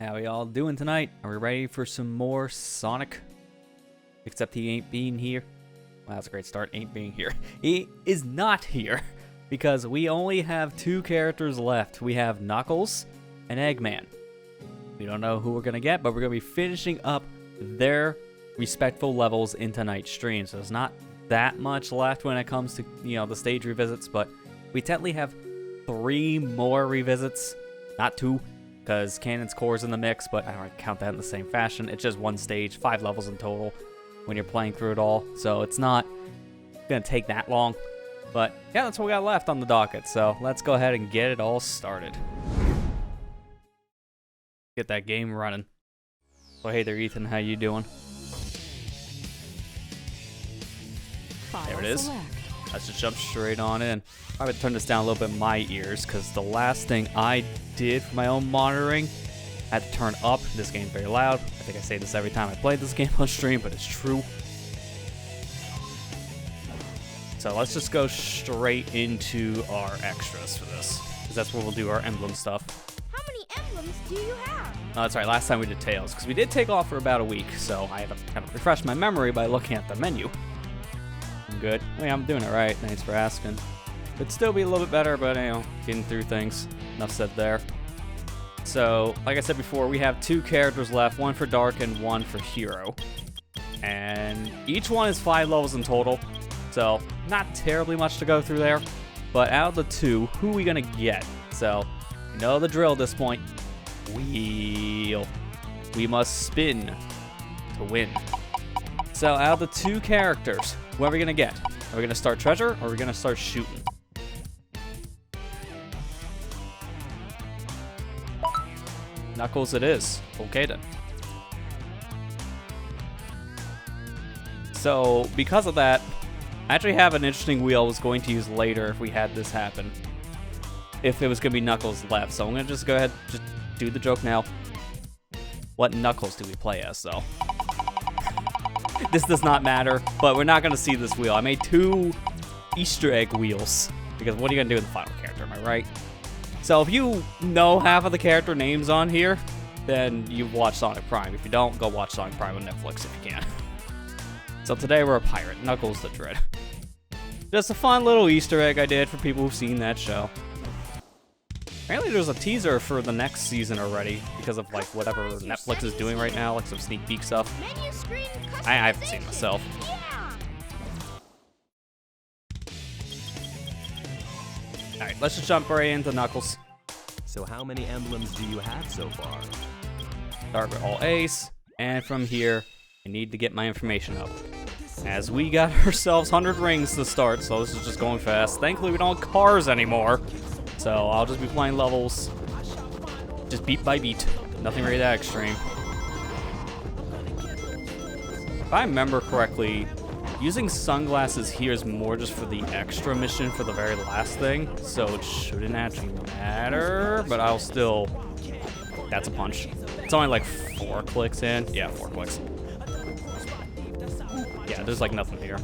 How y'all doing tonight? Are we ready for some more Sonic? Except he ain't being here. Wow, that's a great start. Ain't being here. He is not here because we only have two characters left. We have Knuckles and Eggman. We don't know who we're gonna get, but we're gonna be finishing up their respectful levels in tonight's stream. So there's not that much left when it comes to, the stage revisits, but we technically have 3 more revisits, not 2. Because Canon's core's in the mix, but I don't count that in the same fashion. It's just 1 stage, 5 levels in total when you're playing through it all. So it's not going to take that long. But yeah, that's what we got left on the docket. So let's go ahead and get it all started. Get that game running. So hey there, Ethan. How you doing? There it is. Let's just jump straight on in. I would turn this down a little bit in my ears, because the last thing I did for my own monitoring, I had to turn up. This game's very loud. I think I say this every time I play this game on stream, but it's true. So let's just go straight into our extras for this, because that's where we'll do our emblem stuff. How many emblems do you have? Oh, that's right, last time we did Tails, because we did take off for about a week, so I have to kind of refresh my memory by looking at the menu. I'm good. I mean, I'm doing it right. Thanks for asking. Could still be a little bit better, but, getting through things. Enough said there. So, like I said before, we have 2 characters left, one for Dark and one for Hero. And each one is 5 levels in total, so not terribly much to go through there. But out of the 2, who are we going to get? So, you know the drill at this point. Wheel. We must spin to win. So, out of the 2 characters, what are we going to get? Are we going to start Treasure, or are we going to start Shooting? Knuckles it is. Okay then. So, because of that, I actually have an interesting wheel I was going to use later if we had this happen. If it was going to be Knuckles left. So I'm going to just go ahead and just do the joke now. What Knuckles do we play as, though? This does not matter, but we're not going to see this wheel. I made 2 Easter egg wheels, because what are you going to do with the final character, am I right? So if you know half of the character names on here, then you've watched Sonic Prime. If you don't, go watch Sonic Prime on Netflix if you can. So today we're a pirate, Knuckles the Dread. Just a fun little Easter egg I did for people who've seen that show. Apparently there's a teaser for the next season already, because of like whatever Netflix is doing right now, like some sneak peek stuff. I haven't seen it myself. Alright, let's just jump right into Knuckles. So how many emblems do you have so far? Start with all ace, and from here, I need to get my information up. As we got ourselves 100 rings to start, so this is just going fast. Thankfully, we don't have cars anymore, so I'll just be playing levels just beat by beat. Nothing really that extreme. If I remember correctly, using sunglasses here is more just for the extra mission for the very last thing, so it shouldn't actually matter, but I'll still... That's a punch. It's only like 4 clicks in. Yeah, 4 clicks. Yeah, there's like nothing here.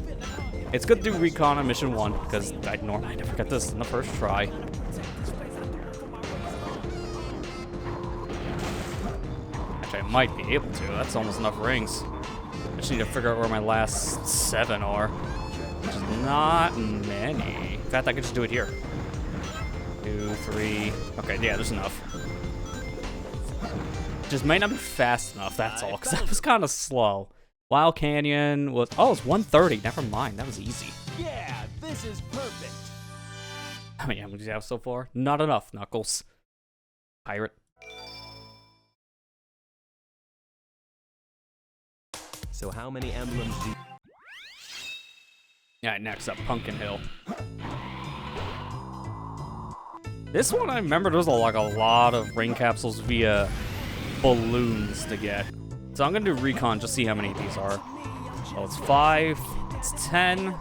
It's good to do recon on mission 1, because I normally never get this in the first try. Actually, I might be able to. That's almost enough rings. I just need to figure out where my last 7 are. Which is not many. In fact, I could just do it here. 2, 3. Okay, yeah, there's enough. Just might not be fast enough, that's all, because that was kind of slow. Wild Canyon was... Oh, it's 130. Never mind, that was easy. Yeah, this is perfect. How many emblems do you have so far? Not enough, Knuckles. Pirate. So how many emblems do you... Alright, next up, Pumpkin Hill. This one, I remember there was like a lot of ring capsules via balloons to get. So I'm going to do recon, just see how many of these are. So it's 5, it's 10,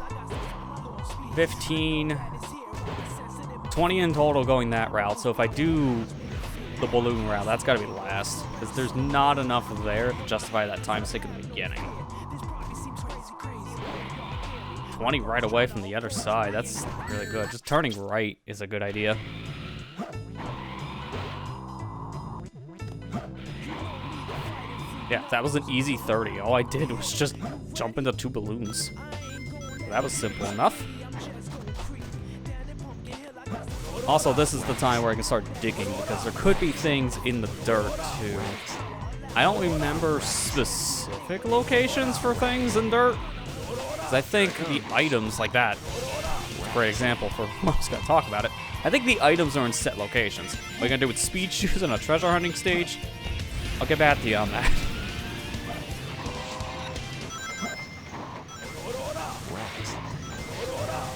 15, 20 in total going that route. So if I do the balloon route, that's got to be last, because there's not enough there to justify that time sink in the beginning. 20 right away from the other side. That's really good. Just turning right is a good idea. Yeah, that was an easy 30. All I did was just jump into 2 balloons. That was simple enough. Also, this is the time where I can start digging, because there could be things in the dirt, too. I don't remember specific locations for things in dirt. Because I think the items like that, great example for I'm just going to talk about it. I think the items are in set locations. What are you going to do with speed shoes on a treasure hunting stage? I'll get back to you on that.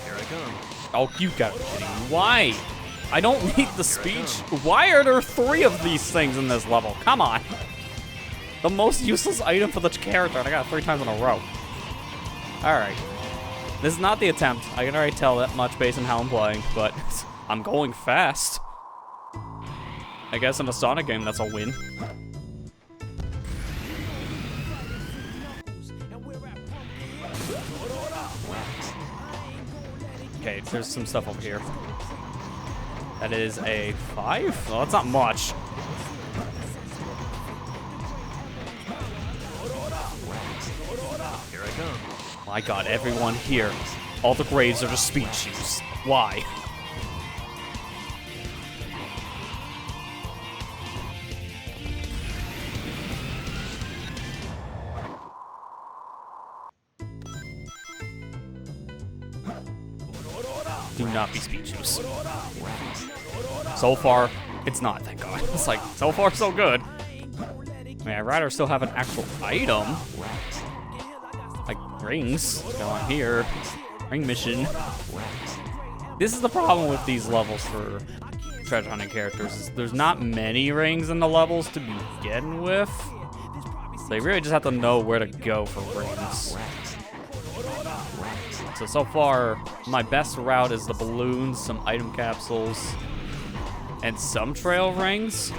Here I come. Oh, you gotta be kidding me. Why? I don't need the speech. Why are there 3 of these things in this level? Come on. The most useless item for the character, and I got it 3 times in a row. Alright. This is not the attempt. I can already tell that much based on how I'm playing, but I'm going fast. I guess in a Sonic game, that's a win. Okay, there's some stuff over here. That is a 5? Well, that's not much. Here I come. My god, everyone here. All the graves are just speed shoes. Why? Do not be speed shoes. So far, it's not, thank god. It's like, so far, so good. I mean, I'd rather still have an actual item. Like rings. Go on here. Ring mission. This is the problem with these levels for treasure hunting characters. Is there's not many rings in the levels to begin with. So you really just have to know where to go for rings. So far, my best route is the balloons, some item capsules, and some trail rings.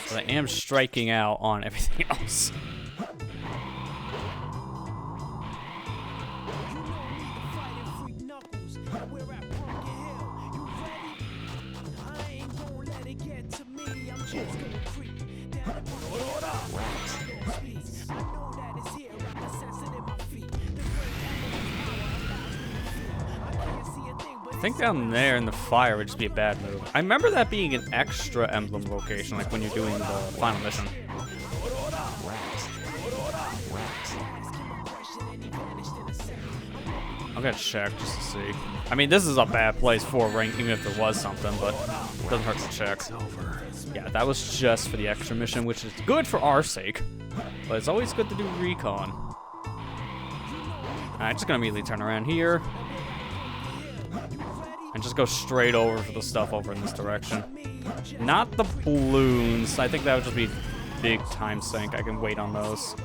But I am striking out on everything else. I think down there in the fire would just be a bad move. I remember that being an extra emblem location, like when you're doing the final mission. I'm gonna check just to see. I mean, this is a bad place for a ring, even if there was something, but it doesn't hurt to check. Yeah, that was just for the extra mission, which is good for our sake, but it's always good to do recon. Alright, just gonna immediately turn around here. And just go straight over for the stuff over in this direction. Not the balloons. I think that would just be big time sink. I can wait on those.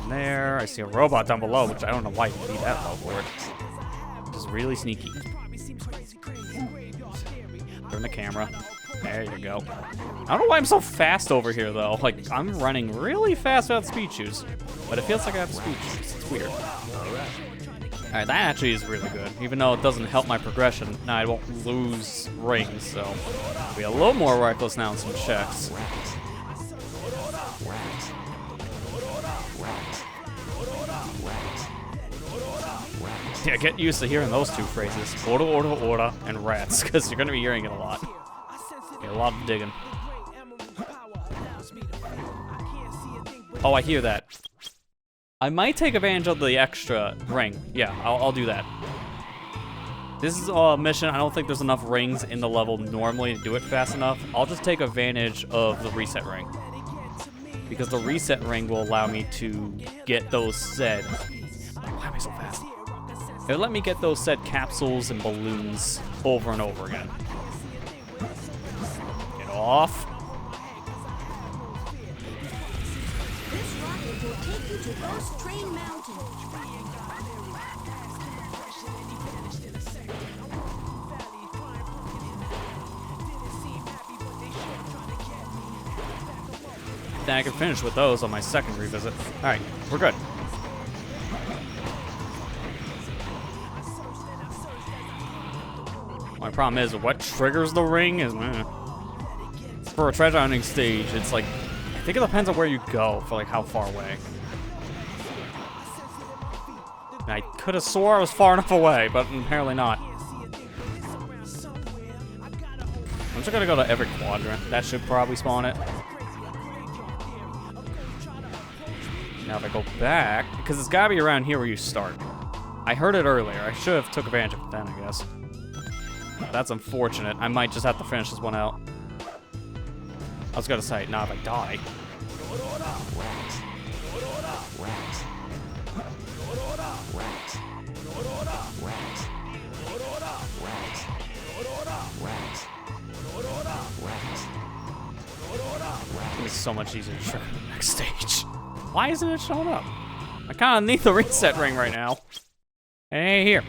And there. I see a robot down below, which I don't know why you'd be that low for it. Just really sneaky. Turn the camera. There you go. I don't know why I'm so fast over here, though. Like, I'm running really fast without speed shoes. But it feels like I have speed shoes. It's weird. Alright, that actually is really good. Even though it doesn't help my progression, now I won't lose rings, so I'll be a little more reckless now in some checks. Yeah, get used to hearing those 2 phrases. Order, order, order, and rats, because you're going to be hearing it a lot. Get a lot of digging. Oh, I hear that. I might take advantage of the extra ring. Yeah, I'll do that. This is a mission. I don't think there's enough rings in the level normally to do it fast enough. I'll just take advantage of the reset ring. Because the reset ring will allow me to get those said... Why am I so fast? It'll let me get those said capsules and balloons over and over again. Get off. Will take you to Ghost Train Mountain. Then I can finish with those on my second revisit. Alright, we're good. My problem is, what triggers the ring is... For a treasure hunting stage, it's like... I think it depends on where you go for like how far away. I could have swore I was far enough away, but apparently not. I'm just gonna go to every quadrant. That should probably spawn it. Now if I go back, because it's gotta be around here where you start. I heard it earlier. I should have took advantage of it then, I guess. That's unfortunate. I might just have to finish this one out. I was gonna say, nah, if I die. It's so much easier to trigger the next stage. Why isn't it showing up? I kind of need the reset ring right now. It ain't here.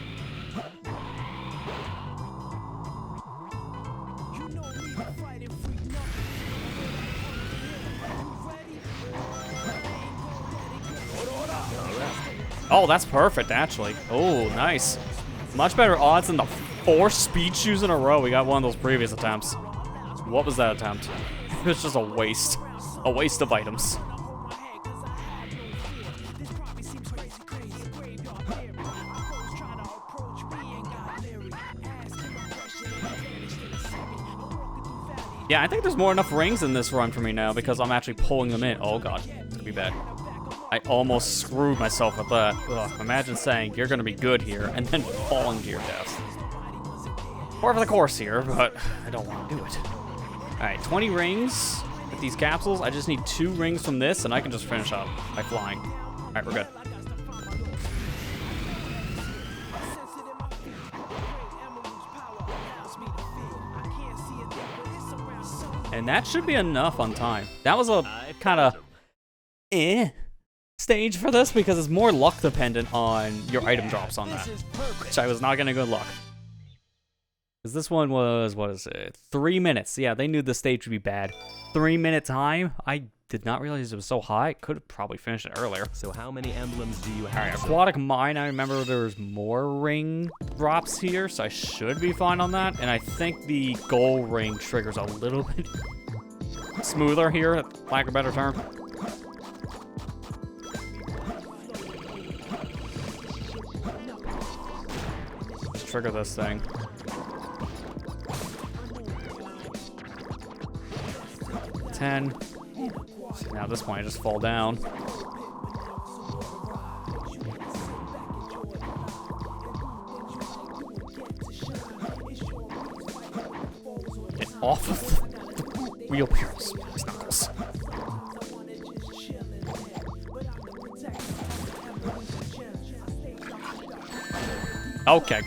Oh, that's perfect, actually. Oh, nice. Much better odds than the 4 speed shoes in a row we got one of those previous attempts. What was that attempt? It was just a waste. A waste of items. Yeah, I think there's more enough rings in this run for me now because I'm actually pulling them in. Oh god, it's gonna be bad. I almost screwed myself with that. Ugh, imagine saying you're gonna be good here and then falling to your death. Or for the course here, but I don't want to do it. Alright, 20 rings with these capsules. I just need 2 rings from this and I can just finish up by flying. Alright, we're good. And that should be enough on time. That was a kind of stage for this because it's more luck dependent on your item drops on that, which I was not gonna go luck. Because this one was, what is it, 3 minutes. Yeah, they knew the stage would be bad. 3-minute time? I did not realize it was so high. Could have probably finished it earlier. So how many emblems do you have? Alright, aquatic mine, I remember there was more ring drops here, so I should be fine on that. And I think the gold ring triggers a little bit smoother here, lack of a better term. Let's trigger this thing. Now at this point I just fall down. Get off of the wheelbarrows, Knuckles. Okay.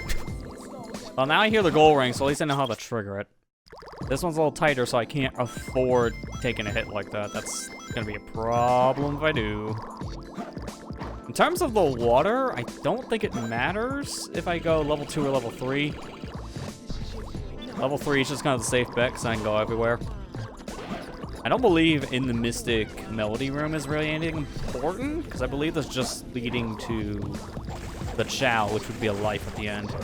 Well, now I hear the gold ring, so at least I know how to trigger it. This one's a little tighter, so I can't afford taking a hit like that. That's gonna be a problem if I do. In terms of the water, I don't think it matters if I go level 2 or level 3. Level 3 is just kind of the safe bet, because I can go everywhere. I don't believe in the Mystic Melody Room is really anything important, because I believe that's just leading to the Chow, which would be a life at the end.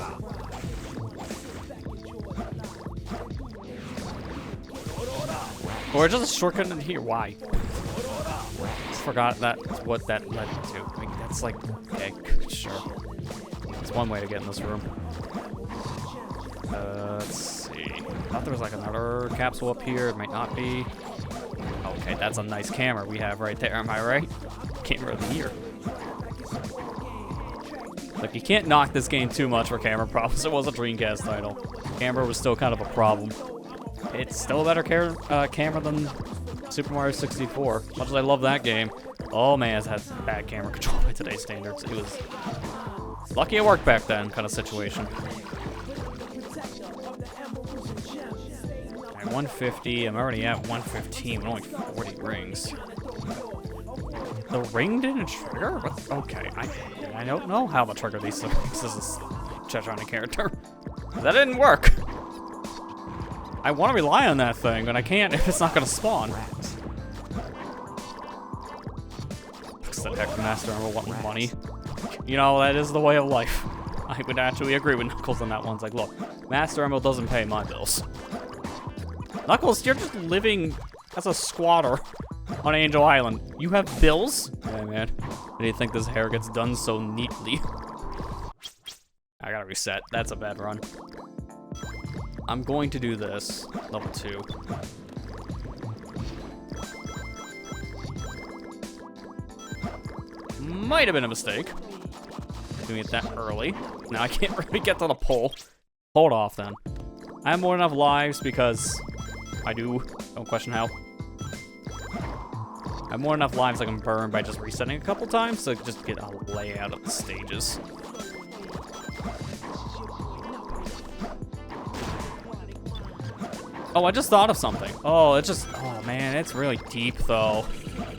Or just a shortcut in here. Why? Forgot that's what that led to. I mean, that's like, okay, sure. It's one way to get in this room. Let's see. I thought there was like another capsule up here. It might not be. Okay, that's a nice camera we have right there. Am I right? Camera of the year. Like, you can't knock this game too much for camera problems. It was a Dreamcast title. Camera was still kind of a problem. It's still a better camera than Super Mario 64. Much as I love that game. Oh man, it has bad camera control by today's standards. It was lucky it worked back then kind of situation. Alright, 150. I'm already at 115 with only 40 rings. The ring didn't trigger? What? Okay, I don't know how to trigger these things. This is treasure hunting character. That didn't work. I want to rely on that thing, but I can't if it's not going to spawn. Looks the Heck Master, I'm wanting money. You know, that is the way of life. I I would actually agree with Knuckles on that one. It's like, look, Master Emerald doesn't pay my bills. Knuckles, you're just living as a squatter on Angel Island. You have bills? Yeah, man. How do you think this hair gets done so neatly? I gotta reset. That's a bad run. I'm going to do this. Level 2. Might have been a mistake doing it that early. Now I can't really get to the pole. Hold off then. I have more than enough lives because I do. Don't question how. I have more than enough lives I can burn by just resetting a couple times to just get a layout of the stages. Oh, I just thought of something. Oh, oh man, it's really deep though.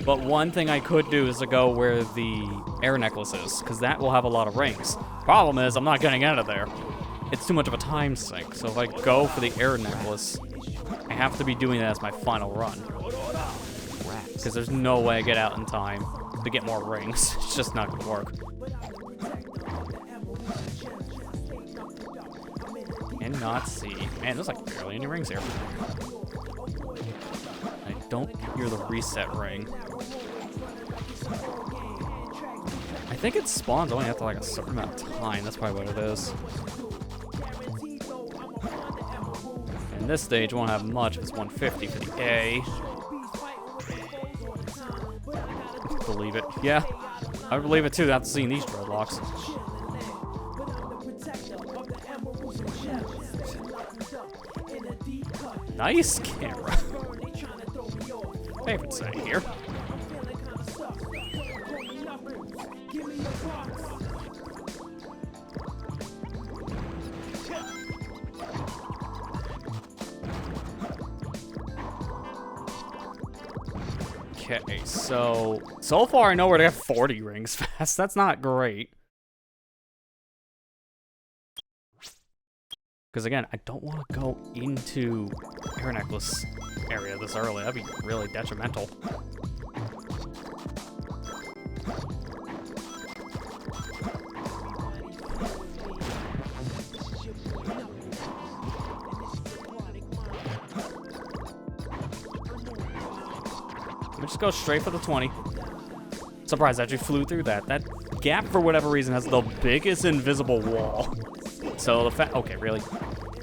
But one thing I could do is to go where the air necklace is, because that will have a lot of rings. Problem is, I'm not getting out of there. It's too much of a time sink, so if I go for the air necklace, I have to be doing that as my final run. Because there's no way I get out in time to get more rings. It's just not gonna work. And not see. Man, there's like barely any rings here. I don't hear the reset ring. I think it spawns only after like a certain amount of time. That's probably what it is. And this stage won't have much. It's 150 for the A. Believe it. Yeah, I believe it too after seeing these dreadlocks. Nice camera. Favorite setting here. Okay, so far I know where to get 40 rings fast. That's not great. Because again, I don't want to go into air necklace area this early. That'd be really detrimental. Let me just go straight for the 20. Surprised I actually flew through that. That gap, for whatever reason, has the biggest invisible wall. So the fact, okay, really?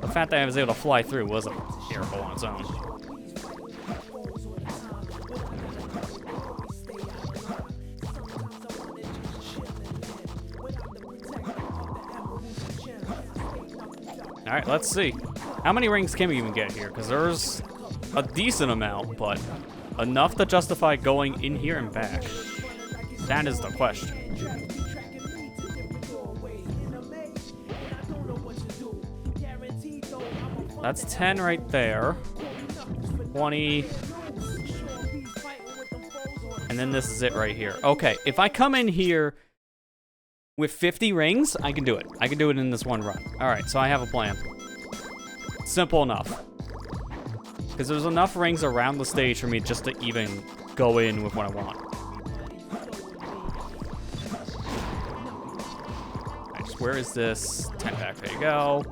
The fact that I was able to fly through was a miracle on its own. All right, let's see. How many rings can we even get here? Because there's a decent amount, but enough to justify going in here and back. That is the question. That's 10 right there. 20. And then this is it right here. Okay, if I come in here with 50 rings, I can do it. I can do it in this one run. All right, so I have a plan. Simple enough. Because there's enough rings around the stage for me just to even go in with what I want. All right, where is this? 10 back, there you go.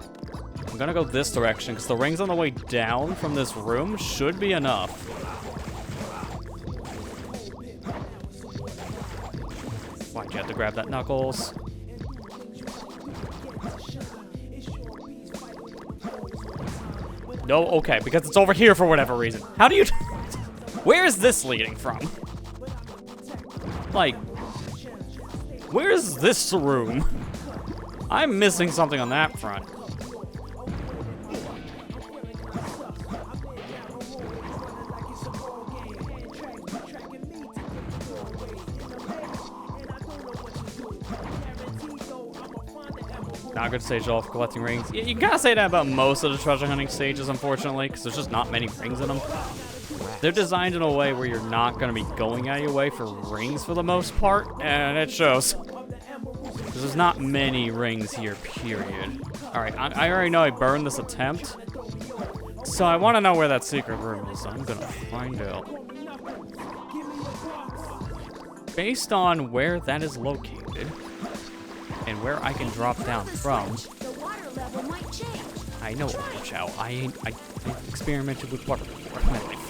I'm gonna go this direction because the rings on the way down from this room should be enough. Why'd you have to grab that, Knuckles? No, okay, because it's over here for whatever reason. How do you... Where is this leading from? Like, where is this room? I'm missing something on that front. Not good stage at all for collecting rings. You can kind of say that about most of the treasure hunting stages, unfortunately, because there's just not many rings in them. They're designed in a way where you're not going to be going out of your way for rings for the most part, and it shows. Because there's not many rings here, period. Alright, I already know I burned this attempt, so I want to know where that secret room is, so I'm going to find out. Based on where that is located, and where I can drop down from. The water level might change. I know, Chow. I experimented with water before in my life.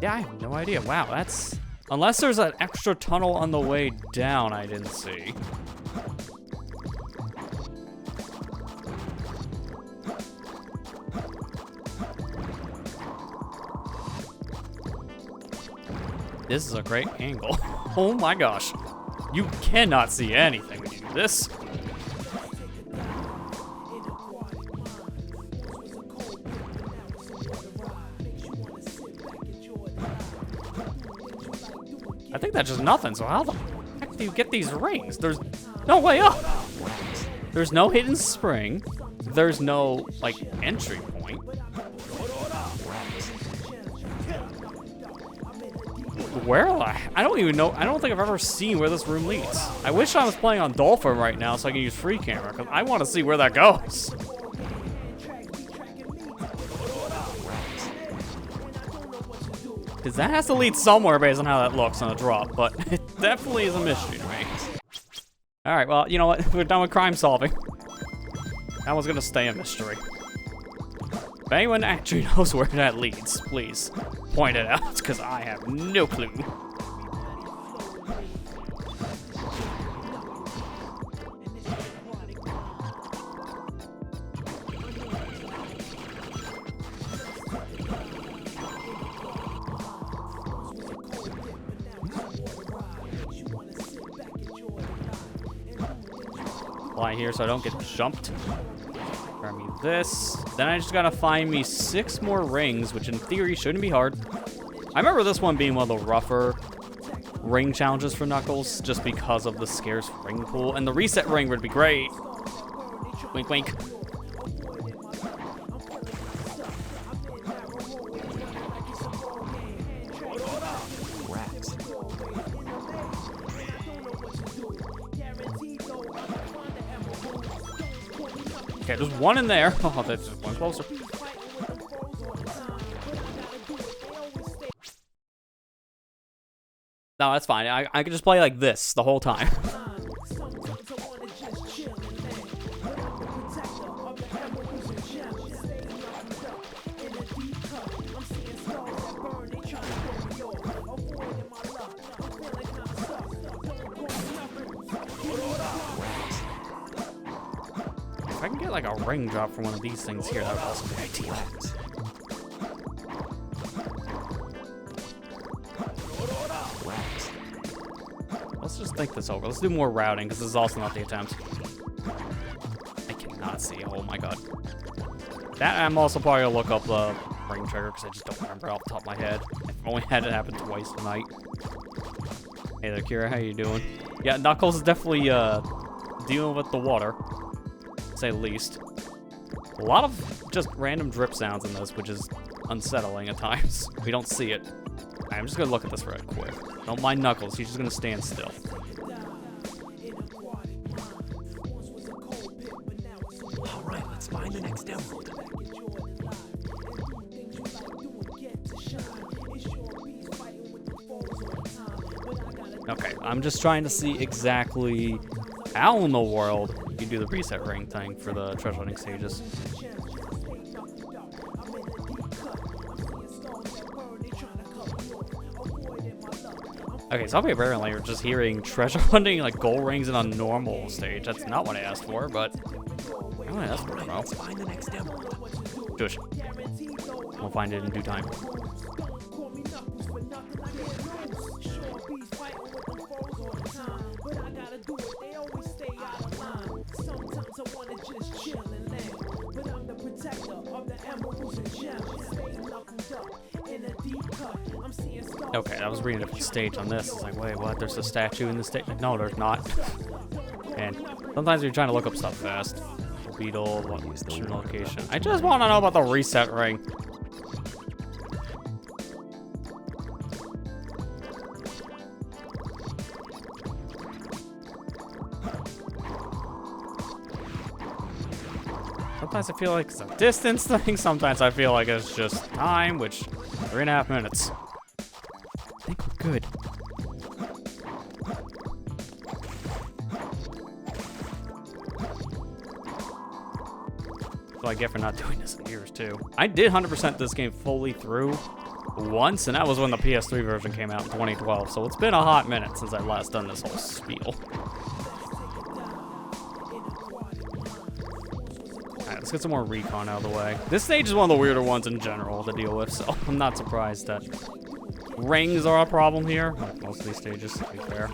Yeah, I have no idea. Wow, that's... Unless there's an extra tunnel on the way down I didn't see. This is a great angle. Oh my gosh. You cannot see anything when you do this. I think that's just nothing, so how the heck do you get these rings? There's no way up. There's no hidden spring. There's no, like, entry point. Where I don't even know. I don't think I've ever seen where this room leads. I wish I was playing on Dolphin right now so I can use free camera, because I want to see where that goes. Because that has to lead somewhere based on how that looks on a drop, but it definitely is a mystery to me. Alright, well, you know what? We're done with crime solving. That one's gonna stay a mystery. If anyone actually knows where that leads, please point it out, because I have no clue. Fly here so I don't get jumped. Grab me this. Then I just gotta find me 6 more rings, which in theory shouldn't be hard. I remember this one being one of the rougher ring challenges for Knuckles, just because of the scarce ring pool. And the reset ring would be great. Wink, wink. Okay, there's one in there. Oh, that's just one closer. No, that's fine. I can just play like this the whole time. If I can get like a ring drop from one of these things here, that would also be ideal. Let's just think this over. Let's do more routing, because this is also not the attempt. I cannot see. Oh my god. That I'm also probably gonna look up the ring trigger, because I just don't remember off the top of my head. I've only had it happen twice tonight. Hey there, Kira. How you doing? Yeah, Knuckles is definitely dealing with the water, to say the least. A lot of just random drip sounds in this, which is unsettling at times. We don't see it. I'm just gonna look at this real quick. Don't mind Knuckles, he's just gonna stand still. Alright, let's find the next emerald. Okay, I'm just trying to see exactly how in the world you do the reset ring thing for the treasure hunting stages. Okay, so apparently you're just hearing treasure hunting like gold rings in a normal stage. That's not what I asked for, but I want to ask for it, bro. Let's find the next emerald. Shush. We'll find it in due time. Okay, I was reading a different stage on this. It's like, wait, what? There's a statue in the stage? No, there's not. And sometimes you're trying to look up stuff fast. Beetle, what location? I just want to know about the reset ring. Sometimes I feel like it's a distance thing. Sometimes I feel like it's just time, which 3.5 minutes. I think we're good. So I get for not doing this in years too. I did 100% this game fully through once, and that was when the PS3 version came out in 2012. So it's been a hot minute since I last done this whole spiel. Alright, let's get some more recon out of the way. This stage is one of the weirder ones in general to deal with, so I'm not surprised that rings are a problem here. Like most of these stages, to be fair.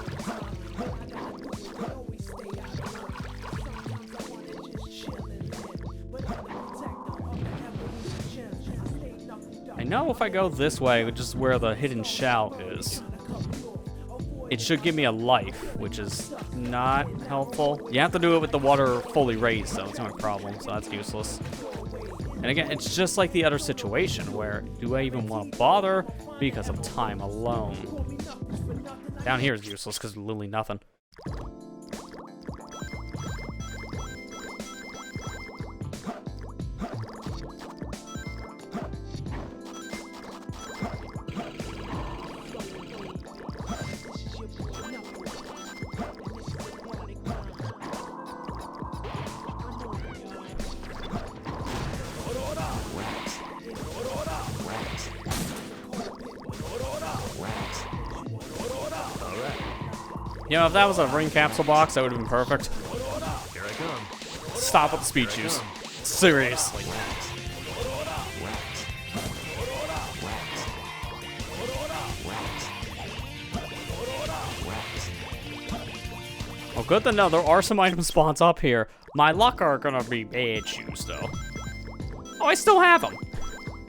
I know if I go this way, which is where the hidden shout is, it should give me a life, which is not helpful. You have to do it with the water fully raised, though. It's not a problem, so that's useless. And again, it's just like the other situation, where do I even want to bother because of time alone? Down here is useless because literally nothing. You know, if that was a ring capsule box, that would have been perfect. Here I come. Stop with the speed juice. Seriously. Well, good to know there are some item spawns up here. My luck are gonna be bad shoes, though. Oh, I still have them.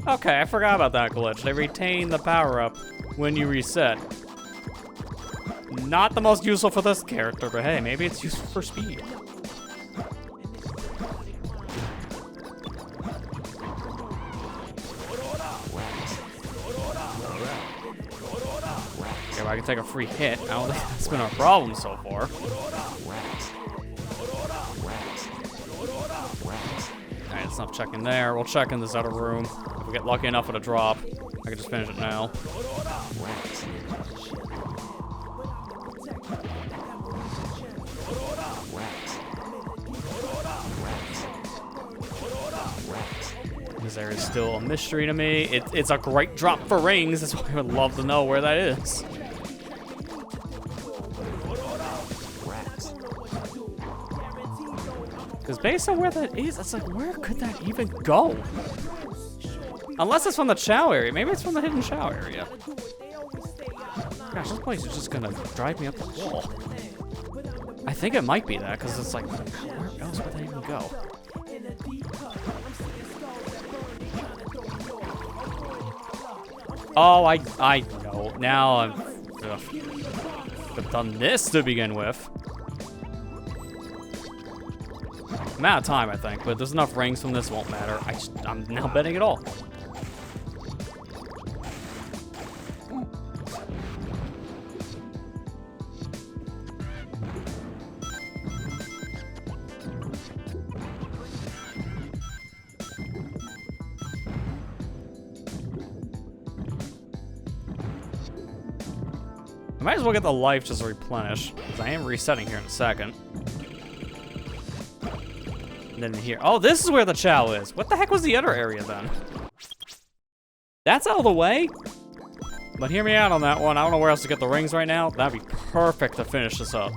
Okay, I forgot about that glitch. They retain the power-up when you reset. Not the most useful for this character, but hey, maybe it's useful for speed. Okay, well, I can take a free hit. I don't think that's been a problem so far. Alright, that's enough checking there. We'll check in this other room. If we get lucky enough with a drop, I can just finish it now. This area is still a mystery to me. It's a great drop for rings. That's why I would love to know where that is. Because based on where that is, it's like, where could that even go? Unless it's from the Chow area. Maybe it's from the hidden Chow area. Gosh, this place is just gonna drive me up the wall. I think it might be that, because it's like, where else would that even go? Oh, I know. Now I've done this to begin with. I'm out of time, I think, but there's enough rings from this, won't matter. I'm now betting it all. I might as well get the life just to replenish, because I am resetting here in a second. And then here. Oh, this is where the Chow is. What the heck was the other area then? That's out of the way? But hear me out on that one. I don't know where else to get the rings right now. That'd be perfect to finish this up.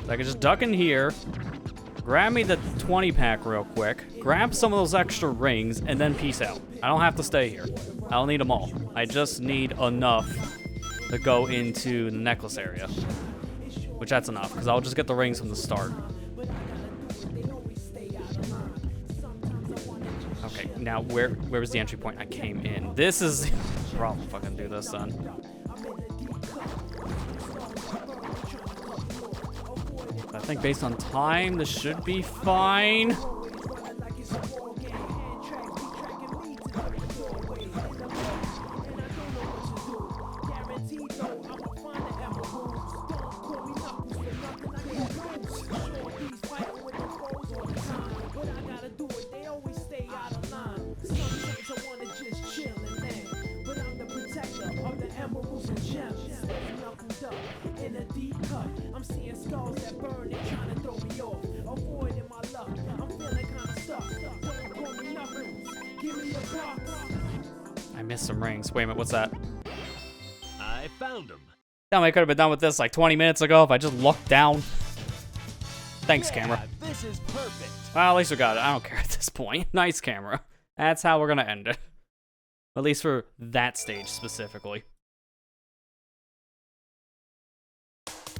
I can just duck in here, grab me the 20 pack real quick, grab some of those extra rings, and then peace out. I don't have to stay here. I don't need them all. I just need enough to go into the necklace area, which that's enough, because I'll just get the rings from the start. Okay, now where was the entry point I came in? This is the problem if I can do this then. I think based on time, this should be fine. I'm seeing skulls that burn, they trying to throw me off. Avoiding my luck, I'm feeling kind of stuck. Don't call me nothing, give me a box. I missed some rings. Wait a minute, what's that? I found him. Damn, I could have been done with this like 20 minutes ago if I just looked down. Thanks, camera. This is perfect. Well, at least we got it. I don't care at this point. Nice camera. That's how we're gonna end it. At least for that stage specifically.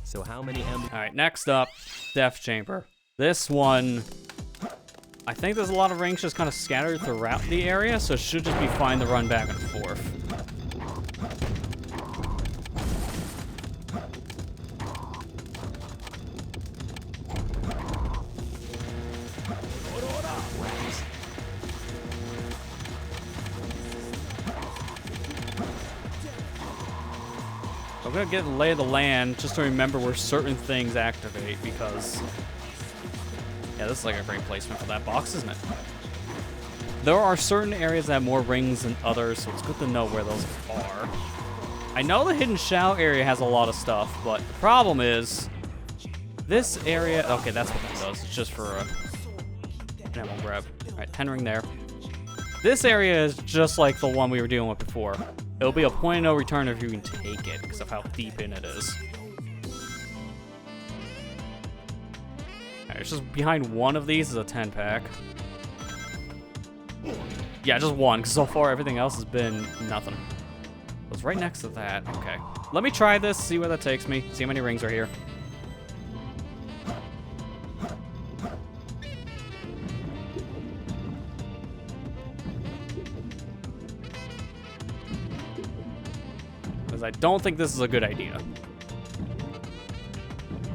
So how many Alright, next up, Death Chamber. This one, I think there's a lot of rings just kind of scattered throughout the area, so it should just be fine to run back and forth. I'm gonna get lay of the land just to remember where certain things activate because, yeah, this is like a great placement for that box, isn't it? There are certain areas that have more rings than others, so it's good to know where those are. I know the Hidden Shout area has a lot of stuff, but the problem is this area. Okay, that's what that does. It's just for an ammo grab. All right, 10 ring there. This area is just like the one we were dealing with before. It'll be a point of no return if you can take it because of how deep in it is. Alright, it's just behind one of these is a 10-pack. Yeah, just one, because so far everything else has been nothing. It was right next to that. Okay. Let me try this, see where that takes me, see how many rings are here. Because I don't think this is a good idea.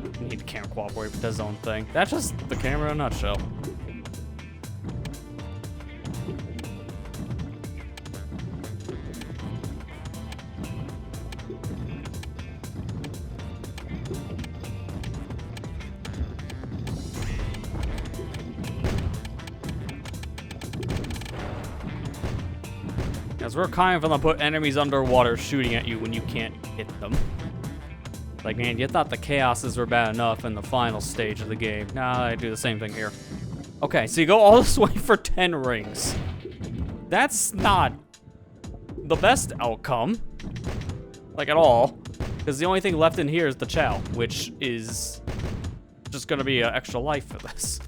I need the camera to cooperate with his own thing. That's just the camera in a nutshell. As we're kind of gonna put enemies underwater shooting at you when you can't hit them. Like, man, you thought the chaoses were bad enough in the final stage of the game. Nah, I do the same thing here. Okay, so you go all this way for 10 rings. That's not the best outcome. Like, at all. Because the only thing left in here is the Chow, which is just gonna be an extra life for this.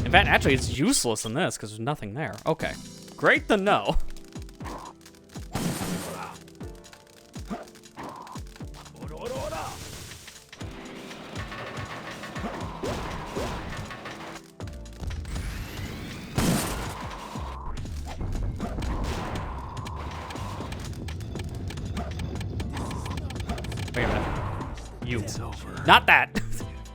In fact, actually, it's useless in this because there's nothing there. Okay, great to know. Wait a minute. You. Not that.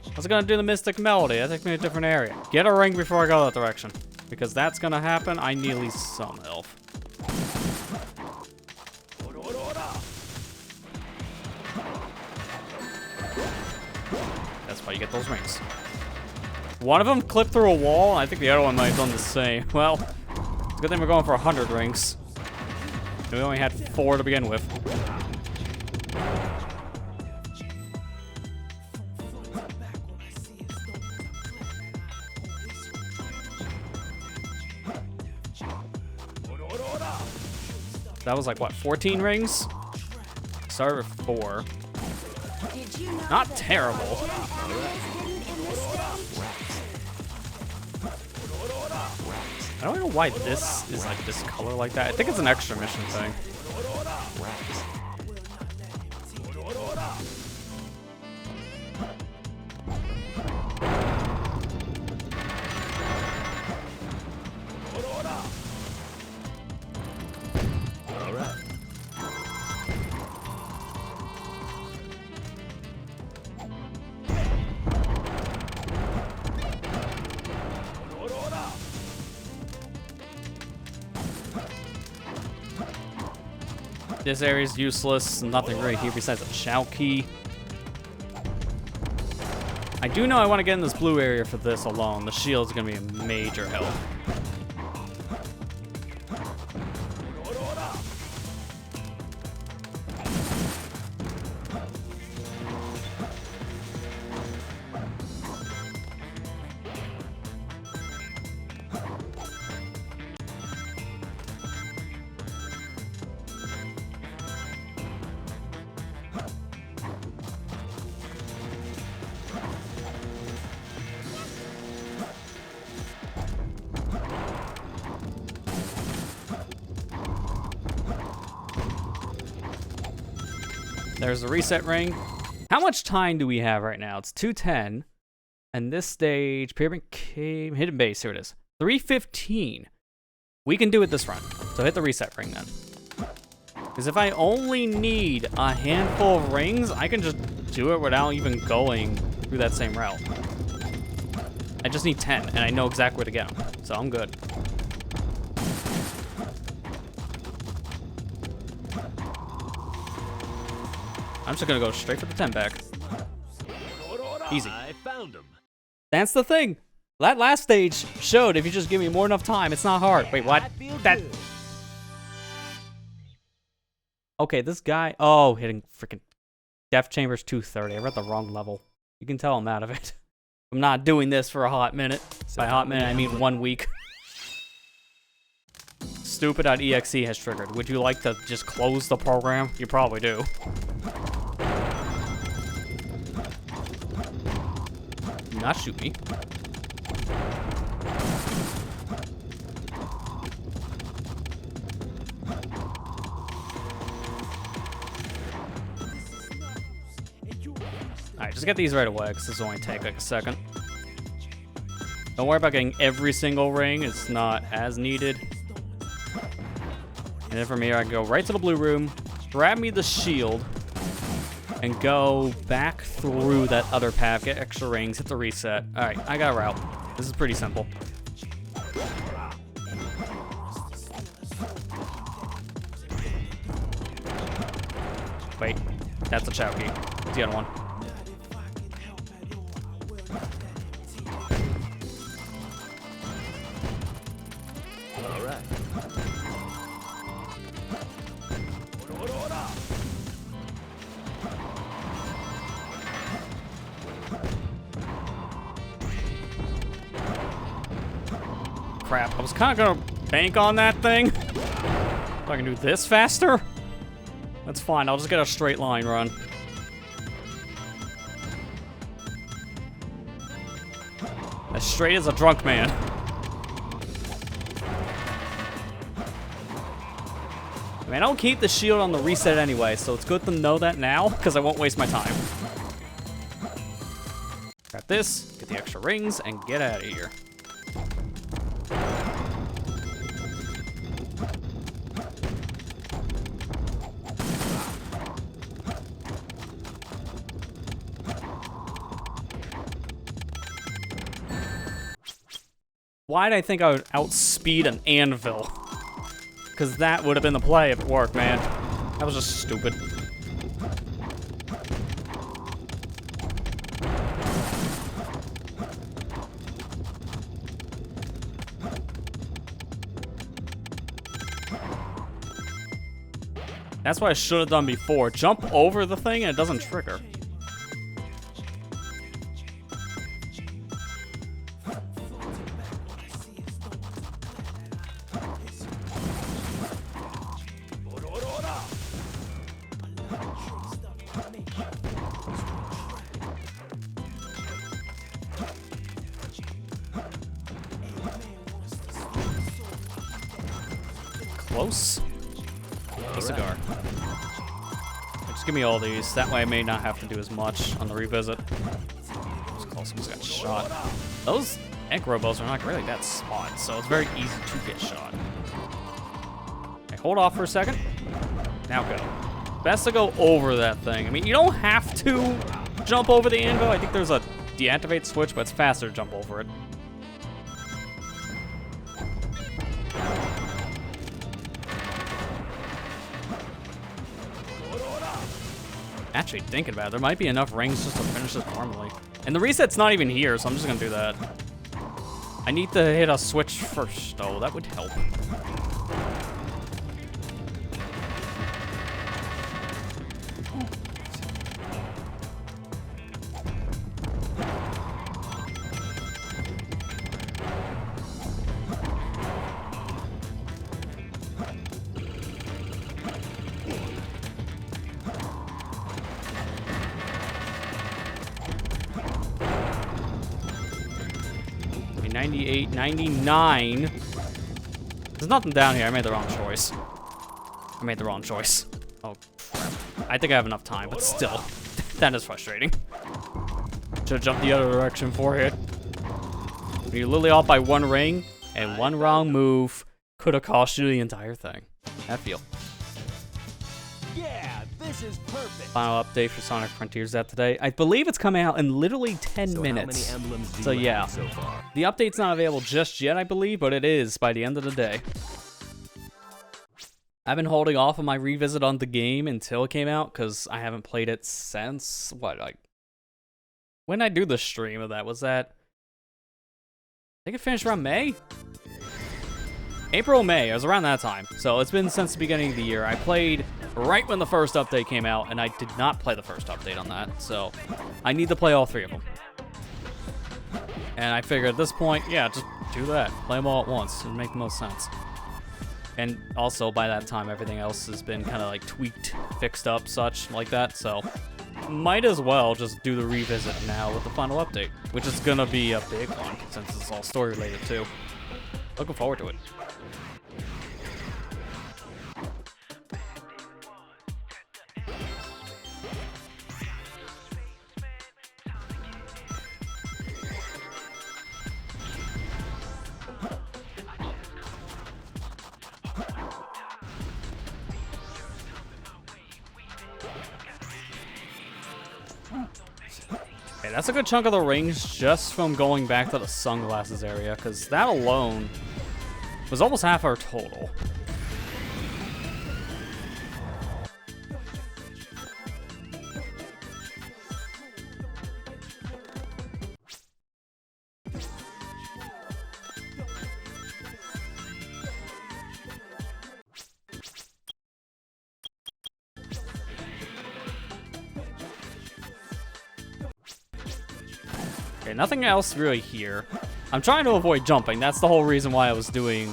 I was gonna do the Mystic Melody. That takes me to a different area. Get a ring before I go that direction. Because that's gonna happen. I need at least some health. That's why you get those rings. One of them clipped through a wall. I think the other one might have done the same. Well, it's a good thing we're going for 100 rings. And we only had 4 to begin with. That was like, what, 14 rings? Started with 4. Did you know Not that terrible. there are 10 enemies hidden in this stage? I don't know why this is like this color like that. I think it's an extra mission thing. This area is useless. Nothing right here besides a Chao key. I do know I want to get in this blue area for this alone. The shield's going to be a major help. There's the reset ring. How much time do we have right now? It's 2:10. And this stage, Pyramid Cave, Hidden Base, here it is. 3:15. We can do it this run. So hit the reset ring then. Because if I only need a handful of rings, I can just do it without even going through that same route. I just need 10, and I know exactly where to get them. So I'm good. I'm just gonna go straight for the 10 back. Easy. I found him. That's the thing. That last stage showed if you just give me more enough time, it's not hard. Wait, what? I feel That. good. Okay, this guy. Oh, hitting freaking Death Chambers 230. I read the wrong level. You can tell I'm out of it. I'm not doing this for a hot minute. By hot minute, I mean 1 week. Stupid.exe has triggered. Would you like to just close the program? You probably do. Do not shoot me. Alright, just get these right away, because this will only take like a second. Don't worry about getting every single ring. It's not as needed. And then from here, I can go right to the blue room, grab me the shield, and go back through that other path, get extra rings, hit the reset. All right, I got a route. This is pretty simple. Wait, that's a Chao key. It's the other one. All right. Crap, I was kind of gonna bank on that thing. If I can do this faster, that's fine. I'll just get a straight line run. As straight as a drunk man. I mean, I don't keep the shield on the reset anyway, so it's good to know that now, because I won't waste my time. Grab this, get the extra rings, and get out of here. Why'd I think I would outspeed an anvil? Because that would have been the play if it worked, man. That was just stupid. That's what I should have done before. Jump over the thing and it doesn't trigger. Close. A cigar. Just give me all these. That way I may not have to do as much on the revisit. It's close. Almost got shot. Those egg robos are not really that spot, so it's very easy to get shot. Okay, hold off for a second. Now go. Best to go over that thing. I mean, you don't have to jump over the anvil. I think there's a deactivate switch, but it's faster to jump over it. Actually, thinking about it, there might be enough rings just to finish this normally. And the reset's not even here, so I'm just gonna do that. I need to hit a switch first, though. That would help. Okay, 98, 99. There's nothing down here. I made the wrong choice. I made the wrong choice. Oh, crap. I think I have enough time, but still. That is frustrating. Should've jumped the other direction for it. You're literally off by one ring, and one wrong move could have cost you the entire thing. I feel. Yeah, this is perfect. Final update for Sonic Frontiers out today. I believe it's coming out in literally 10 So minutes. how many emblems do So you yeah, have so far? the update's not available just yet, I believe, but it is by the end of the day. I've been holding off on my revisit on the game until it came out because I haven't played it since what, like, when did I do the stream of that? Was that? I think it finished around May. April, May. It was around that time. So it's been since the beginning of the year. I played right when the first update came out, and I did not play the first update on that. So I need to play all three of them. And I figured at this point, yeah, just do that. Play them all at once. It would make the most sense. And also, by that time, everything else has been kind of like tweaked, fixed up, such like that. So might as well just do the revisit now with the final update, which is gonna be a big one since it's all story related too. Looking forward to it. Okay, that's a good chunk of the rings just from going back to the sunglasses area, because that alone was almost half our total. Okay, nothing else really here. I'm trying to avoid jumping. That's the whole reason why I was doing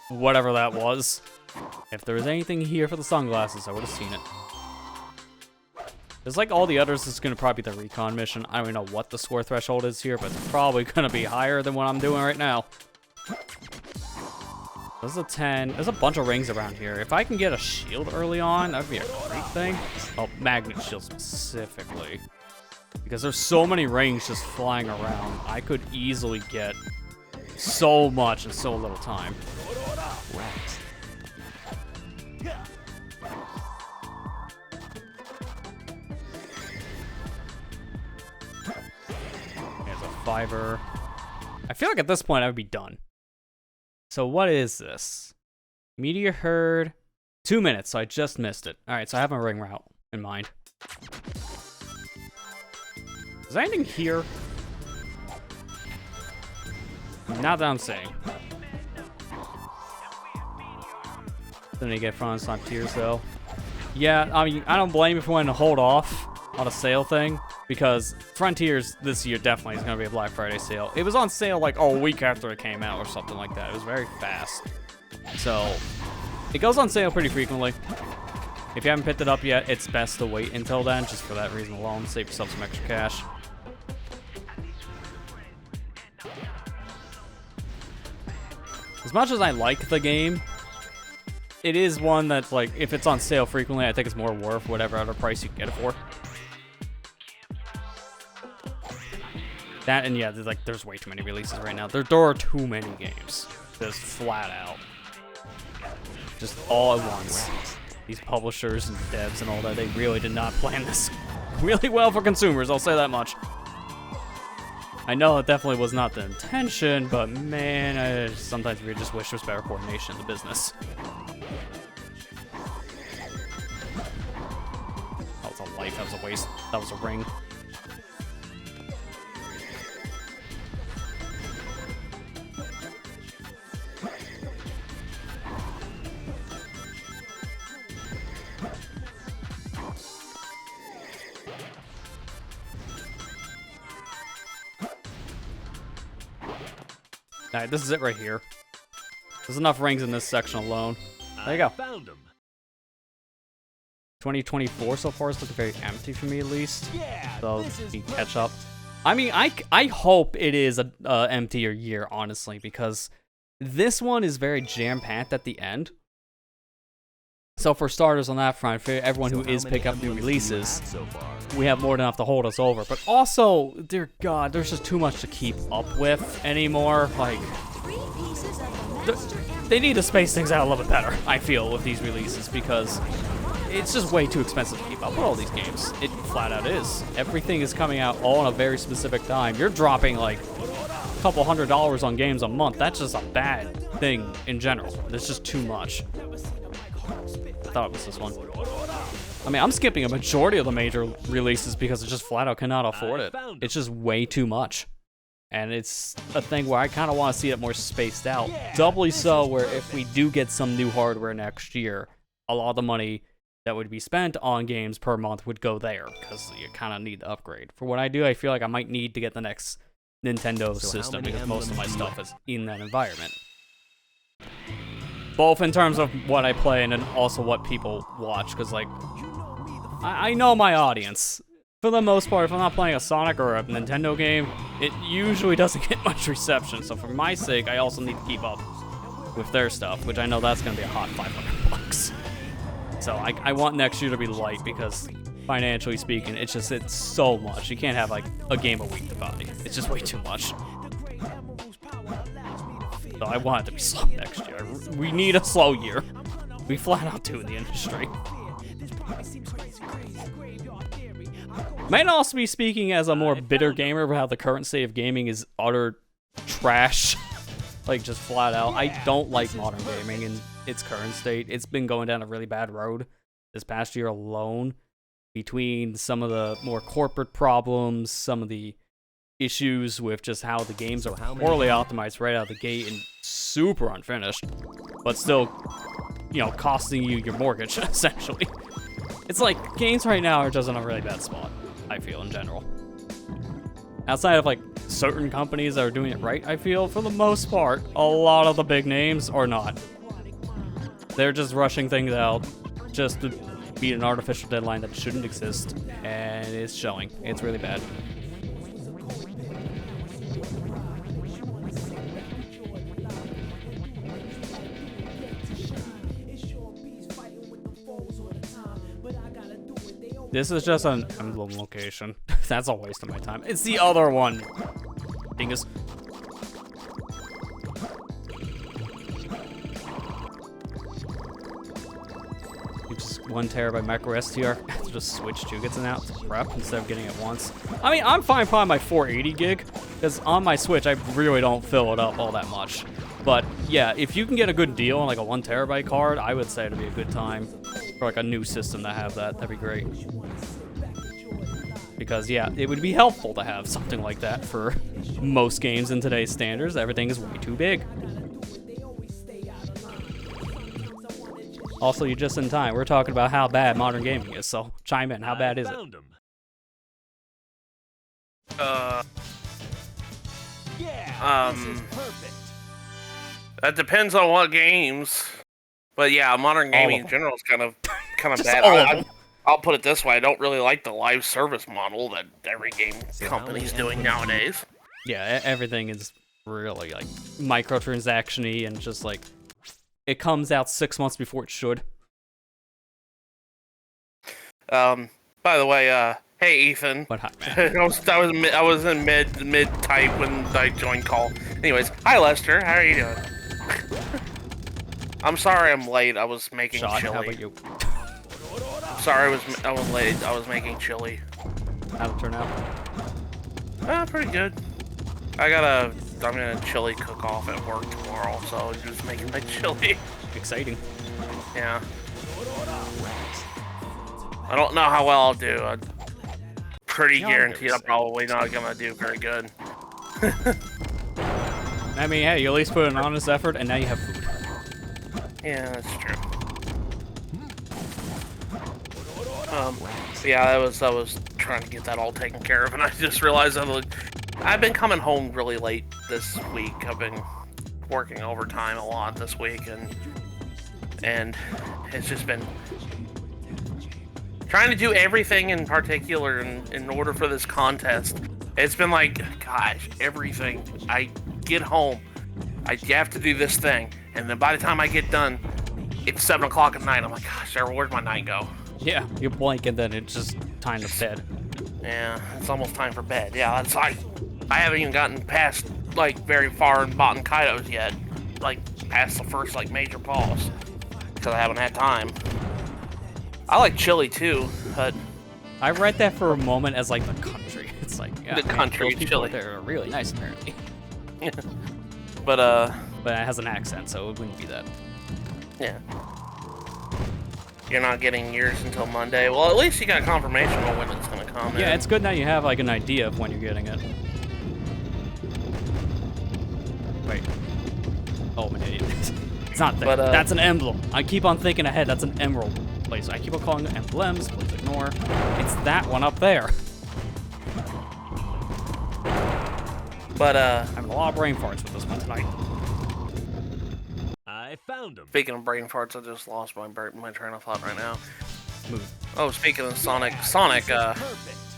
whatever that was. If there was anything here for the sunglasses, I would have seen it. Just like all the others, it's going to probably be the recon mission. I don't even know what the score threshold is here, but it's probably going to be higher than what I'm doing right now. This is a 10. There's a bunch of rings around here. If I can get a shield early on, that'd be a great thing. Oh, magnet shield specifically. Because there's so many rings just flying around, I could easily get so much in so little time. There's a fiver. I feel like at this point I would be done. So what is this? Meteor herd. 2 minutes, so I just missed it. Alright, so I have my ring route in mind. Is there anything here? Not that I'm saying. Then they get front on tiers though. Yeah, I mean, I don't blame you for wanting to hold off on a sale thing, because Frontiers this year definitely is going to be a Black Friday sale. It was on sale like a week after it came out or something like that. It was very fast. So, it goes on sale pretty frequently. If you haven't picked it up yet, it's best to wait until then, just for that reason alone. Save yourself some extra cash. As much as I like the game, it is one that's like, if it's on sale frequently, I think it's more worth whatever other price you can get it for. That, and yeah, there's way too many releases right now. There are too many games. Just flat out. Just all at once. These publishers and devs and all that, they really did not plan this really well for consumers, I'll say that much. I know it definitely was not the intention, but man, sometimes we just wish there was better coordination in the business. Oh, it's a life. That was a waste. That was a ring. Alright, this is it right here. There's enough rings in this section alone. There you go. Found him. 2024 so far is looking very empty for me, at least. Yeah, So this is you catch up. I mean, I hope it is a emptier year, honestly, because this one is very jam-packed at the end. So for starters on that front, for everyone who is picking up new releases, so far? we have more than enough to hold us over. But also, dear God, there's just too much to keep up with anymore. Like, Three pieces of the master they need to space things out a little bit better, I feel, with these releases, because it's just way too expensive to keep up with all these games. It flat out is. Everything is coming out all in a very specific time. You're dropping like a couple $100s on games a month. That's just a bad thing in general. There's just too much. I thought it was this one. I mean, I'm skipping a majority of the major releases because I just flat out cannot afford it. It's just way too much. And it's a thing where I kind of want to see it more spaced out. Doubly so where if we do get some new hardware next year, a lot of the money that would be spent on games per month would go there, because you kind of need the upgrade. For what I do, I feel like I might need to get the next Nintendo system, because most of my stuff is in that environment. Both in terms of what I play and then also what people watch, because, like, I know my audience. For the most part, if I'm not playing a Sonic or a Nintendo game, it usually doesn't get much reception. So for my sake, I also need to keep up with their stuff, which I know that's going to be a hot $500. So I want next year to be light, because financially speaking, it's so much. You can't have like a game a week to buy. It's just way too much. So I want it to be slow next year. We need a slow year. We flat out do in the industry. Might also be speaking as a more bitter gamer about how the current state of gaming is utter trash. Like, just flat out. I don't like modern gaming in its current state. It's been going down a really bad road this past year alone, between some of the more corporate problems, some of the issues with just how the games are poorly optimized right out of the gate and super unfinished, but still, you know, costing you your mortgage, essentially. It's like, games right now are just in a really bad spot, I feel, in general. Outside of, like, certain companies that are doing it right, I feel, for the most part, a lot of the big names are not. They're just rushing things out just to beat an artificial deadline that shouldn't exist, and it's showing. It's really bad. This is just an emblem location. That's a waste of my time. It's the other one. Dingus. Just 1 terabyte micro STR. Just switch to gets it out to prep instead of getting it once. I mean, I'm fine playing my 480 gig, because on my Switch I really don't fill it up all that much. But yeah, if you can get a good deal on like a 1 terabyte card, I would say it'd be a good time for like a new system to have that. That'd be great. Because yeah, it would be helpful to have something like that for most games in today's standards. Everything is way too big. Also, you're just in time. We're talking about how bad modern gaming is, so chime in. How bad is it? Yeah, this is perfect. That depends on what games. But yeah, modern gaming in general is kind of Just bad. all of them. I'll put it this way: I don't really like the live service model that every game company's doing nowadays. Yeah, everything is really like microtransaction-y and just like it comes out 6 months before it should. By the way, hey Ethan. What happened? I was in mid type when I joined call. Anyways, hi Lester, how are you doing? I'm sorry I'm late. I was making Shot, chili. how about you? Sorry, I was late. I was making chili. How'd it turn out? Pretty good. I'm gonna chili cook off at work tomorrow, so I'm just making my chili. Exciting. Yeah. I don't know how well I'll do. I'm pretty Y'all guaranteed do I'm probably not gonna do very good. I mean, hey, you at least put an honest effort, and now you have food. Yeah, that's true. Yeah, I was trying to get that all taken care of, and I just realized I've been coming home really late this week. I've been working overtime a lot this week, and it's just been trying to do everything in particular in order for this contest. It's been like, gosh, everything. I get home, I have to do this thing, and then by the time I get done, it's 7 o'clock at night. I'm like, gosh, where'd my night go? Yeah, you blink and then it's just time to bed. Yeah, it's almost time for bed. Yeah, that's I haven't even gotten past like very far in Bot and Kaidos yet, like past the first like major boss, because I haven't had time. I like chili too, but I read that for a moment as like the country. It's like, yeah, the man, country those people chili. out there are really nice apparently. but But it has an accent, so it wouldn't be that. yeah. You're not getting yours until Monday. Well, at least you got confirmation on when it's gonna come. Yeah, in. it's good now you have like an idea of when you're getting it. Wait. Oh, I'm an idiot. It's not that. But, That's an emblem. I keep on thinking ahead. That's an emerald place. I keep on calling it emblems. Please ignore. It's that one up there. But I'm having a lot of brain farts with this one tonight. I found him. speaking of brain farts, I just lost my train of thought right now. Move. Oh, speaking of Sonic, Perfect.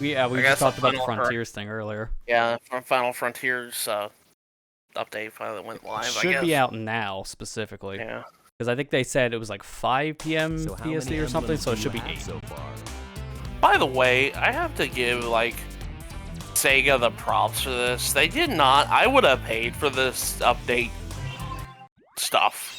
Yeah, we I just guess talked the about the final Frontiers thing earlier. yeah, from Final Frontiers update finally went live. I Should guess. be out now, specifically. Yeah. Because I think they said it was like 5 p.m. So how many PST or something, emblems so it do should be you have 8. so far? By the way, I have to give like Sega the props for this. They did not. I would have paid for this update stuff.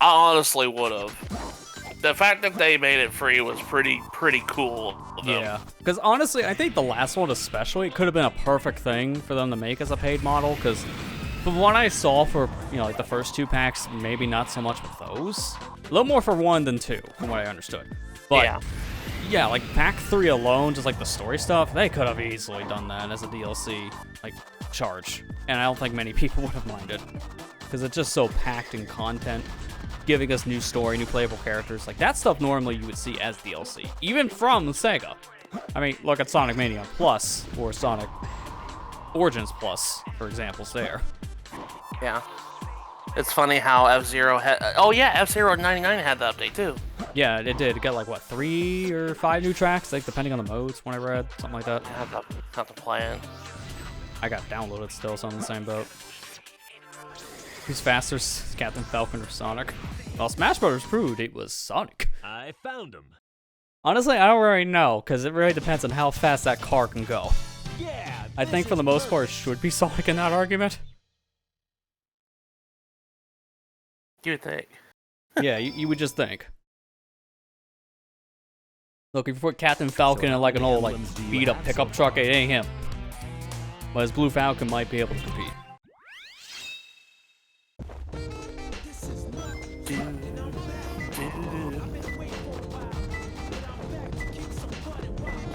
I honestly would have. The fact that they made it free was pretty cool of them. Yeah, because honestly, I think the last one especially, it could have been a perfect thing for them to make as a paid model, because from what I saw for, like the first 2 packs, maybe not so much with those. A little more for 1 than 2, from what I understood. But, yeah, like pack 3 alone, just like the story stuff, they could have easily done that as a DLC, like, charge. And I don't think many people would have minded, because it's just so packed in content, giving us new story, new playable characters. Like, that stuff normally you would see as DLC, even from Sega. I mean, look at Sonic Mania Plus, or Sonic Origins Plus, for examples there. Yeah. It's funny how F-Zero had... Oh yeah, F-Zero 99 had the update too. Yeah, it did. It got like, what, 3 or 5 new tracks, like, depending on the modes, when I read, something like that. I have to play it. I got downloaded still, so I'm in the same boat. Who's faster, Captain Falcon or Sonic? Well, Smash Bros. Proved it was Sonic. I found him. Honestly, I don't really know, because it really depends on how fast that car can go. Yeah. I think for the most part, it should be Sonic in that argument. You would think. Yeah, you would just think. Look, if you put Captain Falcon in like an old like beat up pickup truck, it ain't him. But his Blue Falcon might be able to compete.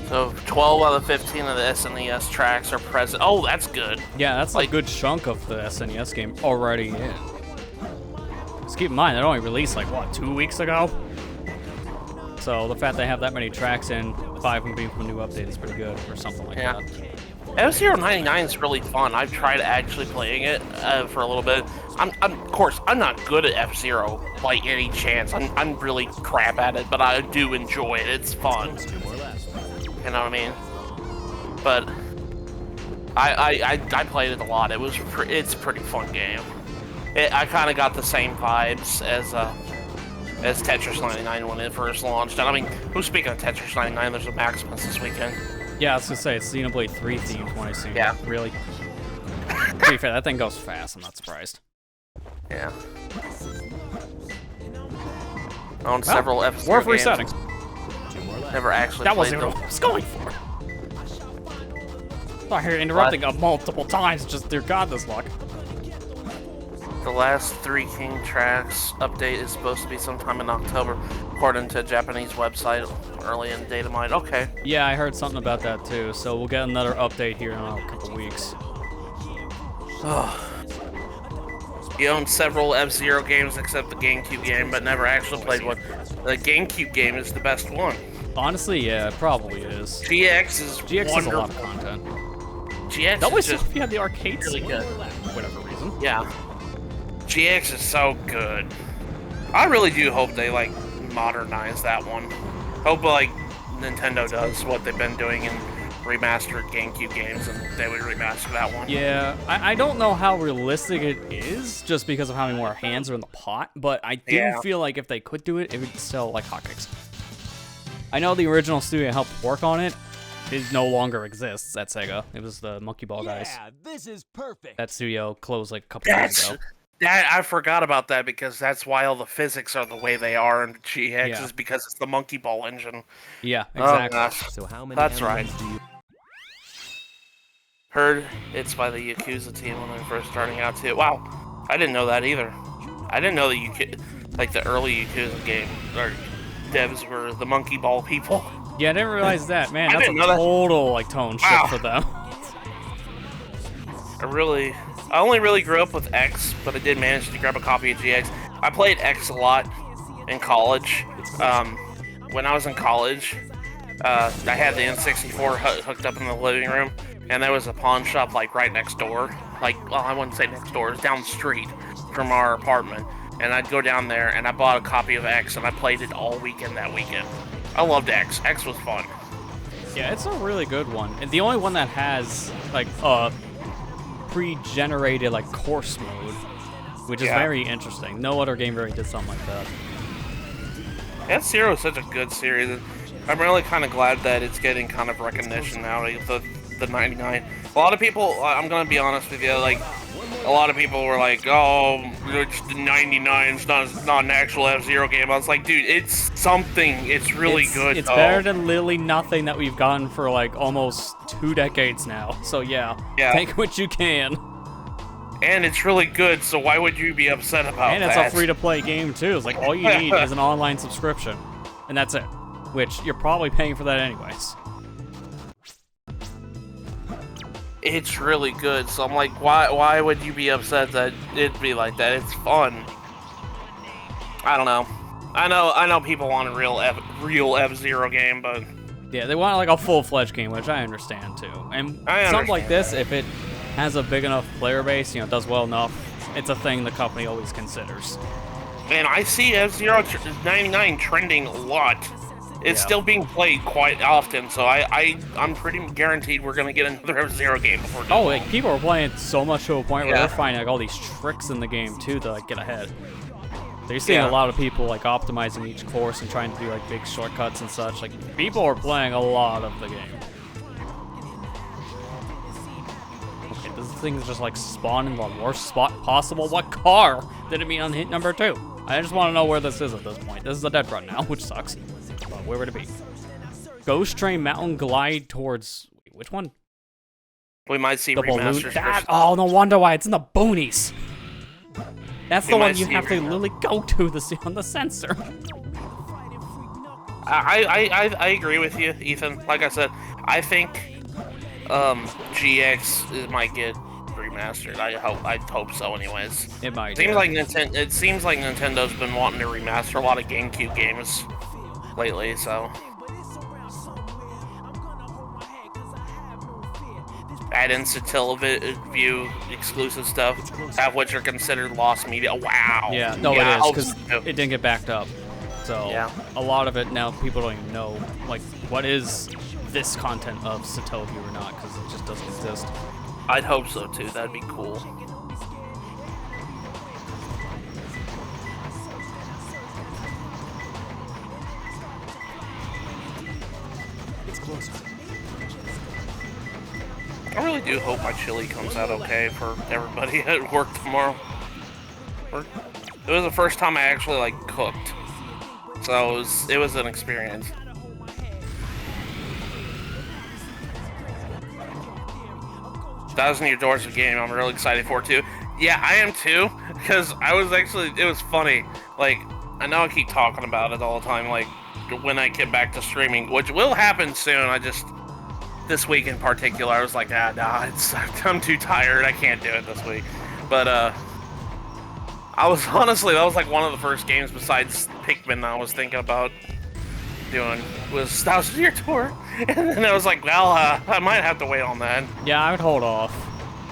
So 12 out of 15 of the SNES tracks are present. Oh, that's good. Yeah, that's like a good chunk of the SNES game already in. Just keep in mind, it only released like, what, 2 weeks ago? So the fact they have that many tracks in, 5 of them being from a new update is pretty good, or something like Yeah. that. F-Zero 99 is really fun. I've tried actually playing it for a little bit. Of course, I'm not good at F-Zero by any chance. I'm really crap at it, but I do enjoy it. It's fun. You know what I mean? But I played it a lot. It's a pretty fun game. I kind of got the same vibes as Tetris 99 when it first launched. And I mean, who's speaking of Tetris 99? There's a Maximus this weekend. Yeah, I was gonna say, it's Xenoblade 3 themed when I see Yeah. it. Really. To be fair, that thing goes fast, I'm not surprised. Yeah. On several F-Zero Worth games. resetting. Never actually That played wasn't them. what I was going for. I hear interrupting multiple times, just dear god, this luck. The last 3 King tracks update is supposed to be sometime in October, according to a Japanese website early in data mine. Okay. Yeah, I heard something about that too. So we'll get another update here in a couple weeks. You own several F-Zero games except the GameCube game, but never actually played one. The GameCube game is the best one. Honestly, yeah, it probably is. GX is GX has a lot of wonderful. content. GX That was is just if you had the arcade really scene, good. for whatever reason. Yeah. GX is so good. I really do hope they, like, modernize that one. Hope, like, Nintendo does what they've been doing in remastered GameCube games, and they would remaster that one. Yeah, I don't know how realistic it is, just because of how many more hands are in the pot, but I do feel like if they could do it, it would sell like hotcakes. I know the original studio helped work on it. It no longer exists at Sega. It was the Monkey Ball guys. Yeah, this is perfect. That studio closed like a couple years ago. I forgot about that because that's why all the physics are the way they are in GX is because it's the Monkey Ball engine. Yeah, Oh, exactly. gosh. So how many That's right. emblems do you Heard it's by the Yakuza team when they're first starting out too. Wow, I didn't know that either. I didn't know that like the early Yakuza game or devs were the Monkey Ball people. Yeah, I didn't realize that. Man, I that's a didn't know that. total like tone Wow. shift for them. I only really grew up with X, but I did manage to grab a copy of GX. I played X a lot in college. When I was in college, I had the N64 hooked up in the living room, and there was a pawn shop like right next door. Like, well, I wouldn't say next door, it was down the street from our apartment. And I'd go down there, and I bought a copy of X, and I played it all weekend that weekend. I loved X. X was fun. Yeah, it's a really good one. And the only one that has like pre-generated like course mode, which is very interesting. No other game really did something like that. F-Zero is such a good series. And I'm really kind of glad that it's getting kind of recognition now. Like, the 99. A lot of people, I'm gonna be honest with you, like a lot of people were like, "Oh, it's the 99. It's not an actual F-Zero game." I was like, "Dude, it's something. It's really good." It's though. better than literally nothing that we've gotten for like almost 2 decades now. So yeah, take what you can. And it's really good. So why would you be upset about And it's that? a free-to-play game too. It's like all you need is an online subscription, and that's it. Which you're probably paying for that anyways. It's really good. So I'm like, why would you be upset that it'd be like that? It's fun. I don't know. I know people want a real F-Zero game, but Yeah, they want like a full-fledged game, which I understand too. And something like this, if it has a big enough player base, you know, does well enough, it's a thing the company always considers. man, I see F-Zero 99 trending a lot. It's still being played quite often, so I'm pretty guaranteed we're gonna get another F-Zero game before. Oh, like people are playing it so much to a point where they're finding like all these tricks in the game too to like get ahead. So you're seeing a lot of people like optimizing each course and trying to do like big shortcuts and such. Like people are playing a lot of the game. Okay, this thing is just like spawning the worst spot possible. What car did it mean on hit number 2? I just want to know where this is at this point. This is a dead run now, which sucks. But where would it be? Ghost Train Mountain Glide towards... Wait, which one? We might see The balloon. remasters. That, oh, no wonder why. It's in the boonies. That's the one you have to literally go to on the sensor. I agree with you, Ethan. Like I said, I think GX might get remastered. I'd hope so, anyways. It might. Seems like it seems like Nintendo's been wanting to remaster a lot of GameCube games lately, so add in View exclusive stuff, half which are considered lost media. Wow. Yeah, no, it is, because it didn't get backed up. So a lot of it now, people don't even know, like, what is this content of Satovi or not, because it just doesn't exist. I'd hope so, too. That'd be cool. It's closer. I really do hope my chili comes out okay for everybody at work tomorrow. It was the first time I actually, like, cooked. So it was an experience. Thousand Year Doors of game I'm really excited for too. Yeah, I am too, because I was actually, it was funny. Like, I know I keep talking about it all the time, like, when I get back to streaming, which will happen soon. This week in particular, I was like, I'm too tired. I can't do it this week. But I was honestly, that was like one of the first games besides Pikmin I was thinking about doing was 1000 Year Tour, and then I was like, well, I might have to wait on that. Yeah, I would hold off,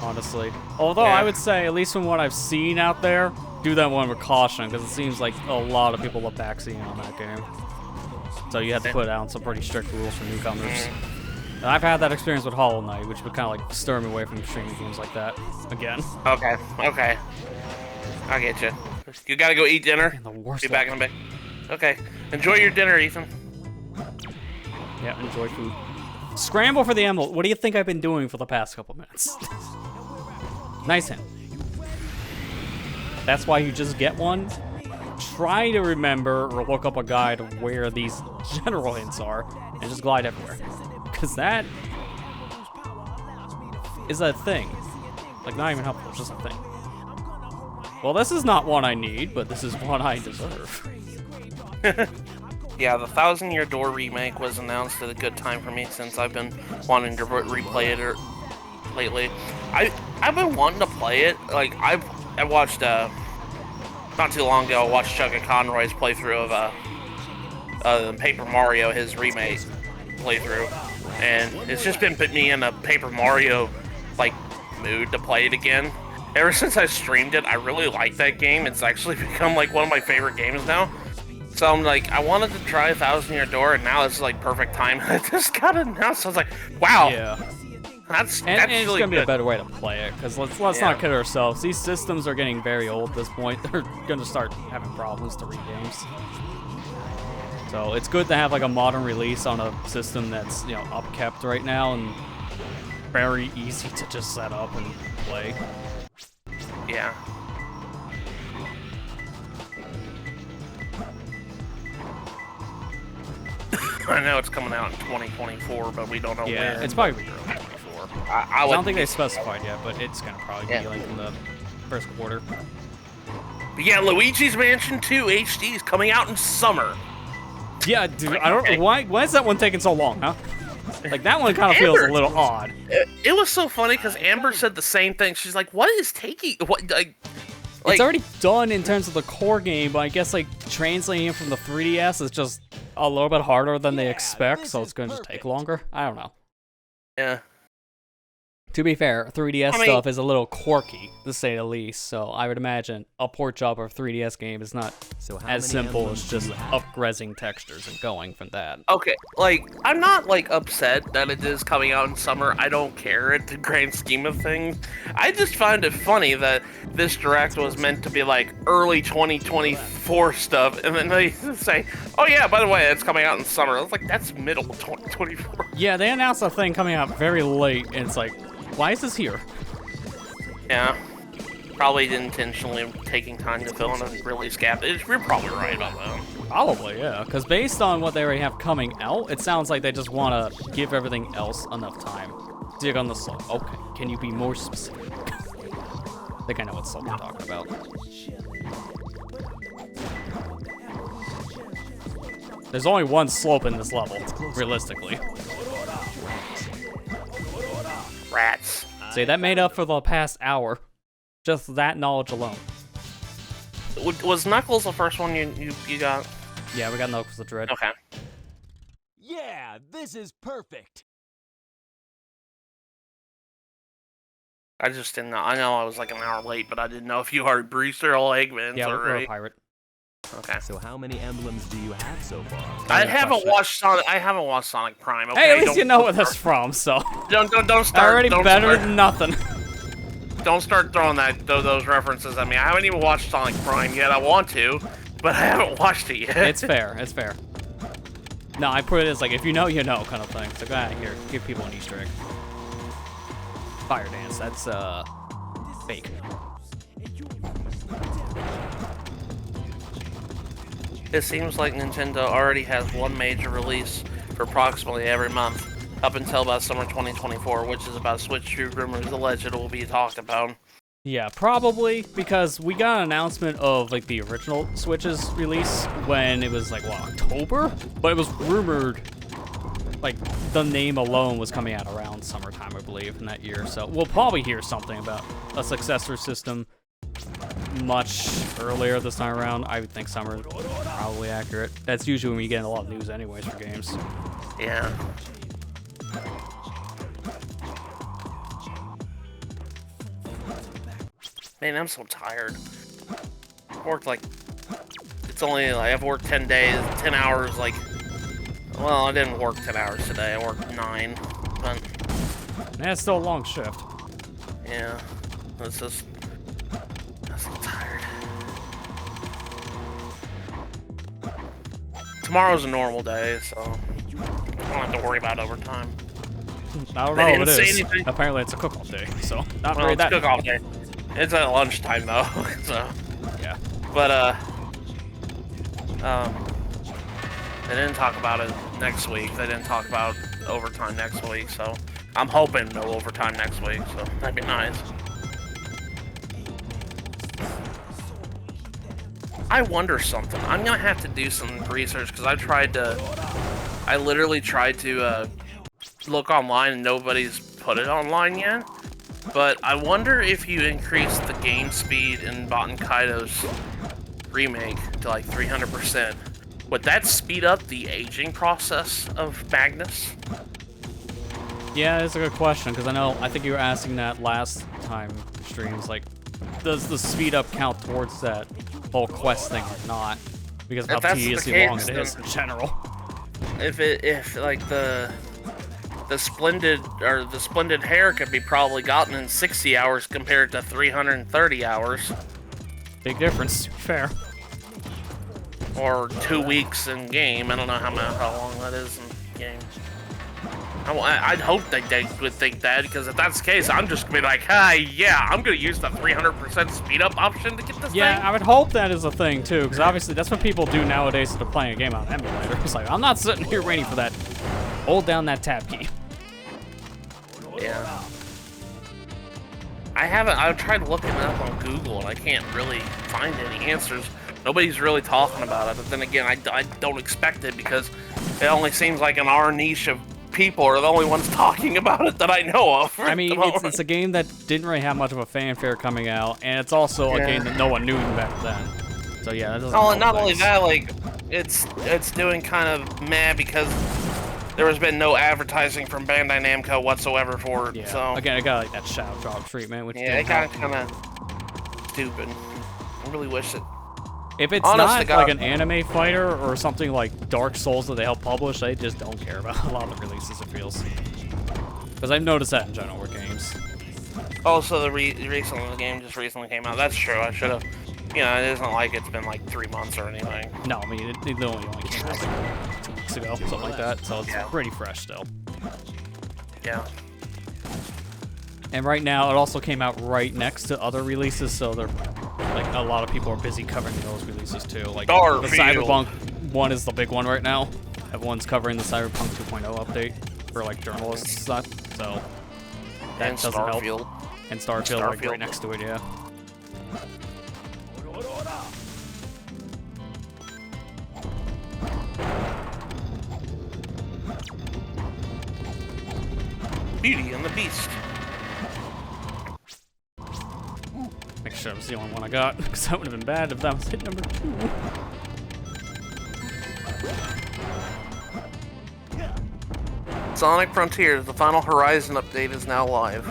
honestly. Although I would say, at least from what I've seen out there, do that one with caution, because it seems like a lot of people look backseating on that game. So you have to put out some pretty strict rules for newcomers. And I've had that experience with Hollow Knight, which would kind of like stir me away from streaming games like that again. Okay. I get you. You gotta go eat dinner. Man, the worst. Be back in a bit. Okay. Enjoy your dinner, Ethan. Yeah, enjoy food. Scramble for the emerald. What do you think I've been doing for the past couple minutes? Nice hint. That's why you just get one. Try to remember or look up a guide of where these general hints are, and just glide everywhere. Because that is a thing. Like, not even helpful, it's just a thing. Well, this is not one I need, but this is one I deserve. Yeah, the 1000 Year Door remake was announced at a good time for me since I've been wanting to replay it lately. I've been wanting to play it. Like, I watched, not too long ago, I watched Chuck Conroy's playthrough of Paper Mario, his remake playthrough. And it's just been putting me in a Paper Mario, like, mood to play it again. Ever since I streamed it, I really like that game. It's actually become, like, one of my favorite games now. So I'm like, I wanted to try 1000 Year Door, and now it's, like, perfect time. I just got announced. I was like, wow. Yeah. That's and really it's gonna be good. a better way to play it, because let's not kid ourselves. These systems are getting very old at this point. They're gonna start having problems to read games. So it's good to have like a modern release on a system that's, you know, upkept right now and very easy to just set up and play. Yeah. I know it's coming out in 2024, but we don't know when. It's probably early 2024. I don't think they specified yet, but it's gonna probably be like in the first quarter. But yeah, Luigi's Mansion 2 HD is coming out in summer. Yeah, dude, I don't. Why is that one taking so long, huh? Like, that one kind of feels a little odd. It was so funny because Amber said the same thing. She's like, "What is taking? What like?" It's already done in terms of the core game, but I guess like translating it from the 3DS is just a little bit harder than they expect, so it's gonna just take longer. I don't know. Yeah. To be fair, 3DS stuff is a little quirky, to say the least, so I would imagine a port job of a 3DS game is not as simple as just upgrading textures and going from that. Okay, like, I'm not, like, upset that it is coming out in summer. I don't care in the grand scheme of things. I just find it funny that this Direct was meant to be, like, early 2024 stuff, and then they say, oh yeah, by the way, it's coming out in summer. I was like, that's middle 2024. Yeah, they announced a thing coming out very late, and it's like, why is this here? Yeah. Probably intentionally taking time to fill in a release gap. You're probably right about that. Probably, yeah. Because based on what they already have coming out, it sounds like they just want to give everything else enough time. Dig on the slope. Okay, can you be more specific? I think I know what slope you're talking about. There's only one slope in this level, realistically. Rats. See, that made up for the past hour. Just that knowledge alone. Was Knuckles the first one you got? Yeah, we got Knuckles the Dread. Okay. Yeah, this is perfect. I just didn't know. I know I was like an hour late, but I didn't know if you already breezed through all Eggmans yeah, already. we're a pirate. Okay. So how many emblems do you have so far? I haven't watched Sonic Prime. Okay, Hey, at least you know where that's from, so. Don't start. Already don't better start, than nothing. Don't start throwing those references at me. I haven't even watched Sonic Prime yet. I want to, but I haven't watched it yet. It's fair. It's fair. No, I put it as like, if you know, you know kind of thing. So go ahead, here, give people an Easter egg. Fire dance, that's, fake. It seems like Nintendo already has one major release for approximately every month, up until about summer 2024, which is about Switch 2 rumors alleged will be talked about. Yeah, probably, because we got an announcement of, like, the original Switch's release when it was, like, what, October? But it was rumored, like, the name alone was coming out around summertime, I believe, in that year. So we'll probably hear something about a successor system much earlier this time around. I would think summer is probably accurate. That's usually when we get a lot of news anyways for games. Yeah. Man, I'm so tired. I worked like, it's only like, I've worked 10 days, 10 hours, like, well, I didn't work 10 hours today, I worked 9, but... Yeah, it's still a long shift. Yeah, it's just, I'm so tired. Tomorrow's a normal day, so I don't have to worry about overtime. I don't They know didn't what it say is. anything. Apparently it's a cook-off day, so not Well, very it's that. cook-off day. It's at lunchtime though, so. Yeah. But they didn't talk about it next week. They didn't talk about overtime next week, so I'm hoping no overtime next week. So that'd be nice. I wonder something. I'm gonna have to do some research because I literally tried to look online and nobody's put it online yet. But I wonder if you increase the game speed in Baten Kaido's remake to like 300%, would that speed up the aging process of Magnus? Yeah, that's a good question, because I think you were asking that last time streams, like, does the speed up count towards that whole quest thing or not? Because of If how that's the tediously long case, it is in general. If like the splendid hair could be probably gotten in 60 hours compared to 330 hours, Big difference, to be fair. or 2 weeks in game. I don't know how long that is in game. I'd hope that they would think that, because if that's the case, I'm just gonna be like, hey, yeah, I'm gonna use the 300% speed up option to get this Yeah, thing. I would hope that is a thing too, because obviously that's what people do nowadays if they're playing a game on emulator. It's like, I'm not sitting here waiting for that. Hold down that tab key. Yeah. I've tried looking it up on Google and I can't really find any answers. Nobody's really talking about it, but then again, I don't expect it because it only seems like in our niche of people are the only ones talking about it that I know of. I mean, it's a game that didn't really have much of a fanfare coming out, and it's also a game that no one knew back then. So yeah, that doesn't Oh, help and not only things. that, like, it's doing kind of meh because there has been no advertising from Bandai Namco whatsoever for it. Yeah. So Again, I got like that shadow drop treatment, which yeah, it didn't got help. kind of stupid. I really wish it. If it's Honest to not God. like an anime fighter or something like Dark Souls that they help publish, they just don't care about a lot of the releases, it feels. Because I've noticed that in general with games. Oh, so the game just recently came out. That's true. I should have. You know, it isn't like it's been like 3 months or anything. No, I mean, it only came out like 2 weeks ago, something like that, so it's pretty fresh still. Yeah. And right now, it also came out right next to other releases, so they're like a lot of people are busy covering those releases too. Like the Starfield. Cyberpunk one is the big one right now. Everyone's covering the Cyberpunk 2.0 update for like journalists and stuff. So that And doesn't help. Starfield. And Starfield like Starfield. right next to it, yeah. Beauty and the Beast. Make sure that was the only one I got, because that would have been bad if that was hit number 2. Sonic Frontiers, the final Horizon update is now live.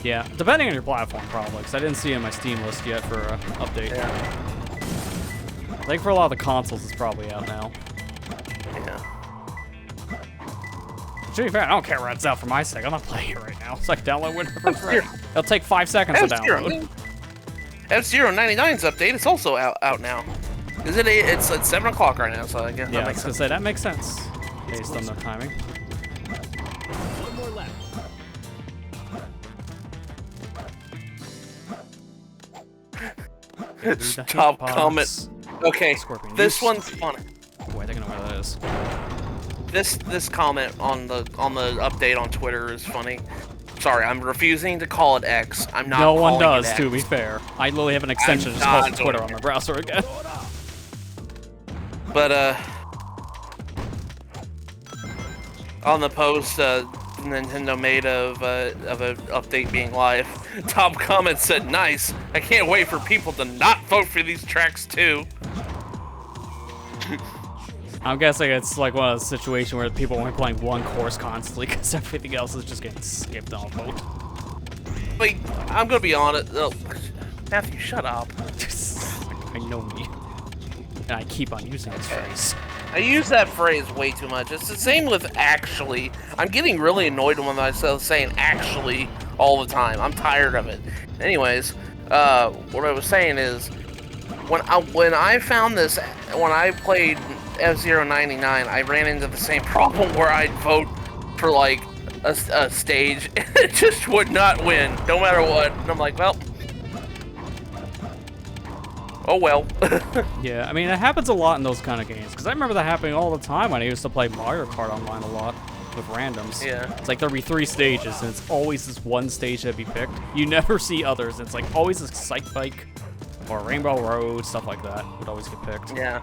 Yeah, depending on your platform probably, because I didn't see it in my Steam list yet for an update. Yeah. I think for a lot of the consoles it's probably out now. Yeah. To be fair, I don't care where it's out for my sake. I'm not playing it right now. It's like download whenever it's ready. It'll take 5 seconds to download. F-Zero 99's update is also out now. Is it? It's at 7 o'clock right now, so I guess Yeah, that I makes was gonna sense. say that makes sense based on their timing. One more left. Top comment. Okay, Scorpion this Beast. one's funny. Boy, I think I know where that is. This comment on the update on Twitter is funny. Sorry, I'm refusing to call it X. I'm not No one calling does, it to X. be fair. I literally have an extension I'm just called not Twitter doing on my browser again. But, on the post Nintendo made of an update being live, top comment said, "Nice. I can't wait for people to not vote for these tracks too." I'm guessing it's like one of those situations where people only playing one course constantly because everything else is just getting skipped on a vote. Wait, I'm gonna be honest. Oh, Matthew, shut up. I know me. And I keep on using this phrase. I use that phrase way too much. It's the same with actually. I'm getting really annoyed when I start saying actually all the time. I'm tired of it. Anyways, what I was saying is, when I found this, when I played F-Zero 99, I ran into the same problem where I'd vote for like a stage and it just would not win, no matter what. And I'm like, well, oh well. Yeah, I mean, it happens a lot in those kind of games. Because I remember that happening all the time when I used to play Mario Kart online a lot with randoms. Yeah. It's like there'd be 3 stages, and it's always this one stage that'd be picked. You never see others. It's like always a Sight Bike or Rainbow Road, stuff like that would always get picked. Yeah.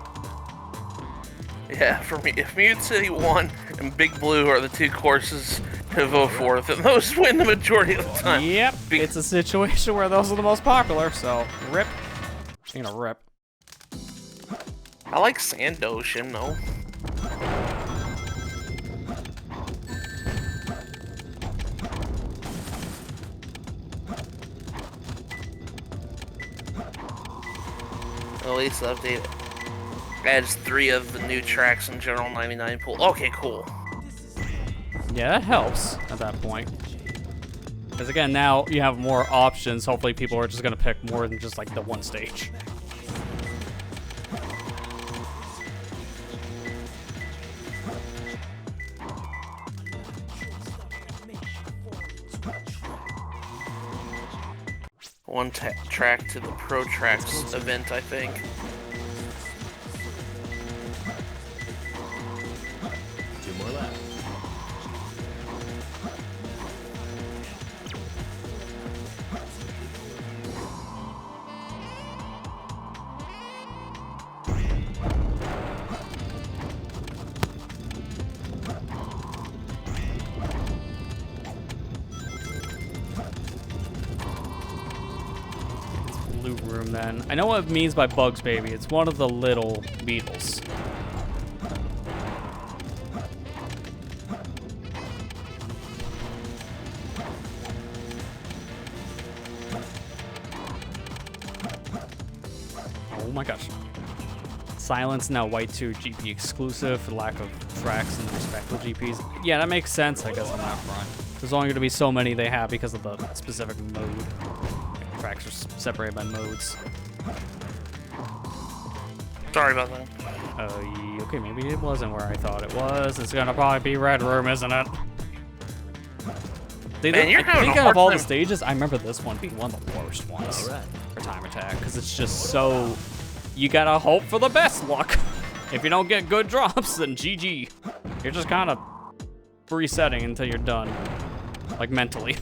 Yeah, for me, if Mute City 1 and Big Blue are the 2 courses to vote for, then those win the majority of the time. Yep, it's a situation where those are the most popular, so rip. I'm gonna rip. I like Sand Ocean, though. At least the update adds 3 of the new tracks in General 99 pool. Okay, cool. Yeah, that helps at that point. Because again, now you have more options. Hopefully people are just gonna pick more than just like the one stage. One track to the Pro Tracks event, I think. Two more left. Blue room then. I know what it means by Bugs Baby. It's one of the little beetles. Oh my gosh. Silence now white 2 GP exclusive for lack of tracks and respectful GPs. Yeah, that makes sense, I guess, on that front. There's only going to be so many they have because of the specific mode. Tracks are separated by modes. Sorry about that. Okay, maybe it wasn't where I thought it was. It's gonna probably be Red Room, isn't it? Man, you're I having think a out hard of all the time. stages, I remember this one being one of the worst ones All right. for time attack, because it's just so... You gotta hope for the best luck. If you don't get good drops, then GG. You're just kind of resetting until you're done. Like, mentally.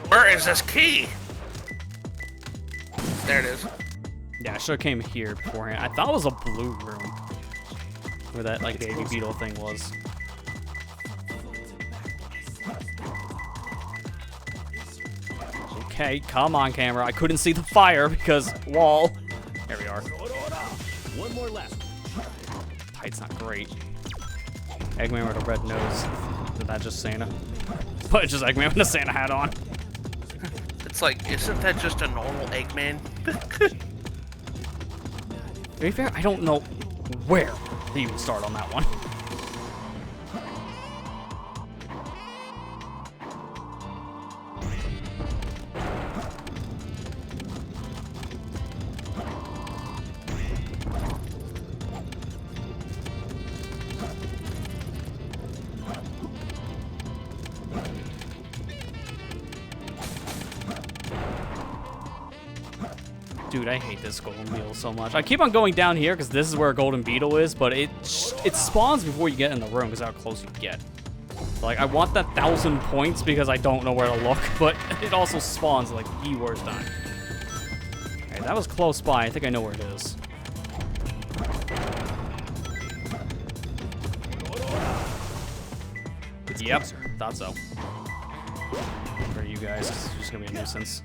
Where is this key? There it is. Yeah, I should have came here beforehand. I thought it was a blue room. Where that, like, baby beetle thing was. Okay, come on, camera. I couldn't see the fire because wall. There we are. One more left. Height's not great. Eggman with a red nose. Is that just Santa? But it's just Eggman with a Santa hat on. It's like, isn't that just a normal Eggman? To be fair, I don't know where to even start on that one. Dude, I hate this golden beetle so much. I keep on going down here because this is where a golden beetle is, but it spawns before you get in the room because how close you get. Like, I want that 1,000 points because I don't know where to look, but it also spawns like the worst time. Okay, that was close by. I think I know where it is. Yep, thought so. For you guys, it's just gonna be a nuisance.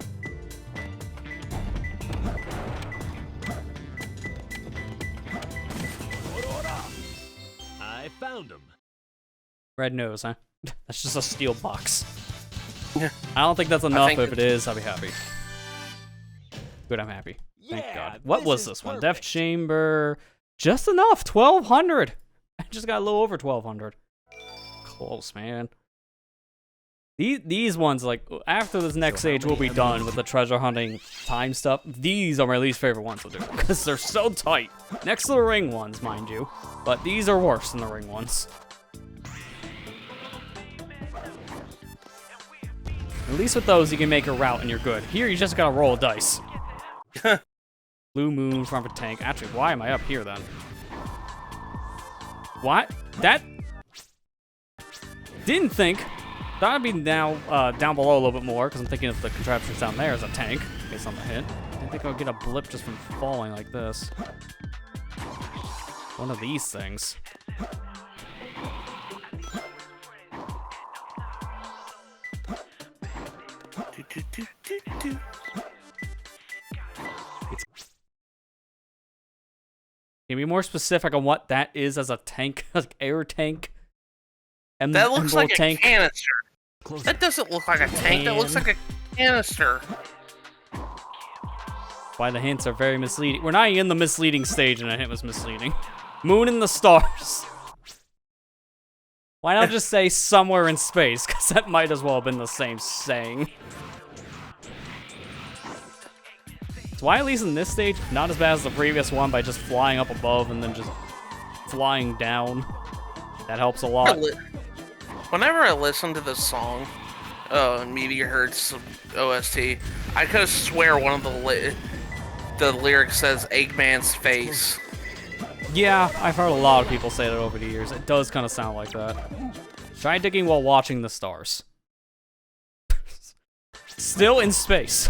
I found him. Red nose, huh? That's just a steel box. I don't think that's enough. If it is, I'll be happy. Good, I'm happy. Thank God. What was this one? Death Chamber. Just enough. 1,200. I just got a little over 1,200. Close, man. These ones, like, after this next stage, we'll be done with the treasure hunting time stuff. These are my least favorite ones to do because they're so tight. Next to the ring ones, mind you. But these are worse than the ring ones. At least with those, you can make a route and you're good. Here, you just gotta roll dice. Blue moon from a tank. Actually, why am I up here then? What? That... Didn't think. Thought I'd be now down below a little bit more because I'm thinking of the contraptions down there as a tank. In case I'm a hit. Didn't think I would get a blip just from falling like this. One of these things. Can you be more specific on what that is as a tank? Like air tank? That looks like a tank? canister. That doesn't look like a tank. That looks like a canister. Why the hints are very misleading. We're not in the misleading stage and a hint was misleading. Moon and the stars. Why not just say somewhere in space? Because that might as well have been the same saying. So why, at least in this stage, not as bad as the previous one by just flying up above and then just flying down. That helps a lot. Whenever I listen to this song, Meteor Hertz OST, I could swear one of the lyrics says Eggman's face. Yeah, I've heard a lot of people say that over the years. It does kind of sound like that. Try digging while watching the stars. Still in space.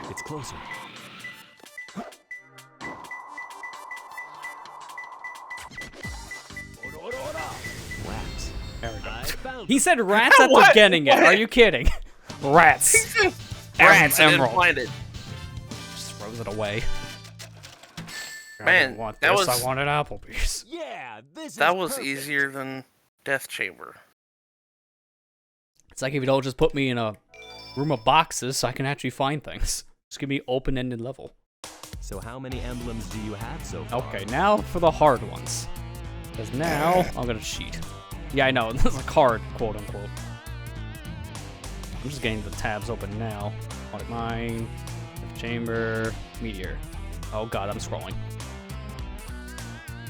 It's closer. Rats. There we go. I found He said rats at the beginning. Are you kidding? Rats. Rats, Emerald. Find it. Just throws it away. I Man, didn't want that this. was- I wanted Applebee's. Yeah, That was easier than Death Chamber. It's like if you don't just put me in a room of boxes so I can actually find things. Just give me open-ended level. So how many emblems do you have so far? Okay, now for the hard ones. Because now I'm gonna cheat. Yeah, I know. This is a card, quote unquote. I'm just getting the tabs open now. Audit mine, chamber, meteor. Oh god, I'm scrolling.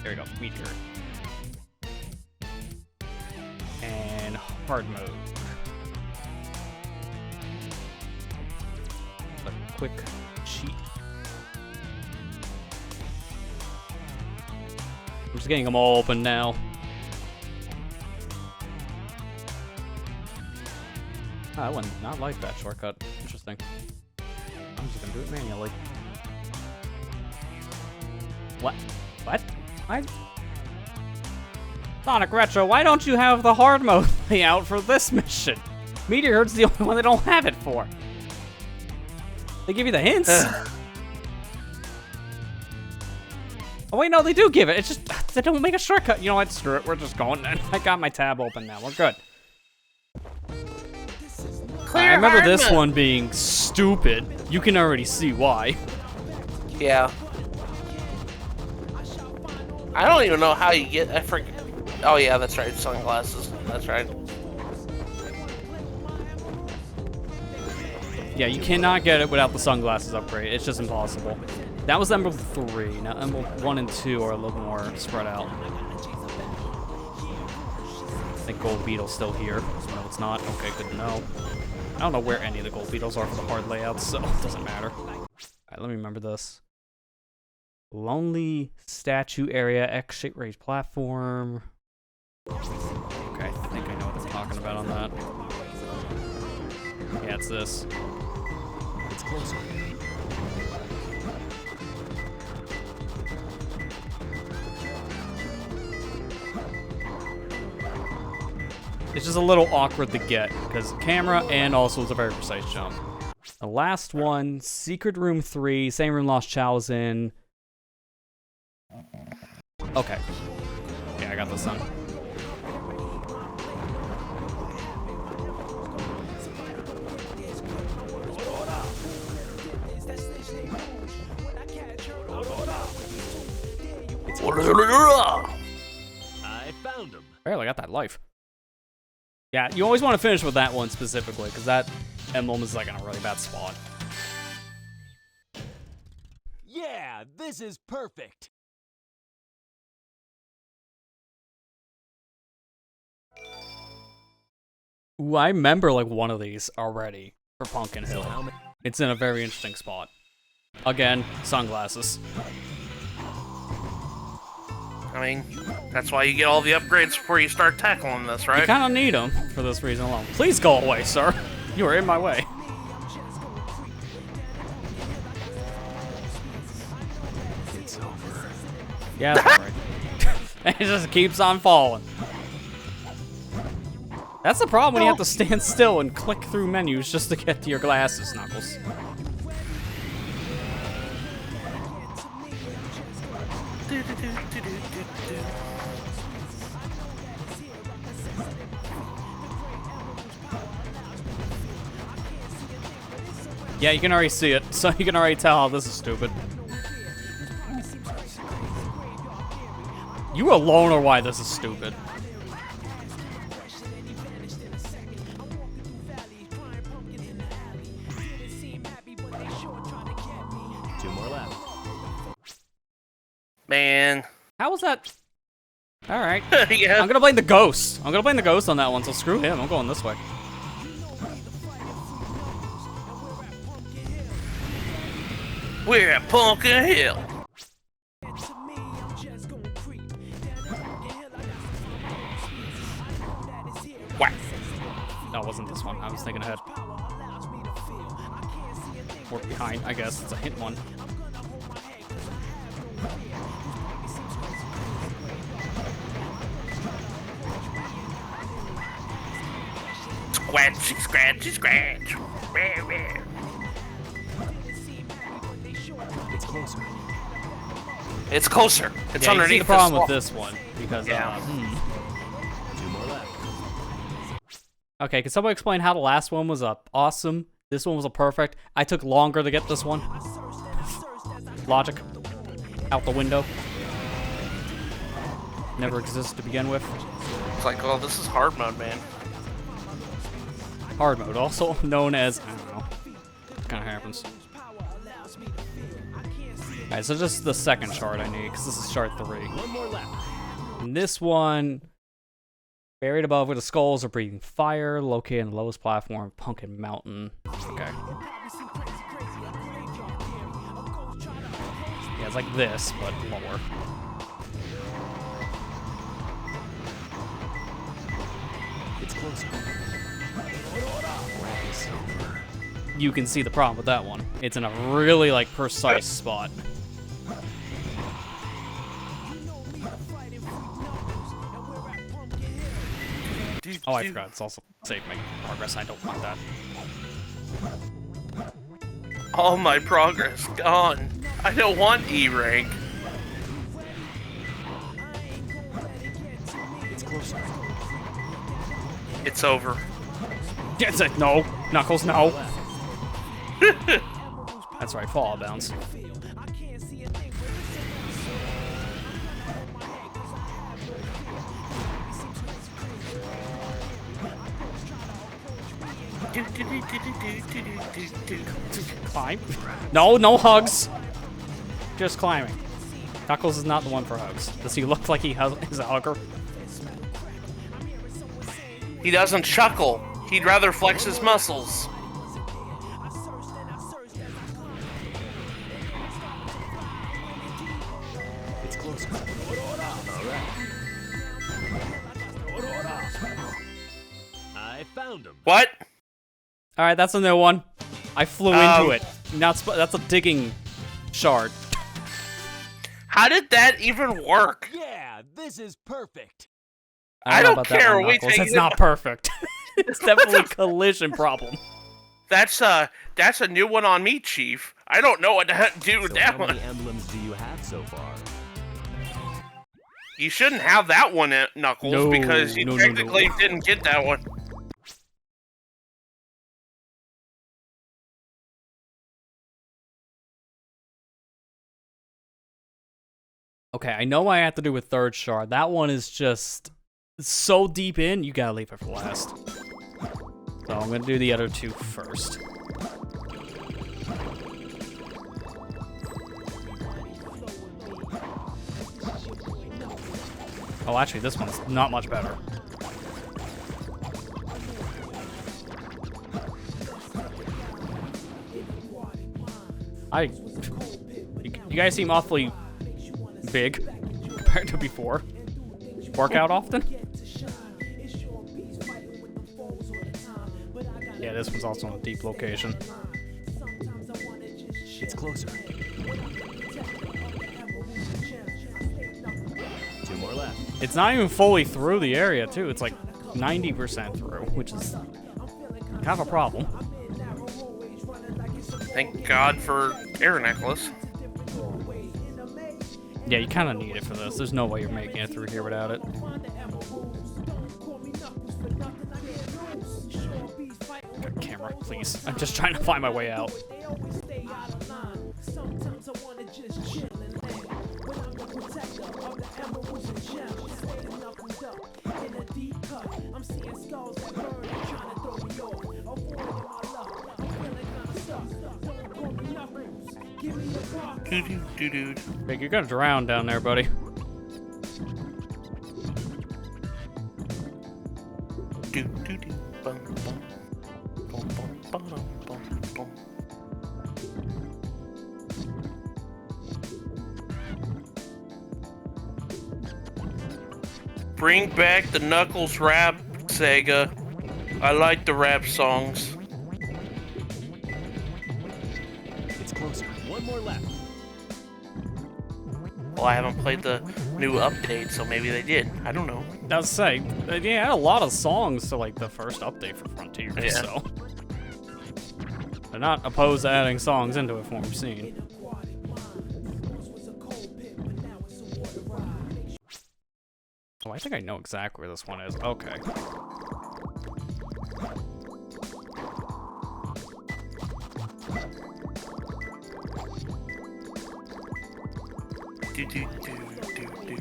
There we go, meteor. And hard mode. A quick cheat. I'm just getting them all open now. I would not like that shortcut. Interesting. I'm just gonna do it manually. What? What? Sonic Retro, why don't you have the hard mode layout for this mission? Meteor Herd's the only one they don't have it for. They give you the hints. Oh wait, no, they do give it. It's just they don't make a shortcut. You know what? Screw it. We're just going. I got my tab open now. We're good. I remember this one being stupid. You can already see why. Yeah. I don't even know how you get. I forget. Oh yeah, that's right. Sunglasses. That's right. Yeah, you cannot get it without the sunglasses upgrade. It's just impossible. That was Emerald 3. Now Emerald 1 and 2 are a little more spread out. I think Gold Beetle's still here. No, it's not. Okay, good to know. I don't know where any of the Gold Beetles are for the hard layouts, so it doesn't matter. Alright, let me remember this. Lonely statue area, X-shaped raised platform. Okay, I think I know what they're talking about on that. Yeah, it's this. It's closer. It's just a little awkward to get because camera and also it's a very precise jump. The last one, Secret Room 3, same room Lost Chow's in. Okay. Yeah, I got this done. I found him. Barely got that life. Yeah, you always want to finish with that one specifically, because that emblem is like in a really bad spot. Yeah, this is perfect. Ooh, I remember like one of these already for Pumpkin Hill. So how many? It's in a very interesting spot. Again, sunglasses. I mean, that's why you get all the upgrades before you start tackling this, You right? kind of need them for this reason alone. Please go away, sir. You are in my way. It's over. Yeah, that's alright. It just keeps on falling. That's the problem when you have to stand still and click through menus just to get to your glasses, Knuckles. Yeah, you can already see it, so you can already tell how this is stupid. You alone are why this is stupid. Two more left. Man. How was that? Alright. Yeah. I'm gonna blame the ghost. I'm gonna blame the ghost on that one, so screw him. I'm going this way. We're at Pumpkin Hill. Whack. No, it wasn't this one. I was thinking ahead. Or behind, I guess. It's a hint one. Scratchy, scratchy, scratch. Rah, rah. It's closer. It's closer. It's Yeah, you underneath see the problem with this this one because Yeah. Two more left. Okay, can somebody explain how the last one was a awesome? This one was a perfect. I took longer to get this one. Logic out the window. Never existed to begin with. It's like, oh, this is hard mode, man. Hard mode, also known as, I don't know. Kind of happens. Alright, so just the second shard I need, because this is shard 3. One more left. And this one, buried above where the skulls are breathing fire, located on the lowest platform, Pumpkin Mountain. Okay. Yeah, it's like this, but lower. It's closer. It's over. You can see the problem with that one. It's in a really, like, precise spot. Oh, I forgot. It's also saved my progress. I don't want that. All my progress gone. I don't want E rank. It's closer. It's over. It's like, no. Knuckles, no. That's right, fall out of bounds. Climb. No, no hugs. just climbing. Knuckles is not the one for hugs. Does he look like is a hugger? He doesn't chuckle. He'd rather flex his muscles. It's closer. Alright. I found him. What? All right, that's a new one. I flew into it. That's a digging shard. How did that even work? Yeah, this is perfect. I know don't about that care. one, We Knuckles. take It's it- not perfect. It's definitely a collision problem. That's a new one on me, Chief. I don't know what to do with So that how one. many emblems do you have so far? You shouldn't have that one, Knuckles, No, because you no, technically didn't get that one. Okay, I know I have to do a third shard. That one is just so deep in, you gotta leave it for last. So I'm gonna do the other two first. Oh, actually, this one's not much better. You guys seem awfully big compared to before. Work out often? Yeah, this one's also in a deep location. It's closer. 2 more left. It's not even fully through the area, too. It's like 90% through, which is kind of a problem. Thank God for Air Necklace. Yeah, you kind of need it for this. There's no way you're making it through here without it. Good camera, please. I'm just trying to find my way out. Doo-doo-doo-doo. Big, you're gonna drown down there, buddy. Doo-doo-doo. Bum, bum. Bum, bum, ba-dum, bum, bum. Bring back the Knuckles rap, Sega. I like the rap songs. It's closer. 1 more left. Well, I haven't played the new update, so maybe they did. I don't know. I was say, yeah, I had a lot of songs to like the first update for Frontier, Yeah. so they're not opposed to adding songs into it from what we've seen. Oh, I think I know exactly where this one is. Okay. Do-do-do-do-do.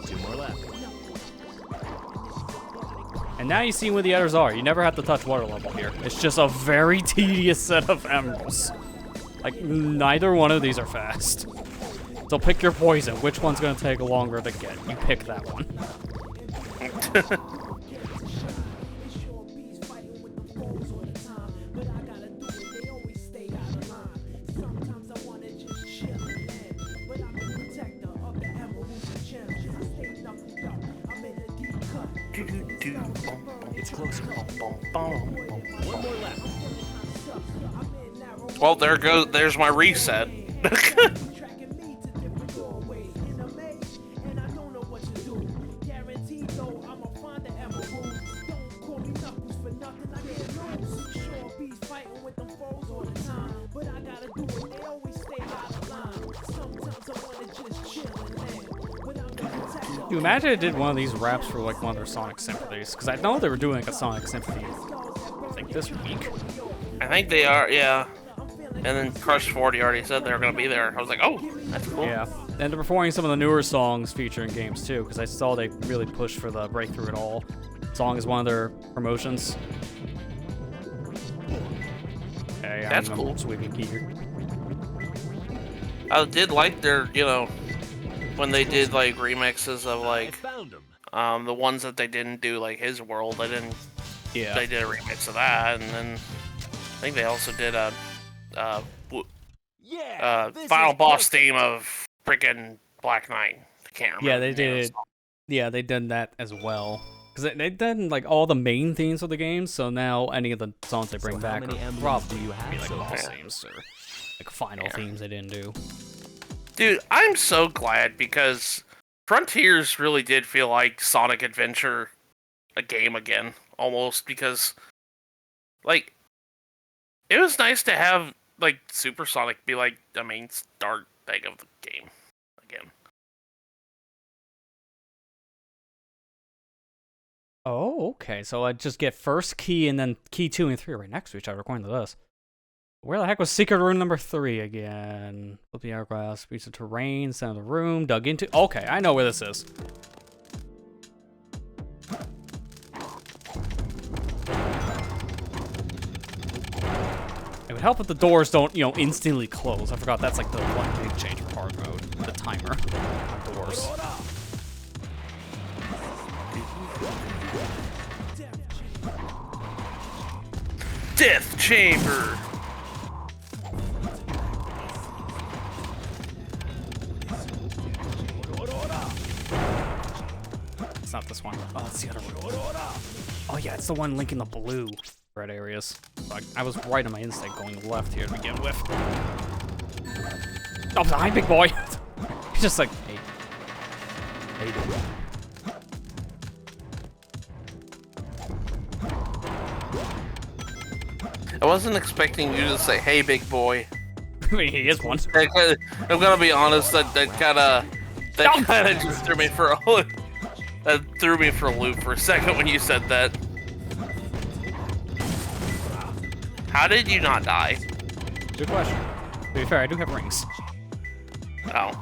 2 more left. And now you see where the others are. You never have to touch water level here. It's just a very tedious set of emeralds. Like, neither one of these are fast. So pick your poison. Which one's gonna take longer to get? You pick that one. Do-do-do. Bum, bum, It's closer. bum, bum, bum. 1 more left. Well, there's my reset. Dude, imagine it did one of these raps for like one of their Sonic Symphonies, because I know they were doing like a Sonic Symphony, I think this week. I think they are, yeah. And then Crush 40 already said they were gonna be there. I was like, oh, that's cool. Yeah, and they're performing some of the newer songs featuring games too, because I saw they really pushed for the Breakthrough It All song as one of their promotions. Okay, That's I'm cool. sweeping gear. I did like their, when they did like remixes of I like found him. the ones that they didn't do like his world. They didn't. Yeah. They did a remix of that, and then I think they also did a Yeah. This final is boss perfect. theme of freaking Black Knight. I can't remember. Yeah, they the name of the did. song. Yeah, they did that as well. Because they've done like all the main themes of the game, so now any of the songs they bring So how back many are emblems probably do you have be like so boss far? themes or like final themes they didn't do. Dude, I'm so glad because Frontiers really did feel like Sonic Adventure, a game again, almost, because, like, it was nice to have, like, Super Sonic be, like, the main start thing of the game again. Oh, okay. So I just get first key and then key 2 and 3 right next to each other according to this. Where the heck was secret room number 3 again? Flip the hourglass, piece of terrain, center of the room, dug into. Okay, I know where this is. It would help if the doors don't, instantly close. I forgot that's like the one big change for hard mode. The timer on doors. Death Chamber! It's not this one. Oh, it's the other one. Oh yeah, it's the one linking the blue red areas. So I was right on my instinct going left here to begin with. Oh, hi, big boy. He's just like, hey. Hey, dude. I wasn't expecting you to say, hey, big boy. I mean, he is one. I'm gonna be honest, that kind of just threw me for a loop. That threw me for a loop for a second when you said that. How did you not die? Good question. To be fair, I do have rings. Oh.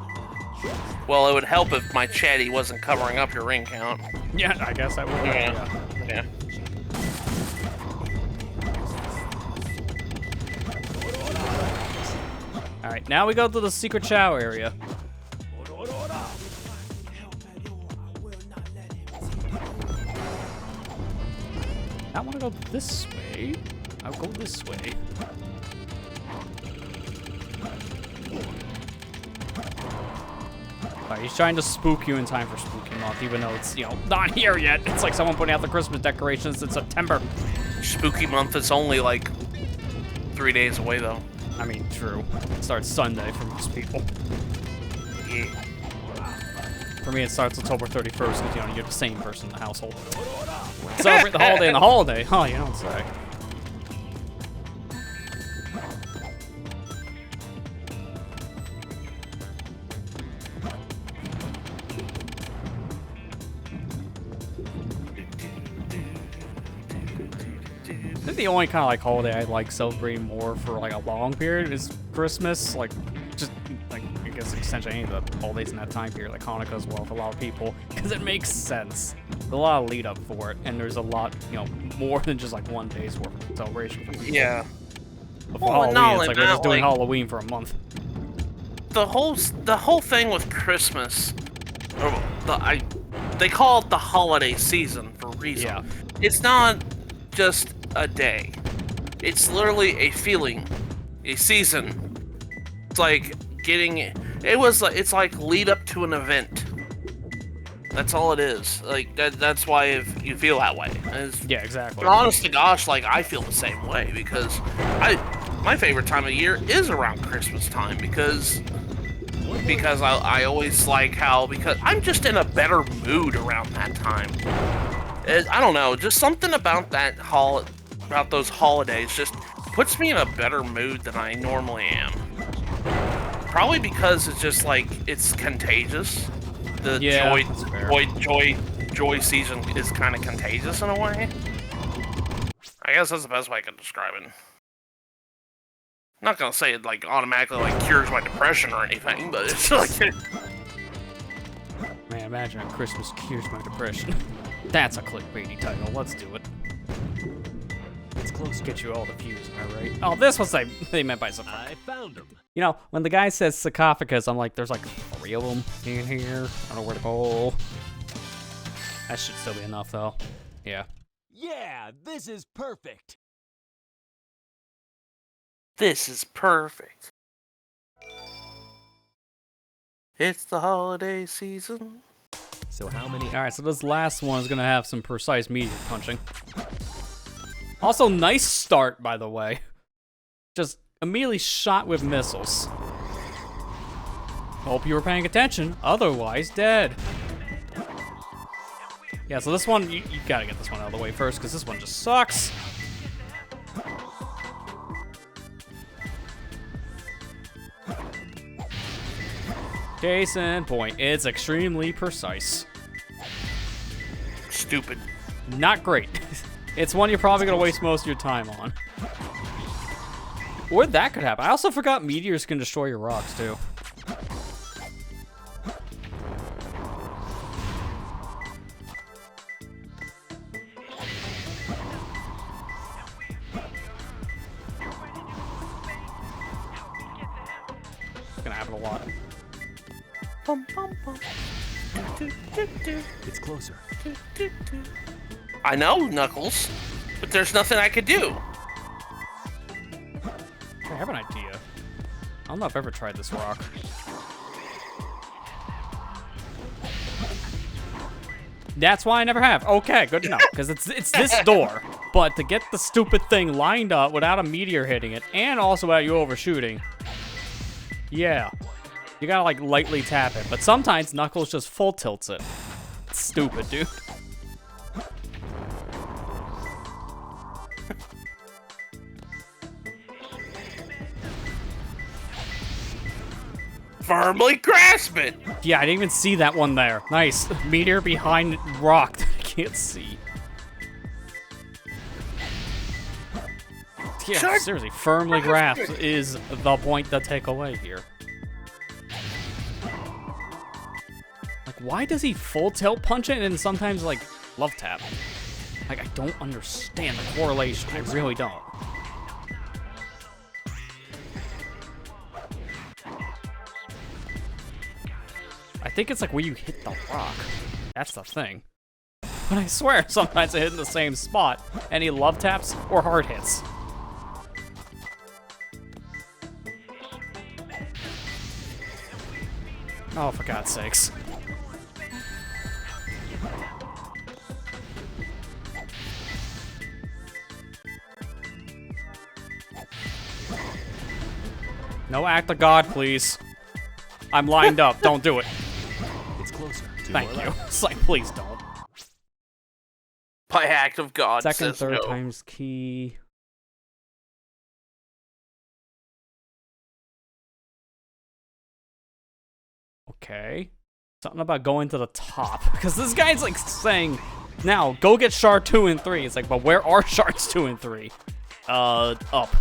Well, it would help if my chatty wasn't covering up your ring count. Yeah, I guess I would. Yeah. Alright, now we go to the secret shower area. I want to go this way. I'll go this way. Alright, he's trying to spook you in time for Spooky Month, even though it's, not here yet. It's like someone putting out the Christmas decorations in September. Spooky month is only like 3 days away, though. I mean, true. It starts Sunday for most people. Yeah. For me, it starts October 31st because, you're the same person in the household. Celebrate the holiday and the holiday. Huh, you don't say. I think the only kind of like holiday I like celebrating more for like a long period is Christmas. Like, just like I guess essentially any of the holidays in that time period, like Hanukkah as well for a lot of people, because it makes sense. There's a lot of lead up for it, and there's a lot, more than just like one day's worth of celebration for people. Yeah. But for Well, Halloween, not it's only like we're just that, doing like- Halloween for a month. The whole thing with Christmas, they call it the holiday season for a reason. Yeah. It's not just a day. It's literally a feeling, a season. It's like it's like lead up to an event. That's all it is. Like that's why if you feel that way. Yeah, exactly. But honest to gosh, like I feel the same way because my favorite time of year is around Christmas time because I always like because I'm just in a better mood around that time. I don't know, just something about about those holidays just puts me in a better mood than I normally am. Probably because it's just like it's contagious. The that's fair. joy season is kind of contagious in a way. I guess that's the best way I can describe it. I'm not gonna say it like automatically like cures my depression or anything, but it's like Man, imagine a Christmas cures my depression. That's a clickbaity title. Let's do it. closer. Get you all the views, am I right? Oh, this was they meant by sarcophagus. I found him. You know, when the guy says sarcophagus, I'm like, there's like 3 of them in here. I don't know where to go. That should still be enough, though. Yeah. Yeah, this is perfect. This is perfect. It's the holiday season. So how many? All right, so this last one is gonna have some precise meteor punching. Also, nice start, by the way. Just immediately shot with missiles. Hope you were paying attention, otherwise dead. Yeah, so this one, you gotta get this one out of the way first, because this one just sucks. Case in point, it's extremely precise. Stupid. Not great. It's one you're probably gonna waste most of your time on. Or that could happen. I also forgot meteors can destroy your rocks, too. It's gonna happen a lot. Bum, bum, bum. It's closer. I know, Knuckles, but there's nothing I could do. I have an idea. I don't know if I've ever tried this rock. That's why I never have. Okay, good to know, because it's this door. But to get the stupid thing lined up without a meteor hitting it, and also without you overshooting, yeah. You gotta, like, lightly tap it. But sometimes Knuckles just full tilts it. It's stupid, dude. Firmly grasp it. Yeah, I didn't even see that one there. Nice. Meteor behind rock that I can't see. Yeah, Shark- seriously, firmly grasp is the point to take away here. Like, why does he full tilt punch it and sometimes, like, love tap? Like, I don't understand the correlation. I really don't. I think it's like where you hit the rock. That's the thing. But I swear, sometimes I hit in the same spot. And he love taps or hard hits. Oh, for God's sakes. No act of God, please. I'm lined up. Don't do it. It's closer. Two Thank more you. left. It's like, please don't. By act of God. Second, says third no. times key. Okay. Something about going to the top. Because this guy's like saying, now, go get shard 2 and 3. It's like, but where are shards 2 and 3? Up.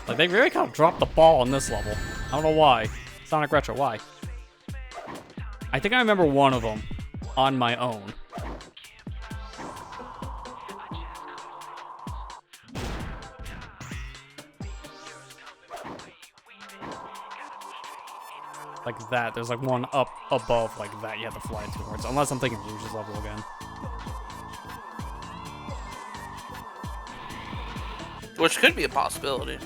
Like, they really kind of dropped the ball on this level. I don't know why. Sonic Retro, why? I think I remember one of them on my own. Like that. There's like one up above like that you have to fly towards. Unless I'm thinking Rouge's level again. Which could be a possibility.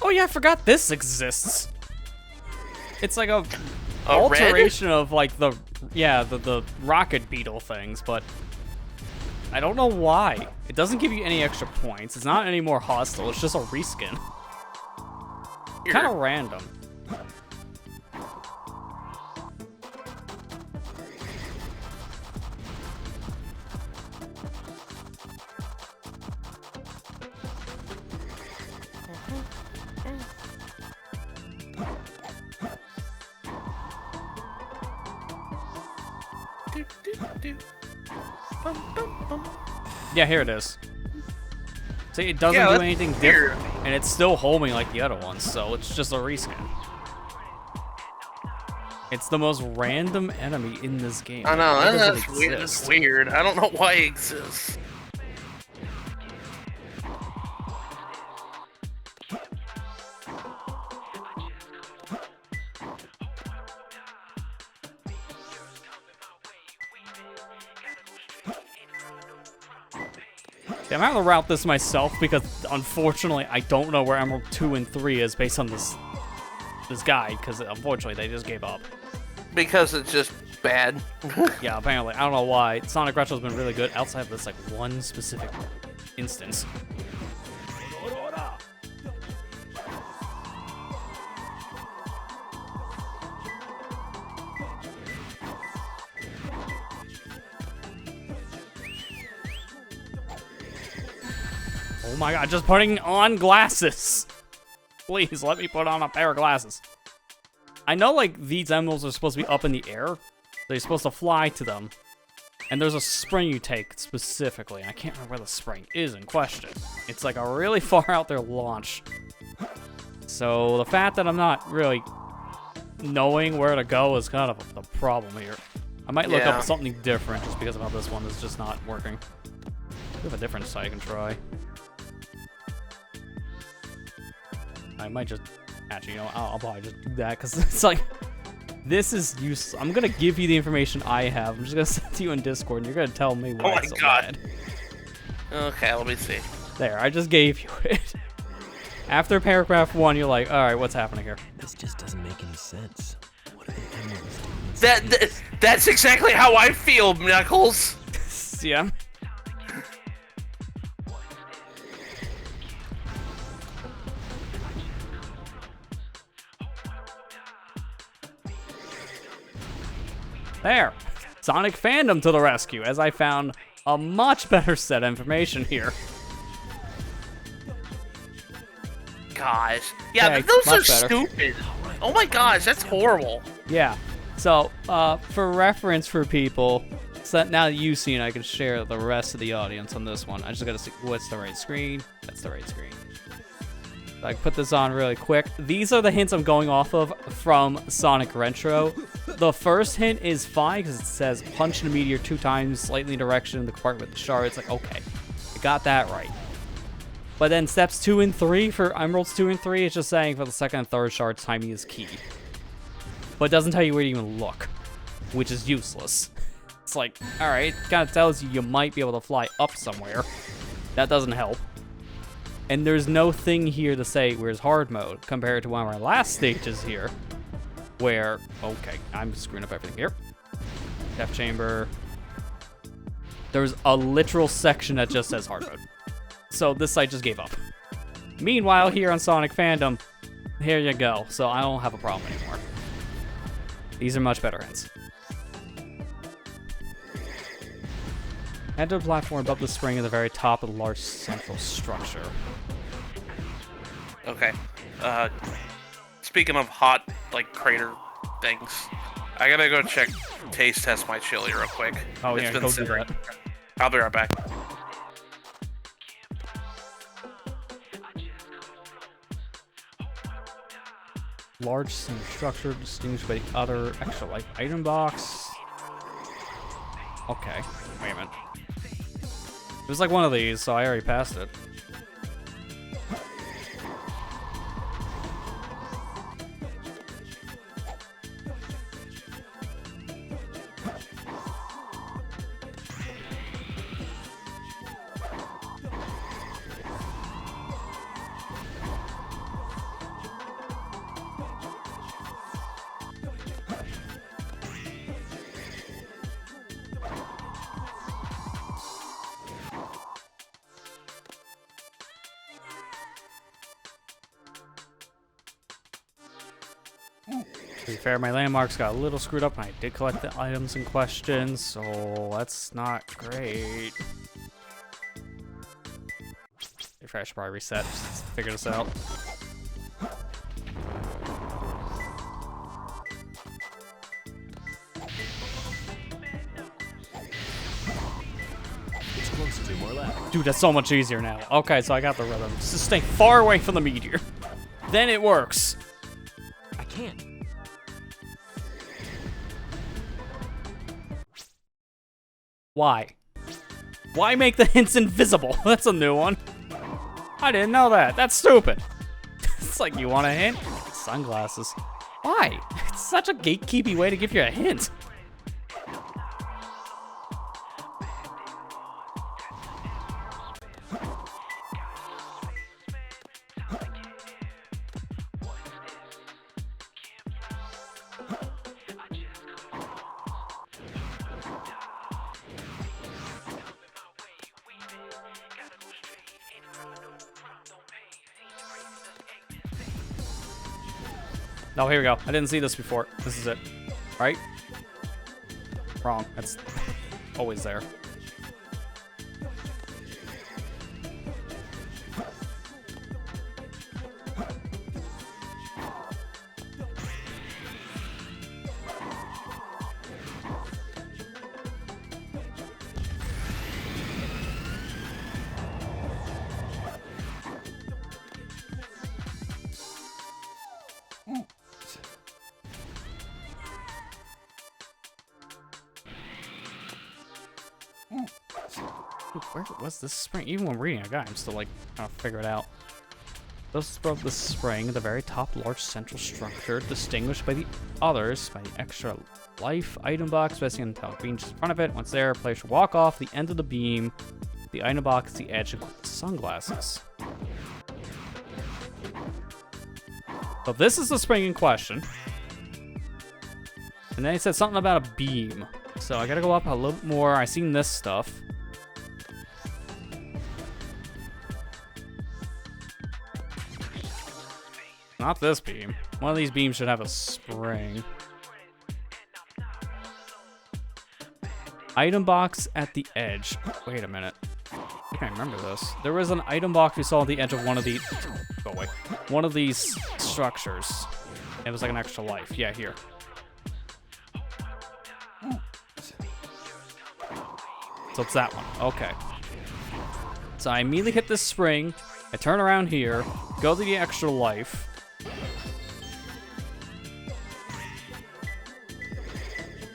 Oh yeah, I forgot this exists. It's like a A alteration of like the rocket beetle things, but I don't know why. It doesn't give you any extra points. It's not any more hostile. It's just a reskin. Kind of random. Yeah, here it is. See, it doesn't Yeah, do that's anything weird. different, and it's still homing like the other ones, so it's just a reskin. It's the most random enemy in this game. I know, It doesn't that's weird. That's exist. weird. I don't know why it exists. Yeah, I'm gonna route this myself because unfortunately I don't know where Emerald 2 and 3 is based on this guide, because unfortunately they just gave up. Because it's just bad. Yeah, apparently. I don't know why. Sonic Retro's been really good outside of this like one specific instance. Oh my god, just putting on glasses. Please, let me put on a pair of glasses. I know, like, these emeralds are supposed to be up in the air. They're supposed to fly to them. And there's a spring you take specifically. I can't remember where the spring is in question. It's like a really far out there launch. So the fact that I'm not really knowing where to go is kind of the problem here. I might look Yeah. up something different just because of how this one is just not working. We have a different site I can try. I might just... Actually, you know, I'll probably just do that, because it's like... This is useless. I'm gonna give you the information I have. I'm just gonna send it to you in Discord, and you're gonna tell me why Oh my it's so God. bad. Okay, let me see. There, I just gave you it. After paragraph 1, you're like, alright, what's happening here? This just doesn't make any sense. What are the emeralds doing? That's exactly how I feel, Knuckles. Yeah. There. Sonic fandom to the rescue, as I found a much better set of information here. Gosh. Yeah, Okay, those are much better. stupid. Oh my gosh, that's horrible. Yeah. So, for reference for people, so that now that you've seen it, I can share the rest of the audience on this one. I just gotta see what's the right screen. That's the right screen. So I can put this on really quick. These are the hints I'm going off of from Sonic Retro. The first hint is fine because it says punch the meteor 2 times, slightly in direction of the compartment with the shard. It's like, okay, I got that right. But then steps 2 and 3 for Emeralds 2 and 3, it's just saying for the second and third shards, timing is key. But it doesn't tell you where to even look, which is useless. It's like, alright, it kind of tells you you might be able to fly up somewhere. That doesn't help. And there's no thing here to say where's hard mode, compared to one of our last stages here, where, okay, I'm screwing up everything here. Death chamber. There's a literal section that just says hard mode. So this site just gave up. Meanwhile, here on Sonic Fandom, here you go. So I don't have a problem anymore. These are much better hints. Head to the platform above the spring at the very top of the large central structure. Okay. Speaking of hot, like, crater things, I gotta go taste test my chili real quick. Oh It's yeah, been go do simmering. that. I'll be right back. Large central structure distinguished by the other extra life item box. Okay, wait a minute. It was like one of these, so I already passed it. To be fair, my landmarks got a little screwed up, and I did collect the items in question, so that's not great. If I should probably reset, just to figure this out. Dude, that's so much easier now. Okay, so I got the rhythm. Just stay far away from the meteor. Then it works. I can't. Why? Why make the hints invisible? That's a new one. I didn't know that. That's stupid. It's like, you want a hint? Sunglasses. Why? It's such a gatekeepy way to give you a hint. Oh, here we go. I didn't see this before. This is it. Right? Wrong. That's always there. Where was this spring? Even when reading a guy, I'm still like trying to figure it out. Those above the spring, the very top large central structure, distinguished by the others by the extra life item box resting on the metallic beam just in front of it. Once there, players should walk off the end of the beam, the item box, the edge, and equip the sunglasses. So this is the spring in question. And then he said something about a beam. So I gotta go up a little bit more. I seen this stuff. Not this beam. One of these beams should have a spring. Item box at the edge. Wait a minute. I think I remember this. There was an item box we saw at the edge of one of the... Go away. One of these structures. It was like an extra life. Yeah, here. So it's that one. Okay. So I immediately hit this spring. I turn around here. Go to the extra life.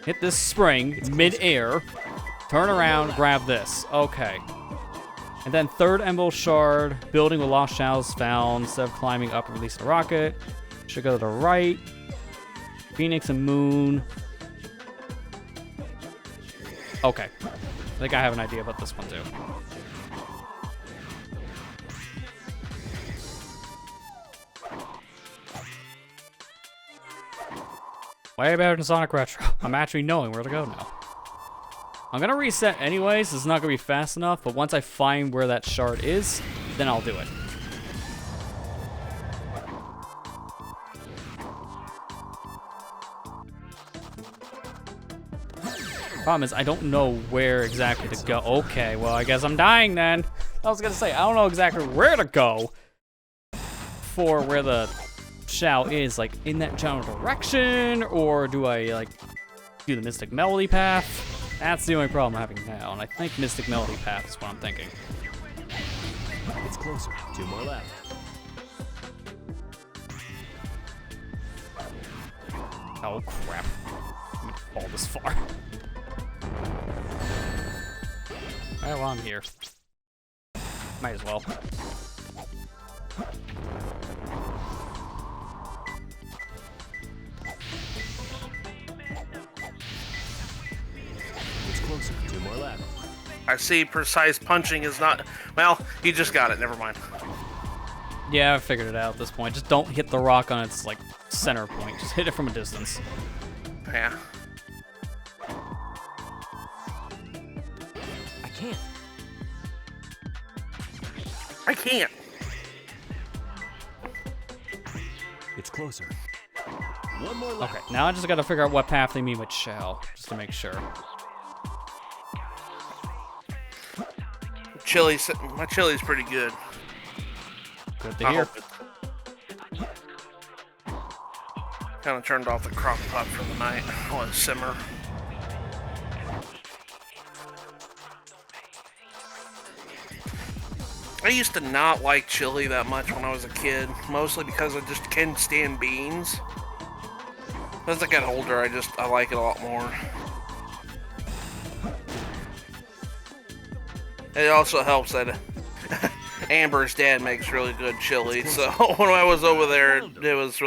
Hit this spring, it's mid-air, turn around, grab this. Okay. And then third emerald shard, building with lost shells found. Instead of climbing up and releasing a rocket, should go to the right. Phoenix and moon. Okay. I think I have an idea about this one too. Way better than Sonic Retro. I'm actually knowing where to go now. I'm gonna reset anyways. It's not gonna be fast enough, but once I find where that shard is, then I'll do it. Problem is, I don't know where exactly to go. Okay, well, I guess I'm dying then. I was gonna say, I don't know exactly where to go for where the shell is, like in that general direction, or do I like do the Mystic Melody path? That's the only problem I'm having now, and I think Mystic Melody path is what I'm thinking. It's closer. 2 more left. Oh crap! I'm gonna fall this far. Alright, well, I'm here. Might as well. It's closer. 2 more left. I see precise punching is not... Well, you just got it. Never mind. Yeah, I figured it out at this point. Just don't hit the rock on its, like, center point. Just hit it from a distance. Yeah. I can't. I can't. It's closer. 1 more left. Okay, now I just gotta figure out what path they mean with shell, just to make sure. My chili's pretty good. Good to hear. Kind of turned off the crock pot for the night. I want to simmer. I used to not like chili that much when I was a kid, mostly because I just can't stand beans. As I get older, I like it a lot more. It also helps that Amber's dad makes really good chili, so when I was over there, it was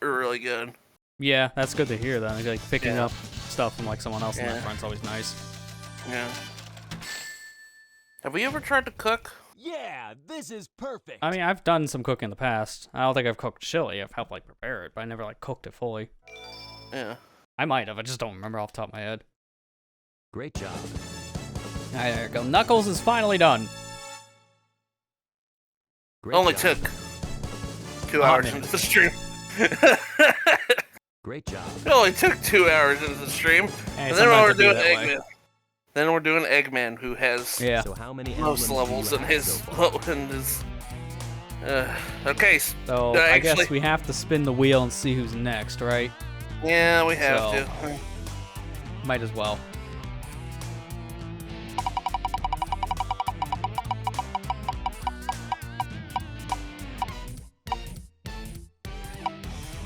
really good. Yeah, that's good to hear. Then like picking Yeah. up stuff from like someone else in Yeah. that front's always nice. Yeah. Have we ever tried to cook? Yeah, this is perfect. I mean, I've done some cooking in the past. I don't think I've cooked chili. I've helped like prepare it, but I never like cooked it fully. Yeah. I might have. I just don't remember off the top of my head. Great job. All right, there we go. Knuckles is finally done. Great Only job. took 2 hours man. into the stream. Great job. It only took 2 hours into the stream. Hey, And then we're sometimes it be doing that way. Eggman. Then we're doing Eggman, who has Yeah. So how many most emblems levels do in you his have so far? okay. So I I guess actually- we have to spin the wheel and see who's next, right? Yeah, we have So- to. Might as well.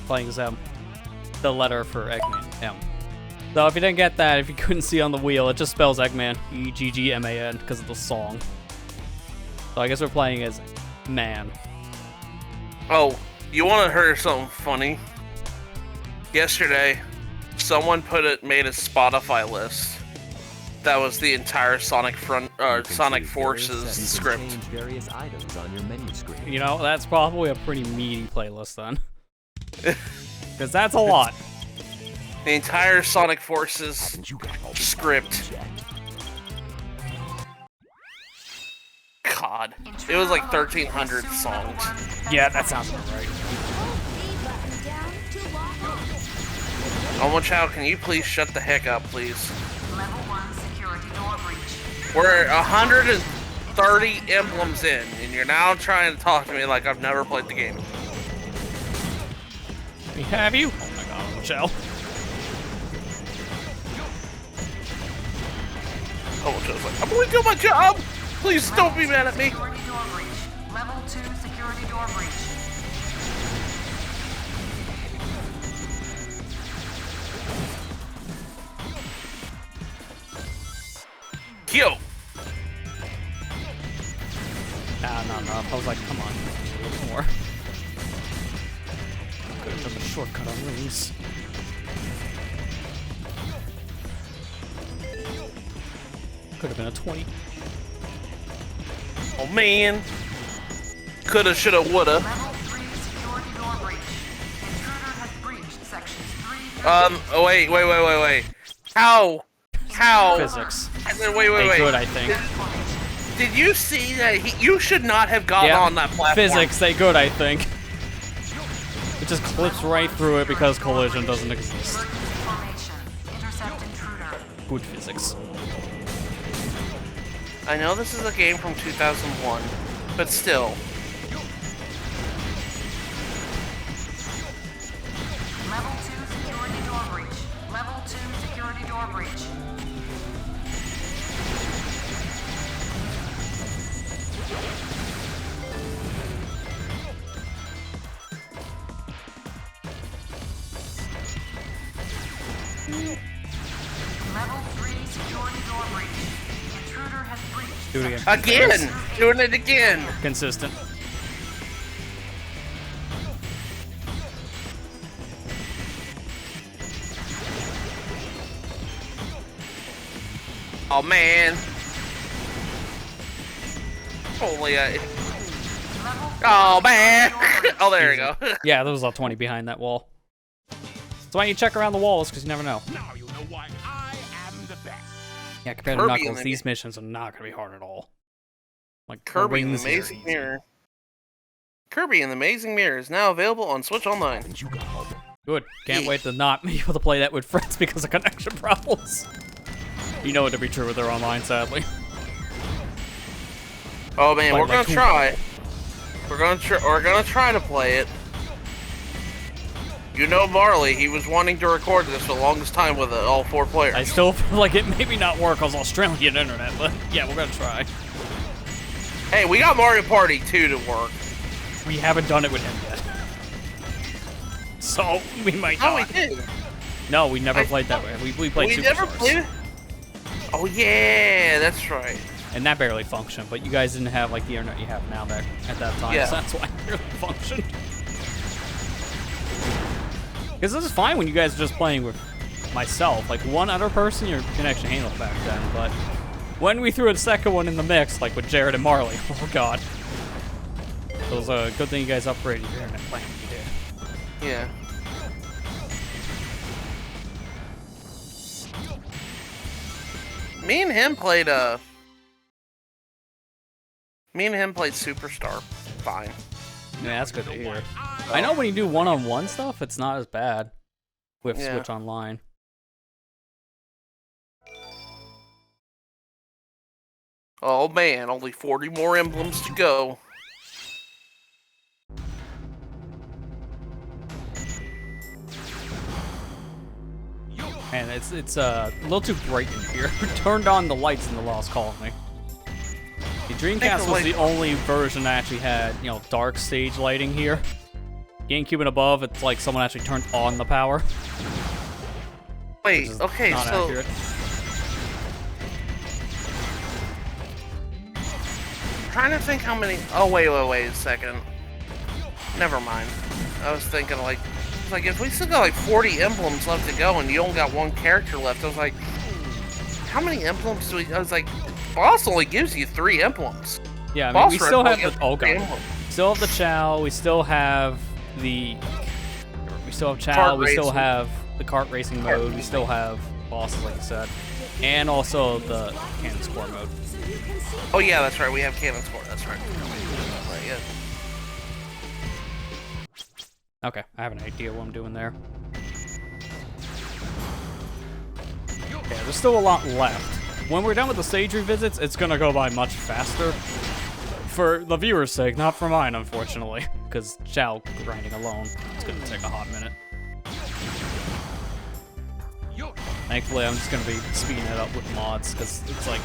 Playing as the letter for Eggman, M. So if you didn't get that, if you couldn't see on the wheel, it just spells Eggman, E-G-G-M-A-N, because of the song. So I guess we're playing as Man. Oh, you want to hear something funny? Yesterday, someone made a Spotify list. That was the entire Sonic You can Sonic choose various Forces sets. You can script. change various items on your menu screen. You know, that's probably a pretty meaty playlist then. Because that's a lot. The entire Sonic Forces And you got all the script. checked. God, it was like 1,300 songs. Yeah, that sounds about right. A button down to lock on. Omo Chow, can you please shut the heck up, please? Level 1 security door breach. We're 130 emblems in, and you're now trying to talk to me like I've never played the game. We have you? Oh my god, Michelle. Omo Chow's like, I'm gonna do my job! Please don't be mad at me! Security door breach. Level 2 security door breach. Yo! Not enough. I was like, come on, a little more. Could have took a shortcut on rings. Could have been a 20. Oh man! Coulda, shoulda, woulda. Level 3 security door breach. Intruder has breached sections 3 Oh wait. How? Physics. Wait. They good, I think. Did you see that you should not have gotten Yeah, on that platform? physics, they good, I think. It just clips right through it because collision doesn't exist. formation. Intercept intruder. Good physics. I know this is a game from 2001, but still. Level 2 security door breach. Level 2 security door breach. Level 3 security door breach. Intruder has breached. Do it again. Again! Doing it again! Consistent. Oh man! Holy Oh man! Oh, there you go. Yeah, there was a 20 behind that wall. That's why you check around the walls, because you never know. Now you know why I am the best. Yeah, compared to Kirby Knuckles, and these missions are not going to be hard at all. Like Kirby and the rings here are Amazing easy. Mirror. Kirby and the Amazing Mirror is now available on Switch Online. And you got all the Good. Can't wait to not be able to play that with friends because of connection problems. You know it to be true with their online, sadly. Oh man, Play we're like gonna two. try. We're gonna try to play it. You know Marley, he was wanting to record this for the longest time with all 4 players. I still feel like it maybe not work on Australian internet, but yeah, we're gonna try. Hey, we got Mario Party 2 to work. We haven't done it with him yet. So, we might Oh, not. we did. No, we never played that way. We played We Superstars. never played it? Oh, yeah, that's right. And that barely functioned, but you guys didn't have like the internet you have now back at that time, Yeah. so that's why it barely functioned. Because this is fine when you guys are just playing with myself. Like, one other person, your connection handled back then, but when we threw a second one in the mix, like with Jared and Marley, oh god. It was a good thing you guys upgraded your internet plan when you did. Yeah. Me and him played Superstar. Fine. Yeah, that's good to hear. I know when you do one-on-one stuff, it's not as bad with Yeah. Switch Online. Oh man, only 40 more emblems to go. And it's a little too bright in here. Turned on the lights in the Lost Colony. The Dreamcast was the only version that actually had, you know, dark stage lighting here. GameCube and above, it's like someone actually turned on the power. Wait, okay, Not so accurate. trying to think how many. Oh wait a second. Never mind. I was thinking like, it's like if we still got like 40 emblems left to go and you only got one character left, I was like, how many emblems do we? I was like, Boss only gives you 3 emblems. Yeah, I mean, Boss we Rush still only have gives the. Oh you 3 god. emblems. Still have the Chow. We still have the. We still have Chow. Kart We still racing. have the kart racing mode. We still have bosses, like I said, and also the Canon Score mode. Oh yeah, that's right. We have Canon Score. That's right. Right, yeah. Okay, I have an idea what I'm doing there. Okay, there's still a lot left. When we're done with the stage revisits, it's gonna go by much faster. For the viewer's sake, not for mine, unfortunately. Because Chow grinding alone, it's gonna take a hot minute. Thankfully, I'm just gonna be speeding it up with mods, because it's like,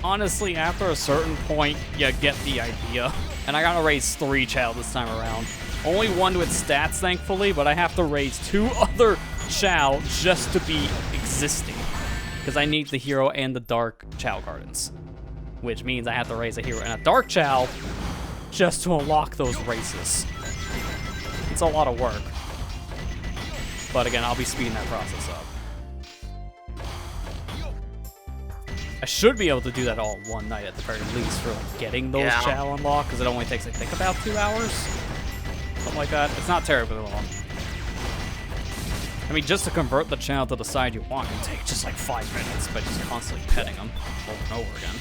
honestly, after a certain point, you get the idea. And I gotta raise 3 Chow this time around. Only one with stats, thankfully, but I have to raise 2 other Chow just to be existing. Because I need the hero and the dark Chow Gardens. Which means I have to raise a hero and a dark Chow just to unlock those races. It's a lot of work. But again, I'll be speeding that process up. I should be able to do that all in one night at the very least for like getting those Yeah. Chow unlocked, because it only takes, I think, about 2 hours. Something like that. It's not terribly long. I mean, just to convert the Chow to the side you want can take just like 5 minutes by just constantly petting them over and over again.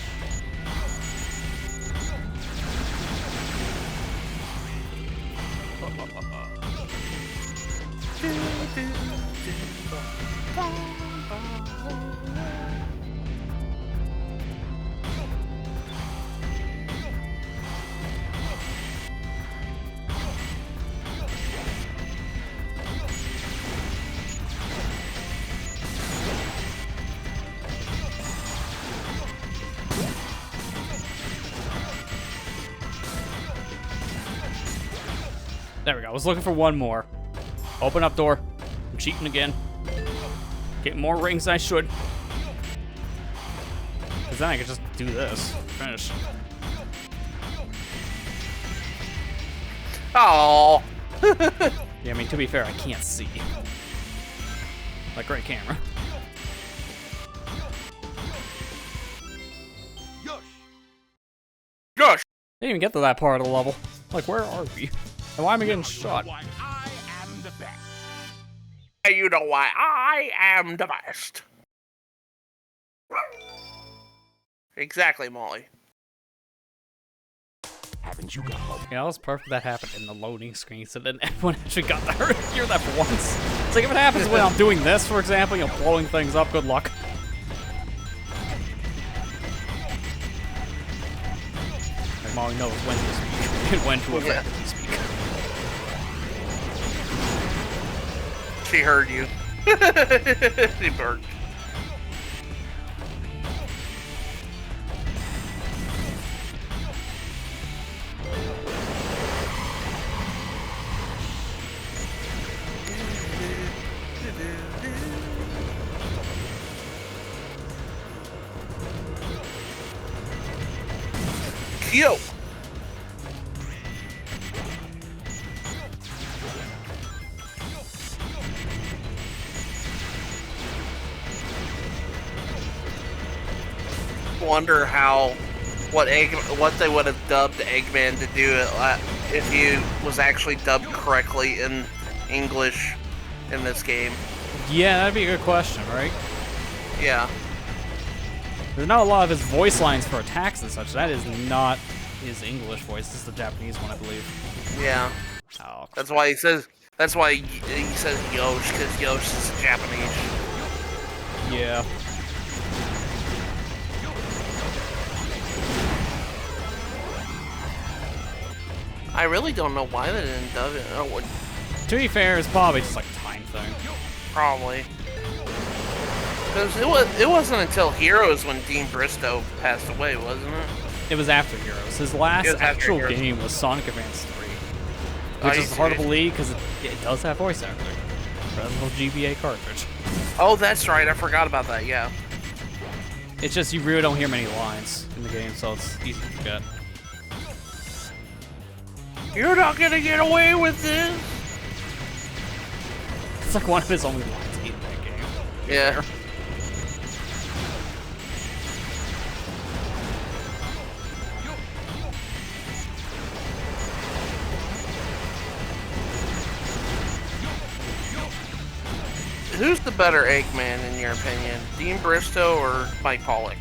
There we go. I was looking for one more. Open up door. I'm cheating again. Getting more rings than I should. Because then I could just do this. Finish. Oh. Yeah, I mean, to be fair, I can't see. Like, great camera. Gosh. Didn't even get to that part of the level. Like, where are we? And why am I getting shot? Why I am the best. You know why I am the best. Exactly, Molly. Haven't you got hope? Yeah, that was perfect. That happened in the loading screen, so then everyone actually got to hear that for once. It's like if it happens when I'm doing this, for example, you know, blowing things up, good luck. Like Molly knows when to speak and when to effectively speak. She heard you. She burnt. Yo! Wonder what they would have dubbed Eggman to do it if he was actually dubbed correctly in English in this game. Yeah, that'd be a good question, right? Yeah. There's not a lot of his voice lines for attacks and such. That is not his English voice. This is the Japanese one, I believe. Yeah. Oh. That's why he says Yosh, because Yosh is Japanese. Yeah. I really don't know why they didn't dub it. Oh, To be fair, it's probably just like a time thing. probably. Because it wasn't until Heroes when Dean Bristow passed away, wasn't it? It was after Heroes. His last It was after actual Heroes. game was Sonic Advance 3. Are Which you is hard to serious? believe because it does have voice acting. For that little GBA cartridge. Oh, that's right. I forgot about that. Yeah. It's just you really don't hear many lines in the game, so it's easy to forget. You're not gonna get away with this. It's like one of his only lines in that game. Yeah. Who's the better Eggman in your opinion? Dean Bristow or Mike Pollock?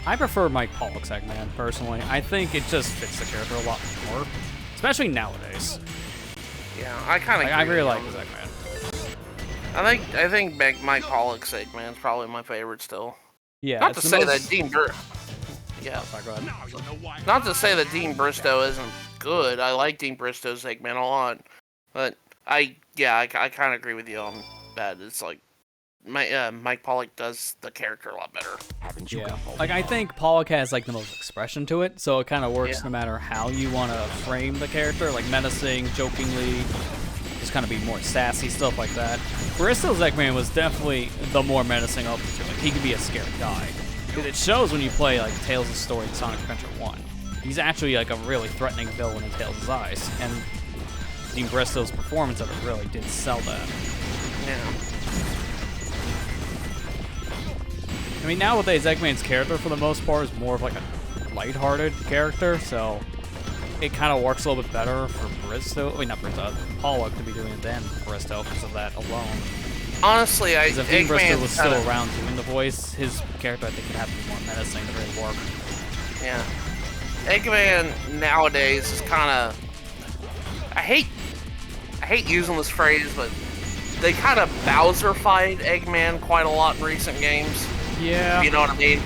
I prefer Mike Pollock's Eggman, personally. I think it just fits the character a lot more. Especially nowadays. Yeah, I kind of. Like, I really like his Eggman. I think Mike Pollock's Eggman's probably my favorite still. Yeah, Not it's to the say most... that Dean Yeah. Sorry, go ahead. Not to say that Dean Bristow isn't good. I like Dean Bristow's Eggman a lot, but I kind of agree with you on that. It's like Mike Pollock does the character a lot better. Yeah, like I think Pollock has like the most expression to it, so it kind of works no matter how you want to frame the character, like menacing, jokingly, just kind of be more sassy, stuff like that. Bristow's Eggman was definitely the more menacing of the two. Like he could be a scared guy. It shows when you play like Tales of the Story in Sonic Adventure 1. He's actually like a really threatening villain in Tails' eyes, and Dean Bristow's performance of it really did sell that. Yeah. I mean, nowadays, Eggman's character, for the most part, is more of like a lighthearted character, so it kind of works a little bit better for Bristow. Wait, not Bristow, Pollock to be doing it than Bristow because of that alone. Honestly, Because if Dean Bristow was still kinda, around doing the voice, his character, I think, would have to be more menacing to really work. Yeah. Eggman nowadays is kind of. I hate using this phrase, but they kind of Bowser-fied Eggman quite a lot in recent games. Yeah. You know what I mean?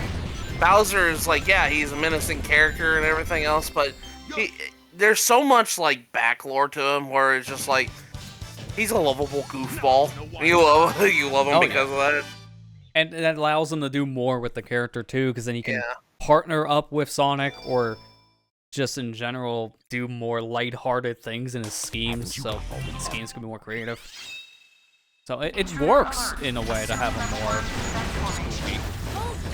Bowser is like, yeah, he's a menacing character and everything else, but there's so much like backlore to him where it's just like he's a lovable goofball. You love him because of that. And that allows him to do more with the character too, because then he can partner up with Sonic or just in general do more lighthearted things in his schemes, so his schemes can be more creative. So it works in a way to have him more spooky.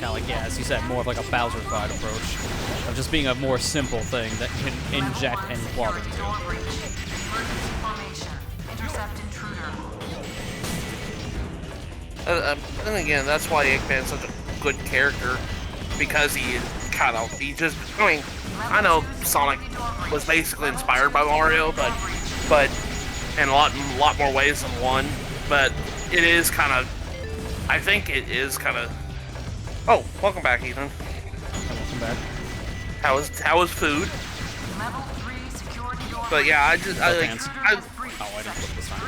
Kind of like, yeah, as you said, more of like a Bowser-fied approach of just being a more simple thing that you can inject any plot into. And again, that's why Eggman's such a good character, because he just, I mean, I know Sonic was basically inspired by Mario, but in a lot more ways than one. But it is kind of, I think it is kind of. Oh, welcome back, Ethan. Welcome back. How was food? But yeah, I like. Oh, I didn't put this on.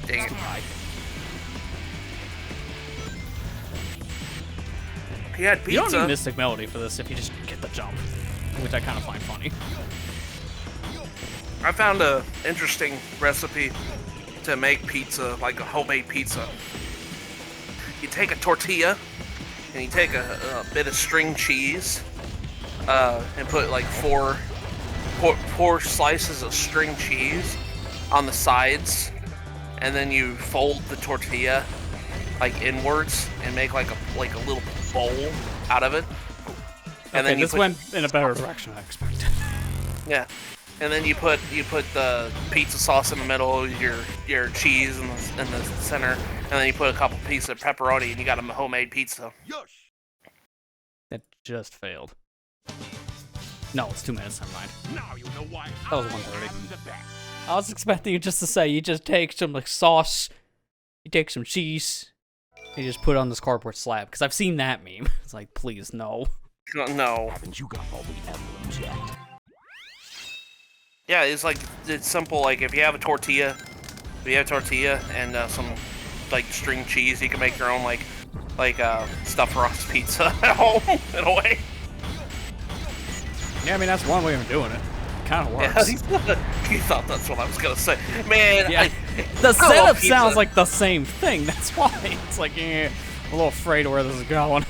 Dang it. He had pizza. You don't need Mystic Melody for this if you just get the jump, which I kind of find funny. I found a interesting recipe to make pizza, like a homemade pizza. You take a tortilla and you take a bit of string cheese and put like four slices of string cheese on the sides, and then you fold the tortilla like inwards and make like a little bowl out of it. And Okay, then you this put, went in a better direction than I expected. yeah, and then you put the pizza sauce in the middle, your cheese in the center, and then you put a couple pieces of pepperoni, and you got a homemade pizza. It just failed. No, it's 2 minutes. Never mind. Now you know why That was I 1:30. am the best. I was expecting you just to say you just take some like sauce, you take some cheese, and you just put it on this cardboard slab. Because I've seen that meme. It's like, please, no. No. Haven't you got all the emblems yet? Yeah, it's simple. Like if you have a tortilla, and some like string cheese, you can make your own like stuffed crust pizza at home in a way. Yeah, I mean, that's one way of doing it. Kind of works. You thought that's what I was gonna say, man. Yeah. The setup sounds like the same thing. That's why it's like, I'm a little afraid of where this is going.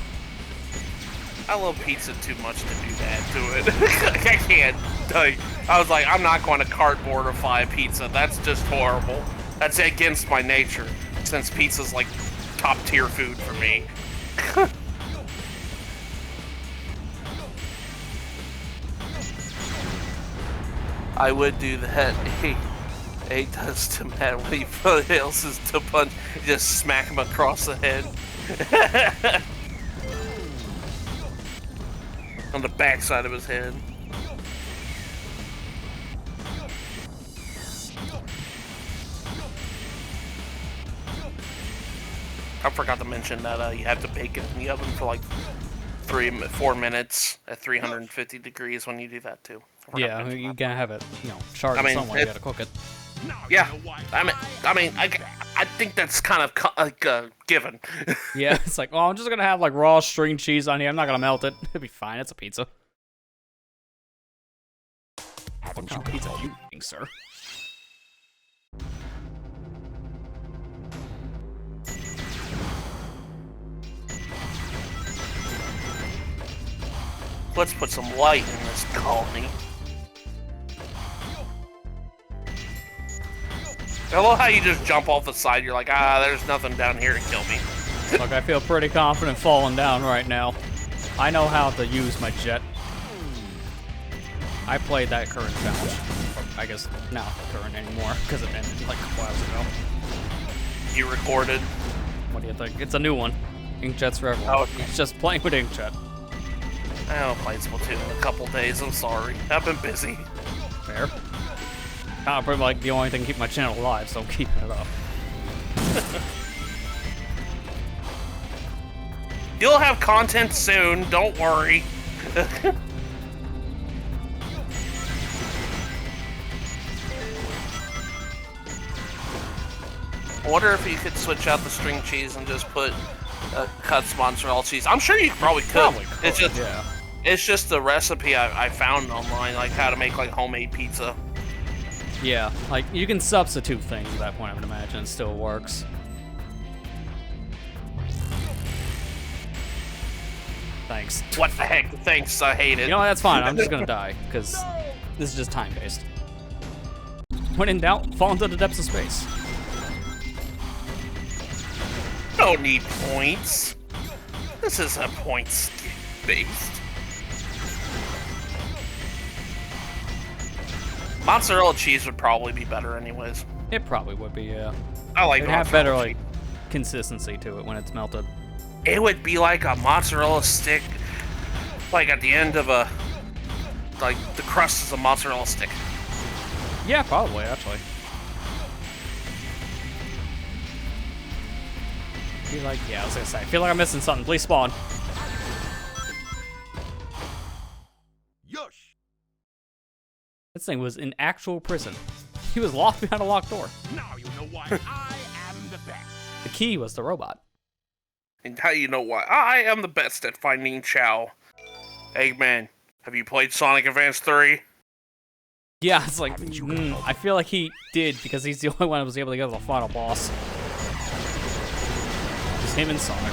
I love pizza too much to do that to it. I can't. I was like, I'm not going to cardboardify pizza. That's just horrible. That's against my nature, since pizza's like top tier food for me. I would do that. He does to Matt when he fails to punch, just smack him across the head. On the backside of his head. I forgot to mention that you have to bake it in the oven for like 4 minutes at 350 degrees when you do that too. Yeah, you gotta have it, charred somewhere. You gotta cook it. Yeah, I think that's kind of like given. Yeah, it's like, I'm just gonna have like raw string cheese on here. I'm not gonna melt it. It'll be fine. It's a pizza. What kind of pizza are you eating, sir? Let's put some light in this colony. I love how you just jump off the side. You're like, there's nothing down here to kill me. Look, I feel pretty confident falling down right now. I know how to use my jet. I played that current challenge. I guess not current anymore, because it ended like a couple hours ago. You recorded? What do you think? It's a new one. Inkjet's for everyone. Oh, okay. It's just playing with Inkjet. I haven't played Splatoon in a couple days. I'm sorry. I've been busy. Fair. Kind of pretty like the only thing keeping my channel alive, so I'm keeping it up. You'll have content soon. Don't worry. I wonder if you could switch out the string cheese and just put cuts mozzarella cheese. I'm sure you probably could. It's just the recipe I found online, like how to make like homemade pizza. Yeah, like you can substitute things at that point. I would imagine it still works. Thanks. What the heck? Thanks. I hate it. You know, that's fine. I'm just gonna die because this is just time based. When in doubt, fall into the depths of space. Don't need points. This isn't points based. Mozzarella cheese would probably be better anyways. It probably would be, yeah. I like It'd have mozzarella better, like, cheese. consistency to it when it's melted. It would be like a mozzarella stick, like at the end of a, like the crust is a mozzarella stick. Yeah, probably, actually. I was gonna say, I feel like I'm missing something. Please spawn. Yush! This thing was in actual prison. He was locked behind a locked door. Now you know why I am the best. The key was the robot. And how you know why? I am the best at finding Chow. Eggman, have you played Sonic Advance 3? Yeah, it's like, I feel like he did because he's the only one that was able to get to the final boss. Just him and Sonic.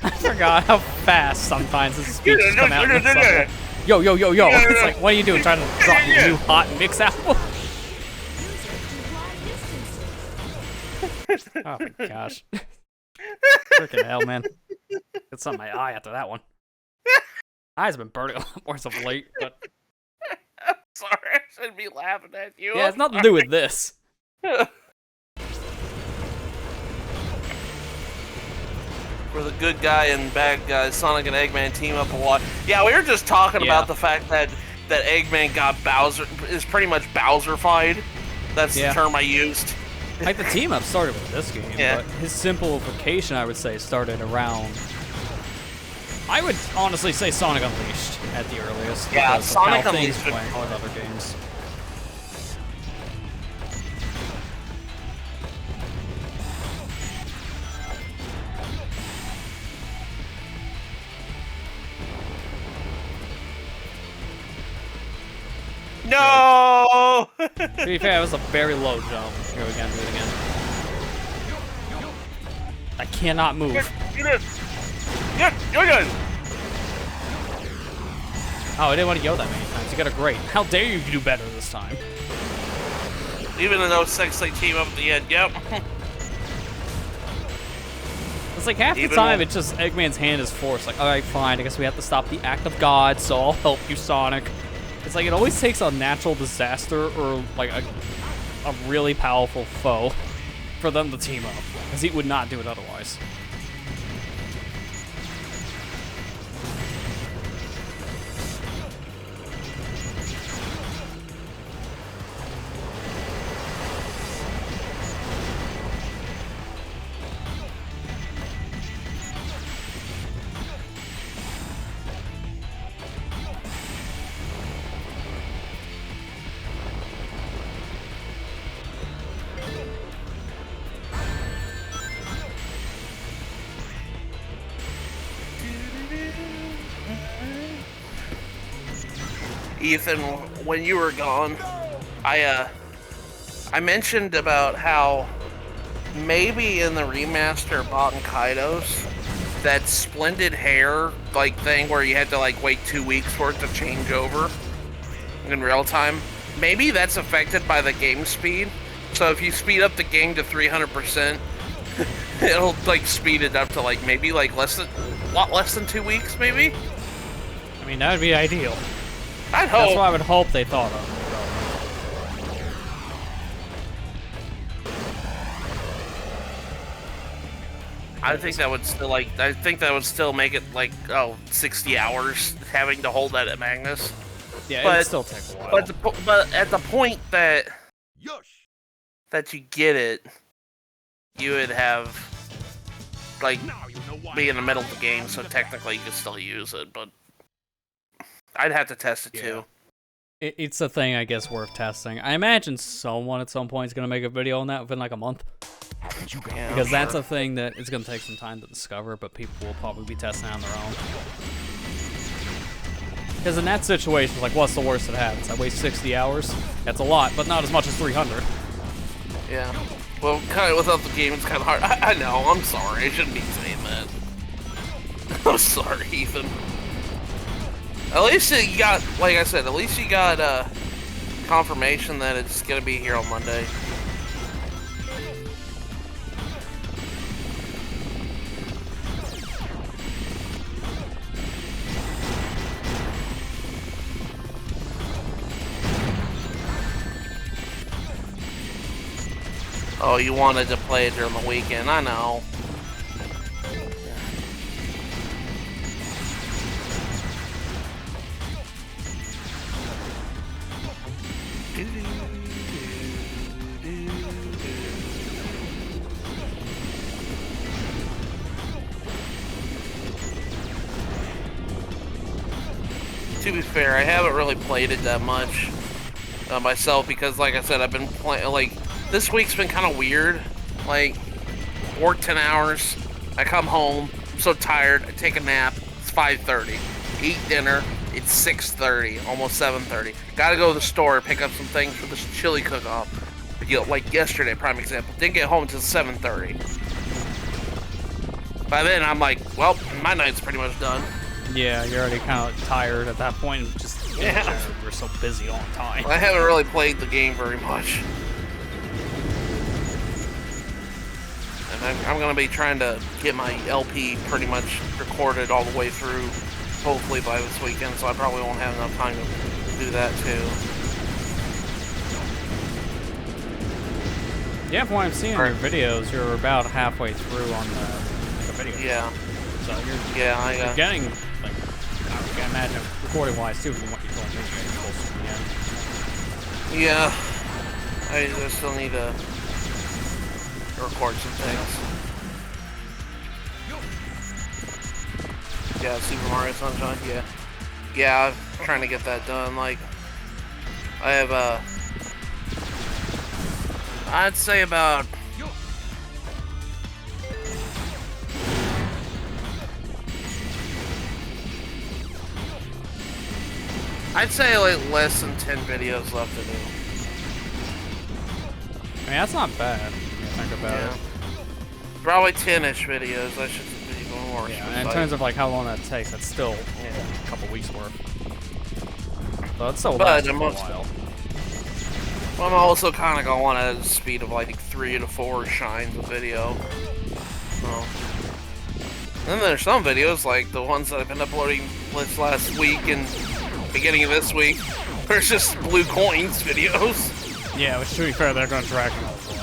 I forgot how fast sometimes his speeches come out in this level. Yo, yo, yo, yo. It's like, what are you doing? Trying to drop your new hot mix album? Oh my gosh. Freaking hell, man. It's on my eye after that one. Eyes have been burning a lot more as of late, but Sorry, I shouldn't be laughing at you. yeah, it's nothing to do with this. Where the good guy and bad guy, Sonic and Eggman, team up a lot. Yeah, we were just talking about the fact that Eggman got Bowser, is pretty much Bowser-fied. That's the term I used. Like, the team up started with this game, but his simplification, I would say, started around... I would honestly say Sonic Unleashed at the earliest. Yeah, because Sonic of how Unleashed things went with other games. No! To be fair, it was a very low jump. Here we go, do it again. I cannot move. Get it! You're good! Oh, I didn't want to yell that many times. You got a great. How dare you do better this time? Even though six, they team up at the end, yep. It's like half the time, it's just Eggman's hand is forced. Like, alright, fine, I guess we have to stop the act of God, so I'll help you, Sonic. It's like, it always takes a natural disaster or, like, a really powerful foe for them to team up. Because he would not do it otherwise. Ethan, when you were gone, I mentioned about how maybe in the remaster Baten Kaidos, that splendid hair like thing where you had to like wait 2 weeks for it to change over in real time, maybe that's affected by the game speed. So if you speed up the game to 300%, it'll like speed it up to like maybe like a lot less than 2 weeks, maybe. I mean, that would be ideal. I'd hope. That's what I would hope they thought of. I think that would still make it like 60 hours having to hold that at Magnus. Yeah, but, it'd still take a while. But at the point that you get it, you would have like be in the middle of the game, so technically you could still use it. But I'd have to test it too. It's a thing, I guess, worth testing. I imagine someone at some point is going to make a video on that within like a month. Because that's a thing that it's going to take some time to discover, but people will probably be testing it on their own. Because in that situation, like, what's the worst that happens? I waste 60 hours? That's a lot, but not as much as 300. Yeah. Well, kind of without the game, it's kind of hard. I know, I'm sorry. I shouldn't be saying that. I'm sorry, Ethan. At least you got, like I said, at least you got confirmation that it's going to be here on Monday. Oh, you wanted to play it during the weekend, I know. To be fair, I haven't really played it that much myself because, like I said, I've been playing, like, this week's been kind of weird. Like, work 10 hours, I come home, I'm so tired, I take a nap, it's 5:30. Eat dinner, it's 6:30, almost 7:30. Gotta go to the store, pick up some things for this chili cook-off. You know, like yesterday, prime example, didn't get home until 7:30. By then, I'm like, well, my night's pretty much done. Yeah, you're already kind of tired at that point. Just we're so busy all the time. I haven't really played the game very much. I'm gonna be trying to get my LP pretty much recorded all the way through, hopefully by this weekend, so I probably won't have enough time to do that too. Yeah, from what I'm seeing in your videos, you're about halfway through on the video. Yeah. So you're Yeah, getting, like, I can imagine, recording-wise, too, from what you told me, you're getting close to the end. Yeah. I still need to record some things. Yeah, Super Mario Sunshine, yeah. Yeah, I'm trying to get that done. Like, I have, I'd say about... I'd say like less than 10 videos left to do. I mean, that's not bad, when you think about it. Probably 10-ish videos, I should be even more. Yeah, and in terms of like how long that takes, that's still a couple weeks worth. So it's still lasts for a while. I'm also kind of going at a speed of like 3 to 4 shines a video. So. And then there's some videos, like the ones that I've been uploading this last week and beginning of this week, where it's just blue coins videos. Yeah, which to be fair, they're going to drag them all for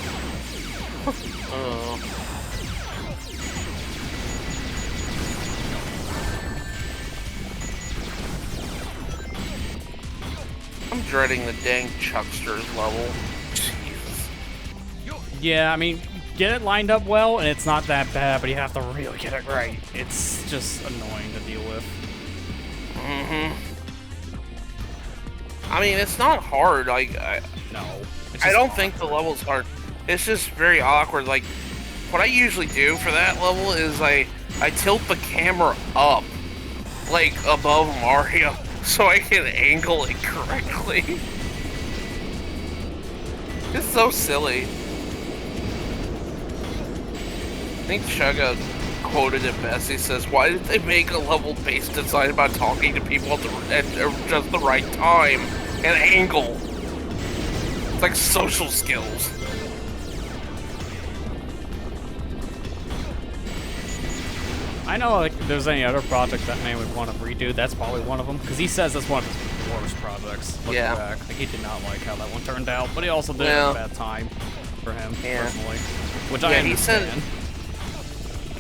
I'm dreading the dang Chucksters level. Jesus. Yeah, I mean, get it lined up well, and it's not that bad, but you have to really get it right. It's just annoying to deal with. Mm-hmm. I mean, it's not hard. Like, No. I don't think the level's hard. It's just very awkward. Like, what I usually do for that level is I tilt the camera up, like, above Mario, so I can angle it correctly. It's so silly. I think Chugga quoted it best. He says, "Why did they make a level-based design about talking to people at just the right time and angle? It's like social skills." I know, like, if there's any other project that man would want to redo, that's probably one of them. Because he says that's one of his worst projects, looking back. Like, he did not like how that one turned out, but he also did have a bad time for him, personally. Which I understand.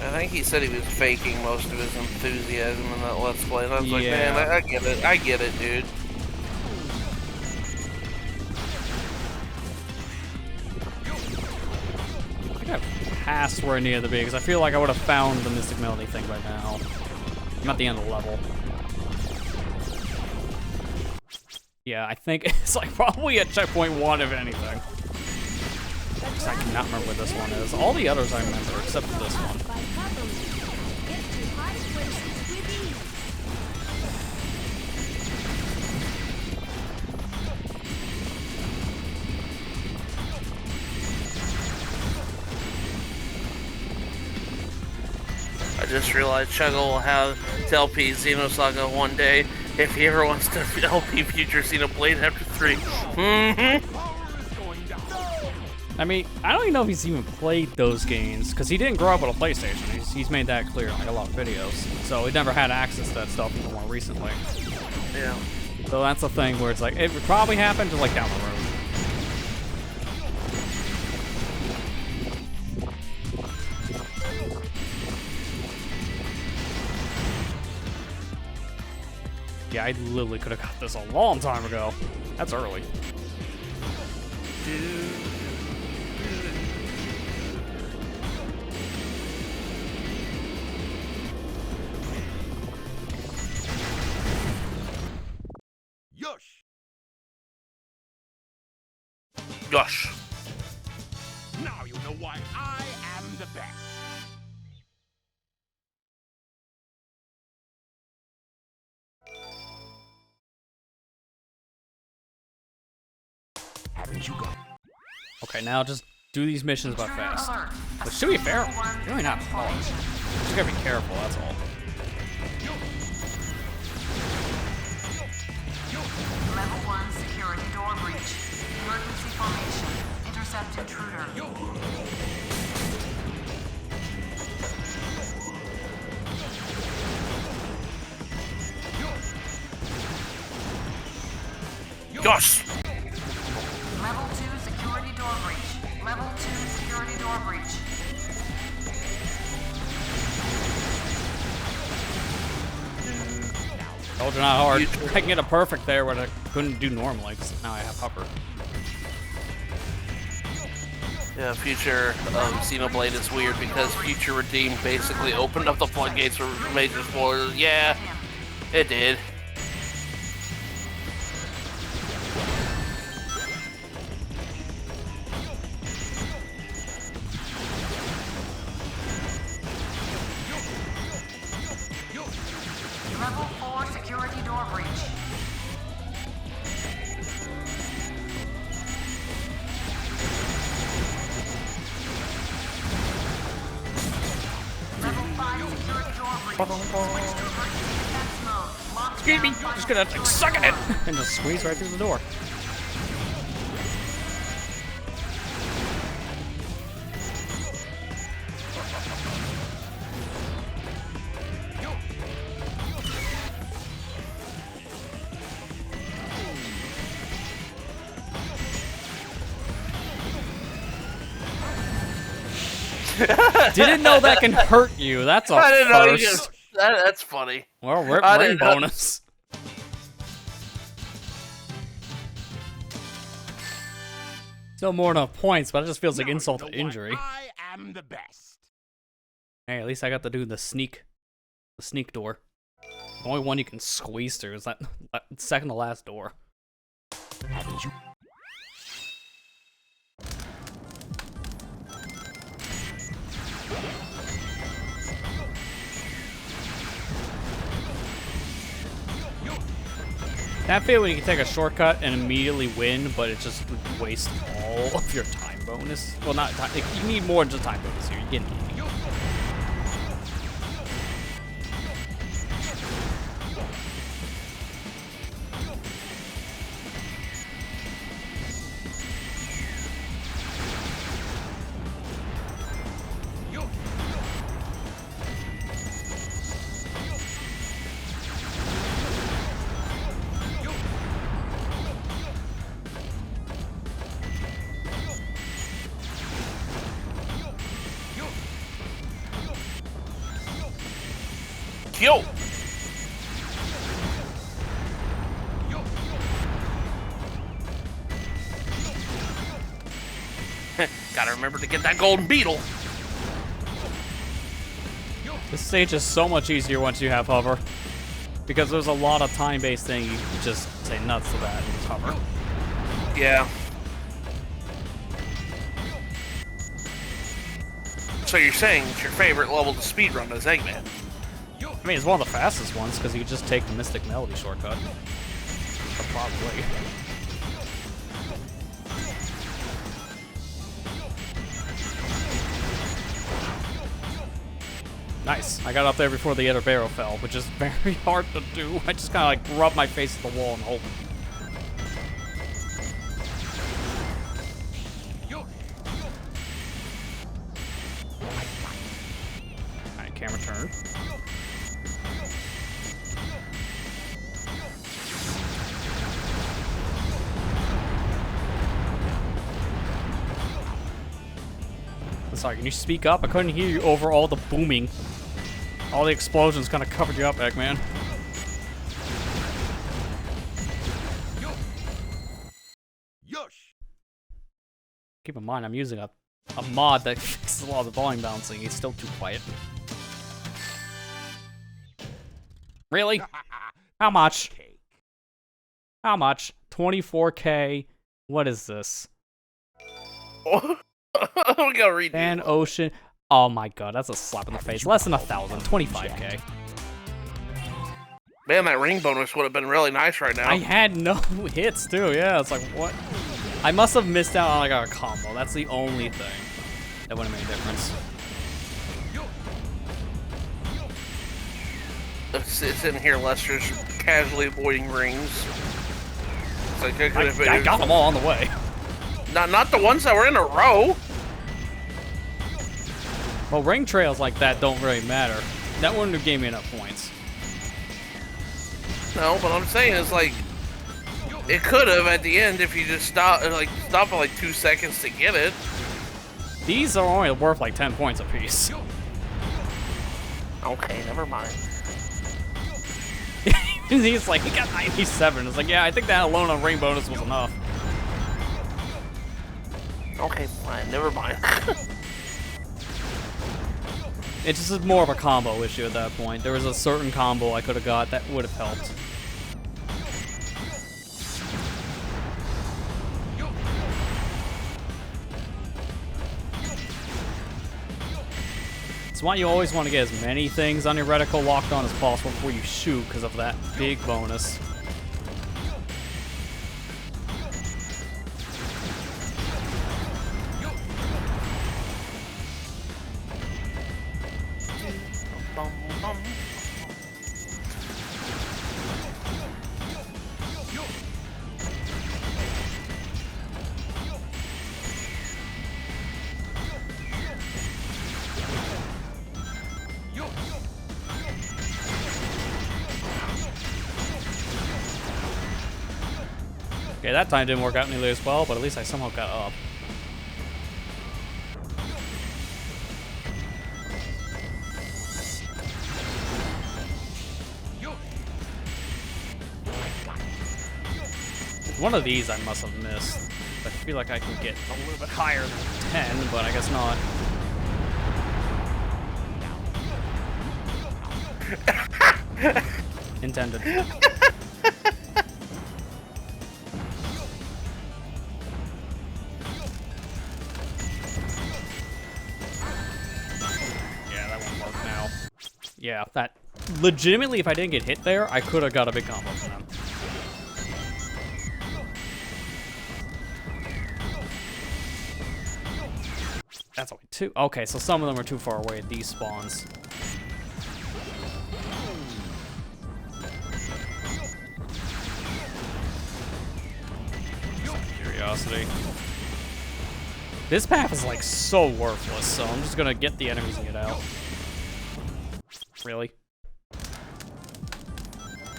I think he said he was faking most of his enthusiasm in that Let's Play. And I was like, man, I get it. I get it, dude. I think I passed where I needed to be, because I feel like I would have found the Mystic Melody thing by now. I'm at the end of the level. Yeah, I think it's like probably at checkpoint 1, if anything. Because I cannot remember what this one is. All the others I remember, except for this one. I just realized Chugga will have to LP Xenosaga one day if he ever wants to LP Future Xenoblade after 3. Mm-hmm. I mean, I don't even know if he's even played those games, because he didn't grow up with a PlayStation. He's made that clear in like a lot of videos. So he never had access to that stuff until more recently. Yeah. So that's the thing where it's like, it would probably happen just like down the road. Yeah, I literally could have got this a long time ago. That's early. Yosh! Gosh. Now you know why I am the best. Haven't you got? Okay, now just do these missions about fast. Which, to be fair, really not hard. Just gotta be careful, that's all. Level 1 security door breach. Emergency formation. Intercept intruder. Gosh! Level 2 security door breach. Level 2 security door breach. Told you not hard. I can get a perfect there, but I couldn't do normally because now I have hover. Yeah, Future Xenoblade is weird because Future Redeem basically opened up the floodgates for major spoilers. Yeah, it did. Level 4 security door breach. Level 5 security door breach. Switch to emergency defense mode. Lock Excuse me, down by just gonna like, suck it and just squeeze right through the door. Didn't know that can hurt you. That's a I didn't know you first. could, that's funny. Well, I ring didn't know- bonus. Still more enough points, but it just feels like insult to injury. I am the best. Hey, at least I got to do the sneak door. The only one you can squeeze through is that second to last door. Haven't you? That feel when you can take a shortcut and immediately win, but it just would waste all of your time bonus. Well, not time. You need more than just time bonus here. You get anything. Yo! Gotta remember to get that golden beetle. This stage is so much easier once you have hover. Because there's a lot of time-based thing, you can just say nuts to that and just hover. Yeah. So you're saying it's your favorite level to speedrun is Eggman? I mean, it's one of the fastest ones because you just take the Mystic Melody shortcut. Or probably. Nice. I got up there before the other barrel fell, which is very hard to do. I just kind of like rub my face at the wall and hope. Alright, camera turn. Sorry, can you speak up? I couldn't hear you over all the booming. All the explosions kind of covered you up, Eggman. Yush. Keep in mind, I'm using a mod that fixes a lot of the volume balancing. It's still too quiet. Really? How much? How much? 24K. What is this? We gotta read Fan Ocean. Oh my god, that's a slap in the face. Less than 1,000. 25K. Man, that ring bonus would have been really nice right now. I had no hits too. Yeah, it's like what? I must have missed out on like a combo. That's the only thing that would have made a difference. It's in here, Lester's casually avoiding rings. It's like I got them all on the way. Not the ones that were in a row. Well, ring trails like that don't really matter. That wouldn't have gave me enough points. No, but I'm saying is like It could have at the end if you just stop for like 2 seconds to get it. These are only worth like 10 points apiece. Okay, never mind. He's like, he got 97. It's like, yeah, I think that alone on ring bonus was enough. Okay, fine, never mind. It just is more of a combo issue at that point. There was a certain combo I could have got that would have helped. That's why you always want to get as many things on your reticle locked on as possible before you shoot, because of that big bonus. Okay, that time didn't work out nearly as well, but at least I somehow got up. One of these I must have missed. I feel like I can get a little bit higher than 10, but I guess not. Intended. Yeah, that legitimately, if I didn't get hit there, I could have got a big combo from them. That's only 2. Okay, so some of them are too far away at these spawns. Curiosity. This path is like so worthless, so I'm just gonna get the enemies and get out. Really? I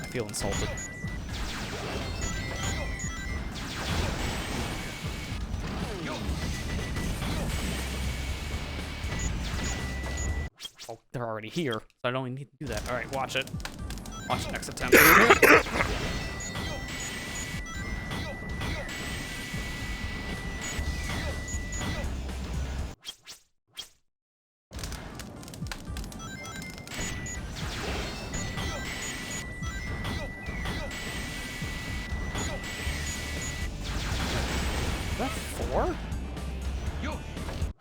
feel insulted. Oh, they're already here, so I don't even need to do that. Alright, watch it. Watch the next attempt.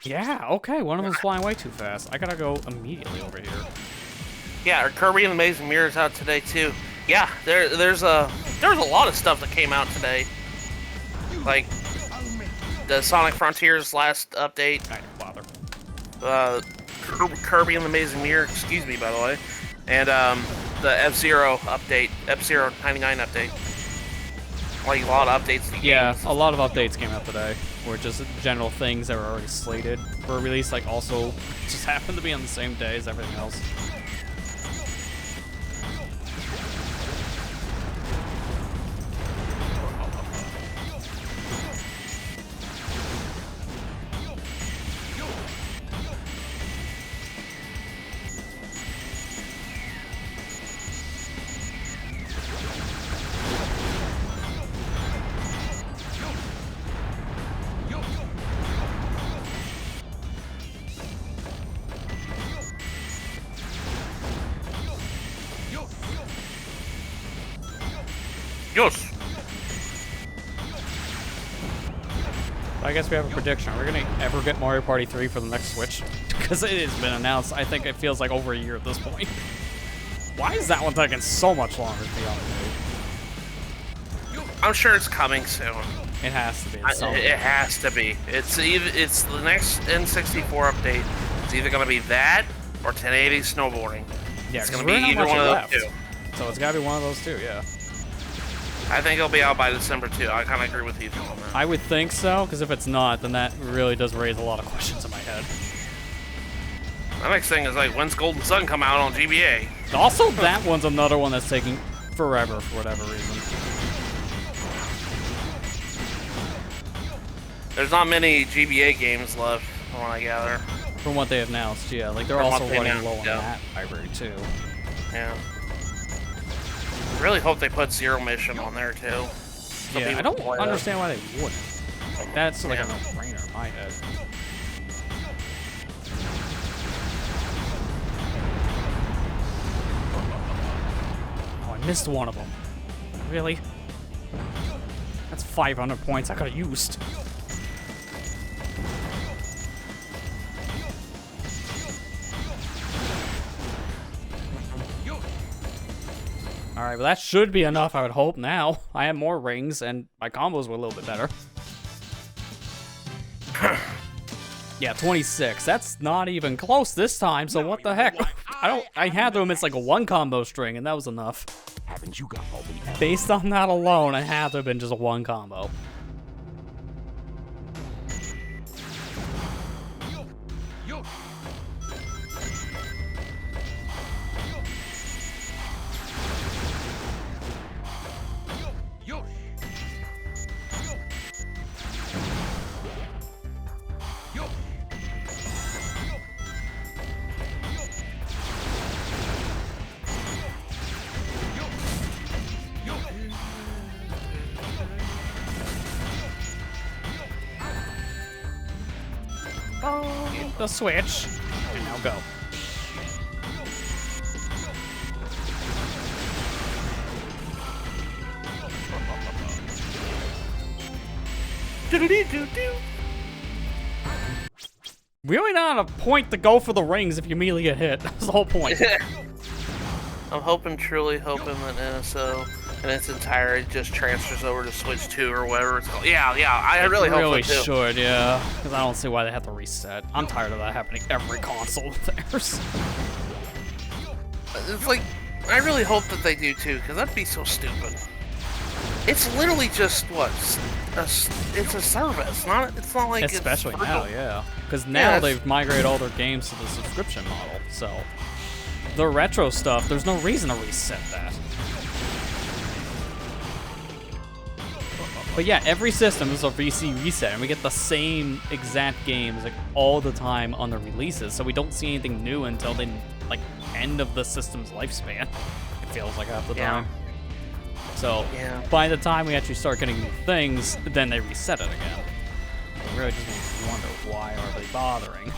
Yeah, okay, one of them's flying way too fast. I gotta go immediately over here. Yeah, Kirby and the Amazing Mirror's out today too. Yeah, there's a lot of stuff that came out today. Like the Sonic Frontiers last update. I don't bother. Kirby and the Amazing Mirror, excuse me by the way. And the F-Zero update, F-Zero 99 update. Like a lot of updates to games. Yeah, a lot of updates came out today. Or just general things that were already slated for release, like also just happened to be on the same day as everything else. Yes. I guess we have a prediction. Are we gonna ever get Mario Party 3 for the next Switch? Because it has been announced. I think it feels like over a year at this point. Why is that one taking so much longer to be on the move? I'm sure it's coming soon. It has to be. It has to be. It's the next N64 update. It's either gonna be that or 1080 snowboarding. Yeah, it's 'cause gonna be we're not either much one of those left. two. So it's gotta be one of those two, yeah. I think it'll be out by December too. I kind of agree with you on that. I would think so, because if it's not, then that really does raise a lot of questions in my head. The next thing is like, when's Golden Sun come out on GBA? Also, that one's another one that's taking forever for whatever reason. There's not many GBA games left, from what I gather. From what they announced, yeah. Like, they're From also what they running announced, low on yeah. that library, too. Yeah. Really hope they put Zero Mission on there too. So Yeah, I people don't can play that. understand why they wouldn't. Like, that's like Yeah. a no-brainer in my head. Oh, I missed one of them. Really? That's 500 points I could have used. Alright, well that should be enough, I would hope now. I have more rings, and my combos were a little bit better. Yeah, 26. That's not even close this time, so what the heck? I had to miss like a one combo string, and that was enough. Haven't you got all the evidence? Based on that alone, I had to have been just a one combo. The switch. And now go. Really not a point to go for the rings if you immediately get hit. That's the whole point. I'm hoping, truly hoping that NSO in its entirety just transfers over to Switch 2 or whatever it's called. Yeah, I really hope Really so too. should, yeah. Because I don't see why they have to reset. I'm tired of that happening every console of theirs. It's like, I really hope that they do too, because that'd be so stupid. It's literally just what? It's a service, it's not like Especially it's now, yeah. Because now Yeah, they've migrated all their games to the subscription model, so the retro stuff, there's no reason to reset that. But yeah, every system is a VC reset, and we get the same exact games like all the time on the releases, so we don't see anything new until the like end of the system's lifespan. It feels like half the time. So by the time we actually start getting new things, then they reset it again. It really just makes me wonder, why are they bothering?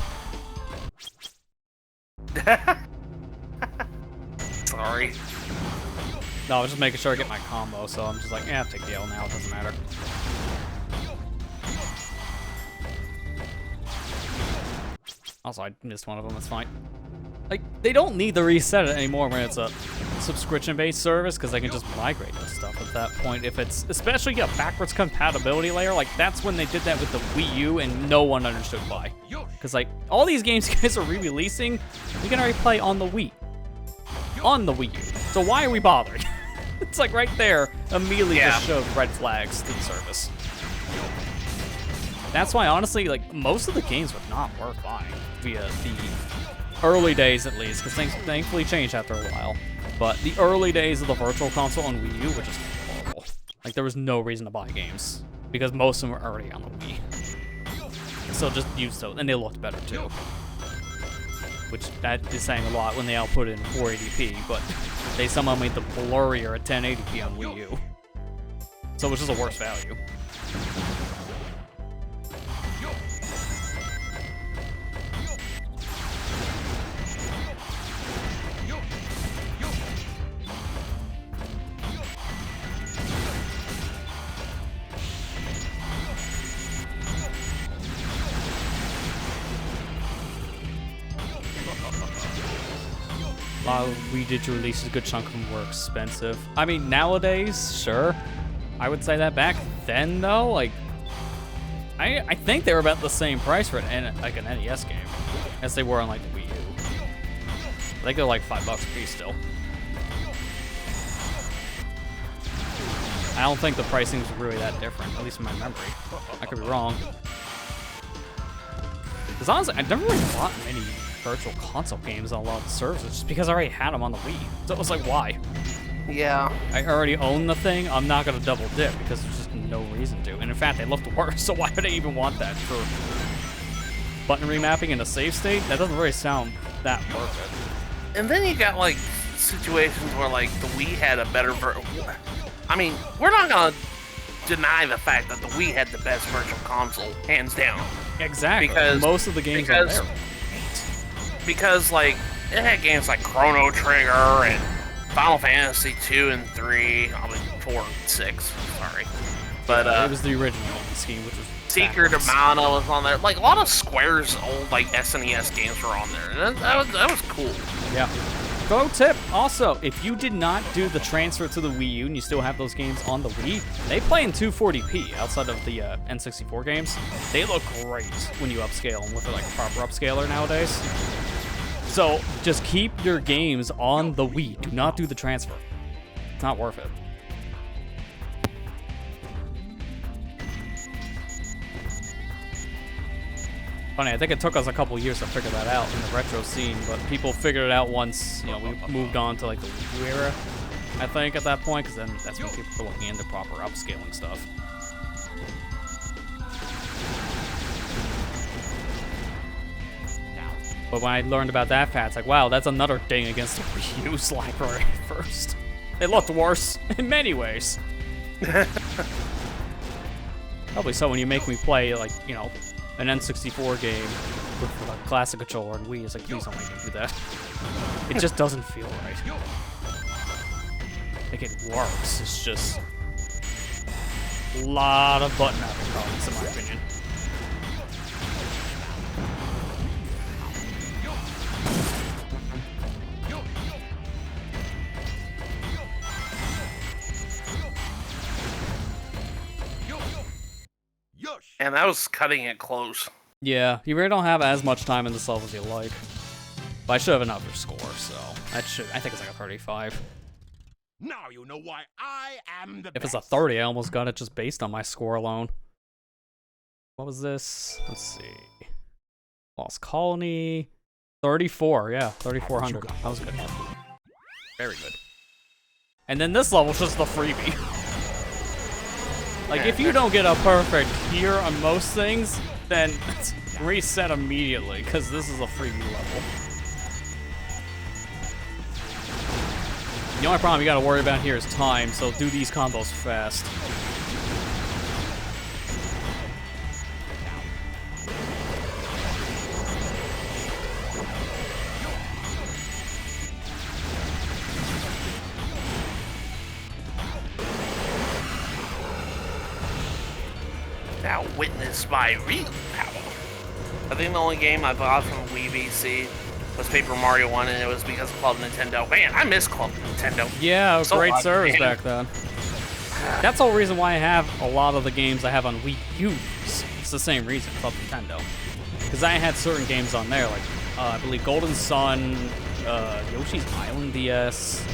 Sorry. No, I was just making sure I get my combo, so I'm just like, yeah, take the L now, it doesn't matter. Also, I missed one of them, it's fine. Like, they don't need to reset it anymore when it's a subscription-based service, because they can just migrate this stuff at that point. If it's, especially a backwards compatibility layer, like, that's when they did that with the Wii U, and no one understood why. Because, like, all these games you guys are re-releasing, we can already play on the Wii. On the Wii U. So why are we bothering? It's like right there, immediately just showed red flags to the service. That's why, honestly, like, most of the games were not worth buying via the early days, at least, because things thankfully changed after a while. But the early days of the Virtual Console on Wii U were just horrible. Like, there was no reason to buy games, because most of them were already on the Wii. So just use those, and they looked better, too. Which, that is saying a lot when they output it in 480p, but they somehow made the blurrier at 1080p on Wii U. So it was just a worse value. Wii digital releases, a good chunk of them were expensive. I mean, nowadays, sure. I would say that. Back then, though, like, I think they were about the same price for like an NES game as they were on like the Wii U. I think they're like $5 a piece still. I don't think the pricing was really that different, at least in my memory. I could be wrong. Because honestly, I never really bought many Virtual Console games on a lot of the services just because I already had them on the Wii. So it was like, why? Yeah. I already own the thing. I'm not gonna double dip because there's just no reason to. And in fact, they looked worse. So why would I even want that for button remapping in a save state? That doesn't really sound that worth it. And then you got like situations where like the Wii had a better I mean, we're not gonna deny the fact that the Wii had the best virtual console, hands down. Exactly. Because most of the games on there. Because like it had games like Chrono Trigger and Final Fantasy 2 and 3. I mean 4 and 6. Sorry, but it was the original scheme, which was Secret of Mana was on there. Like a lot of Square's old like SNES games were on there. And that was cool. Yeah. Pro tip, also, if you did not do the transfer to the Wii U and you still have those games on the Wii, they play in 240p outside of the N64 games. They look great when you upscale them with like a proper upscaler nowadays. So just keep your games on the Wii. Do not do the transfer. It's not worth it. Funny, I think it took us a couple years to figure that out in the retro scene, but people figured it out once, you know, we moved on to like the Wii U era, I think, at that point, because then that's when people were looking into proper upscaling stuff. But when I learned about that fact, it's like, wow, that's another ding against the Wii U's library at first. It looked worse in many ways. Probably so when you make me play, like, you know, an N64 game with a classic controller and Wii, it's like, please don't make me do that. It just doesn't feel right. Like, it works, it's just a lot of button mapping problems, in my opinion. And that was cutting it close. Yeah, you really don't have as much time in this level as you like. But I should have another score, so I think it's like a 35. Now you know why I am the If it's a 30, I almost got it just based on my score alone. What was this? Let's see. Lost Colony. 34, yeah, 3,400. That was good. Very good. And then this level's just the freebie. Like, if you don't get a perfect here on most things, then reset immediately, because this is a freebie level. The only problem you gotta worry about here is time, so do these combos fast. Now witness my real power. I think the only game I bought from Wii VC was Paper Mario 1, and it was because of Club Nintendo. Man, I miss Club Nintendo. Yeah, So great much, service man. back then. That's the whole reason why I have a lot of the games I have on Wii U. It's the same reason, Club Nintendo. Because I had certain games on there, like, I believe Golden Sun, Yoshi's Island DS.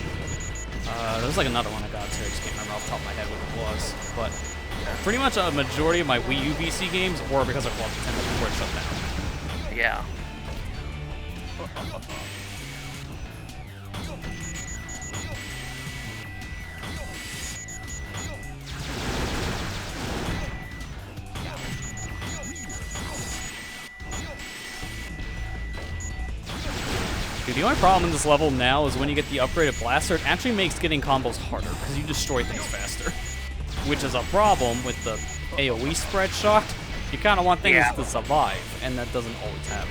There was like another one I got too, I just can't remember off the top of my head what it was. But pretty much a majority of my Wii U VC games were because of Club Nintendo before it shut down. Yeah. Dude, the only problem in this level now is when you get the upgraded blaster, it actually makes getting combos harder, because you destroy things faster. Which is a problem with the AoE spread shot. You kind of want things to survive, and that doesn't always happen.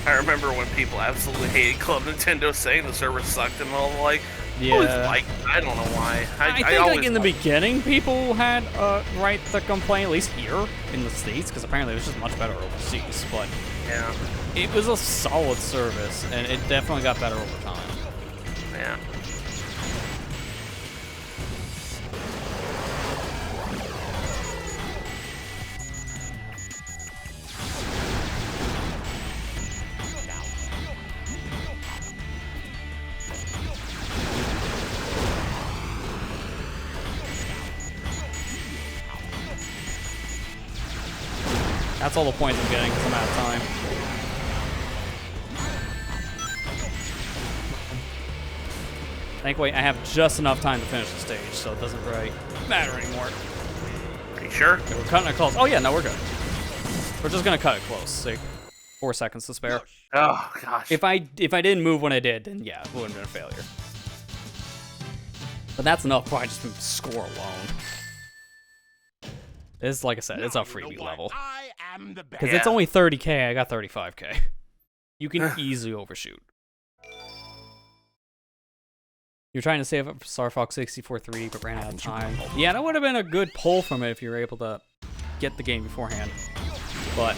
I remember when people absolutely hated Club Nintendo saying the server sucked and all, like, Yeah. like, I don't know why. I think like in the beginning, people had right to complain, at least here in the States, because apparently it was just much better overseas. But Yeah. it was a solid service, and it definitely got better over time. Yeah. That's all the points I'm getting, because I'm out of time. Thankfully, I have just enough time to finish the stage, so it doesn't really matter anymore. Are you sure? Okay, we're cutting it close. Oh yeah, no, we're good. We're just gonna cut it close. Like 4 seconds to spare. Oh gosh. If I didn't move when I did, then yeah, it would have been a failure. But that's enough for I just score alone. It's like I said, it's a freebie level. I am the best. Because it's only 30k, I got 35k. You can easily overshoot. You're trying to save up for Star Fox 64 3, but ran out of time. Yeah, that would have been a good pull from it if you were able to get the game beforehand. But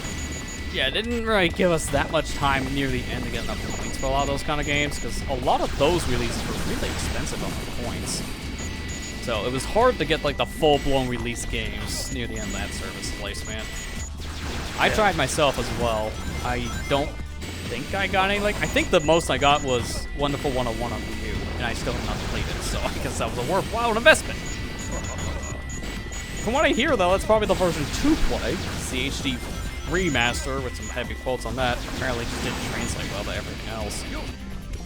yeah, it didn't really give us that much time near the end to get enough points for a lot of those kind of games, because a lot of those releases were really expensive on the points. So it was hard to get like the full-blown release games near the end of that service lifespan. I tried myself as well. I don't think I got any, like, I think the most I got was Wonderful 101 on Wii U, and I still have not played it, so I guess that was a worthwhile investment. From what I hear, though, it's probably the version 2 play. It's the HD remaster with some heavy quotes on that. Apparently just didn't translate well to everything else.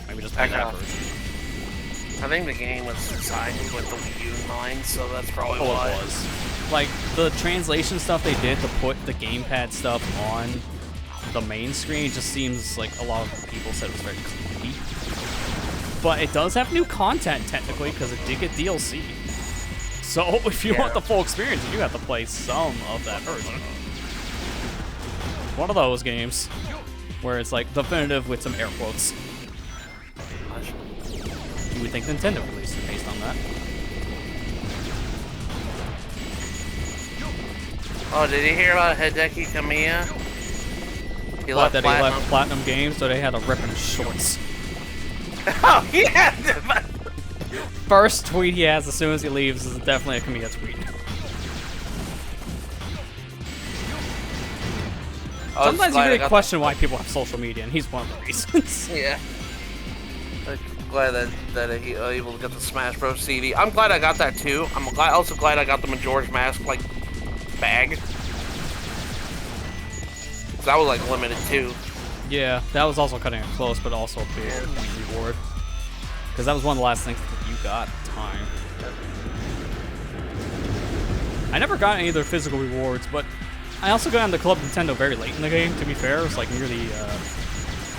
Maybe just play that version. I think the game was designed with the Wii U in mind, so that's probably Oh, why. it was. Like, the translation stuff they did to put the gamepad stuff on the main screen just seems like a lot of people said it was very clunky. But it does have new content, technically, because it did get DLC. So, if you want the full experience, you do have to play some of that version. One of those games where it's like definitive with some air quotes. You would think Nintendo released it based on that. Oh, did you hear about Hideki Kamiya? He What, that Platinum. he left Platinum Games, so they had to rip in his shorts. Oh, yeah! First tweet he has as soon as he leaves is definitely a Kamiya tweet. Sometimes you really question why people have social media, and he's one of the reasons. Yeah. I'm glad that he was able to get the Smash Bros. CD. I'm glad I got that too. Also glad I got the Majora's Mask like bag. 'Cause that was like limited too. Yeah, that was also cutting it close, but also a big reward. Because that was one of the last things that you got at the time. I never got any of their physical rewards, but I also got into Club Nintendo very late in the game, to be fair. It was like near the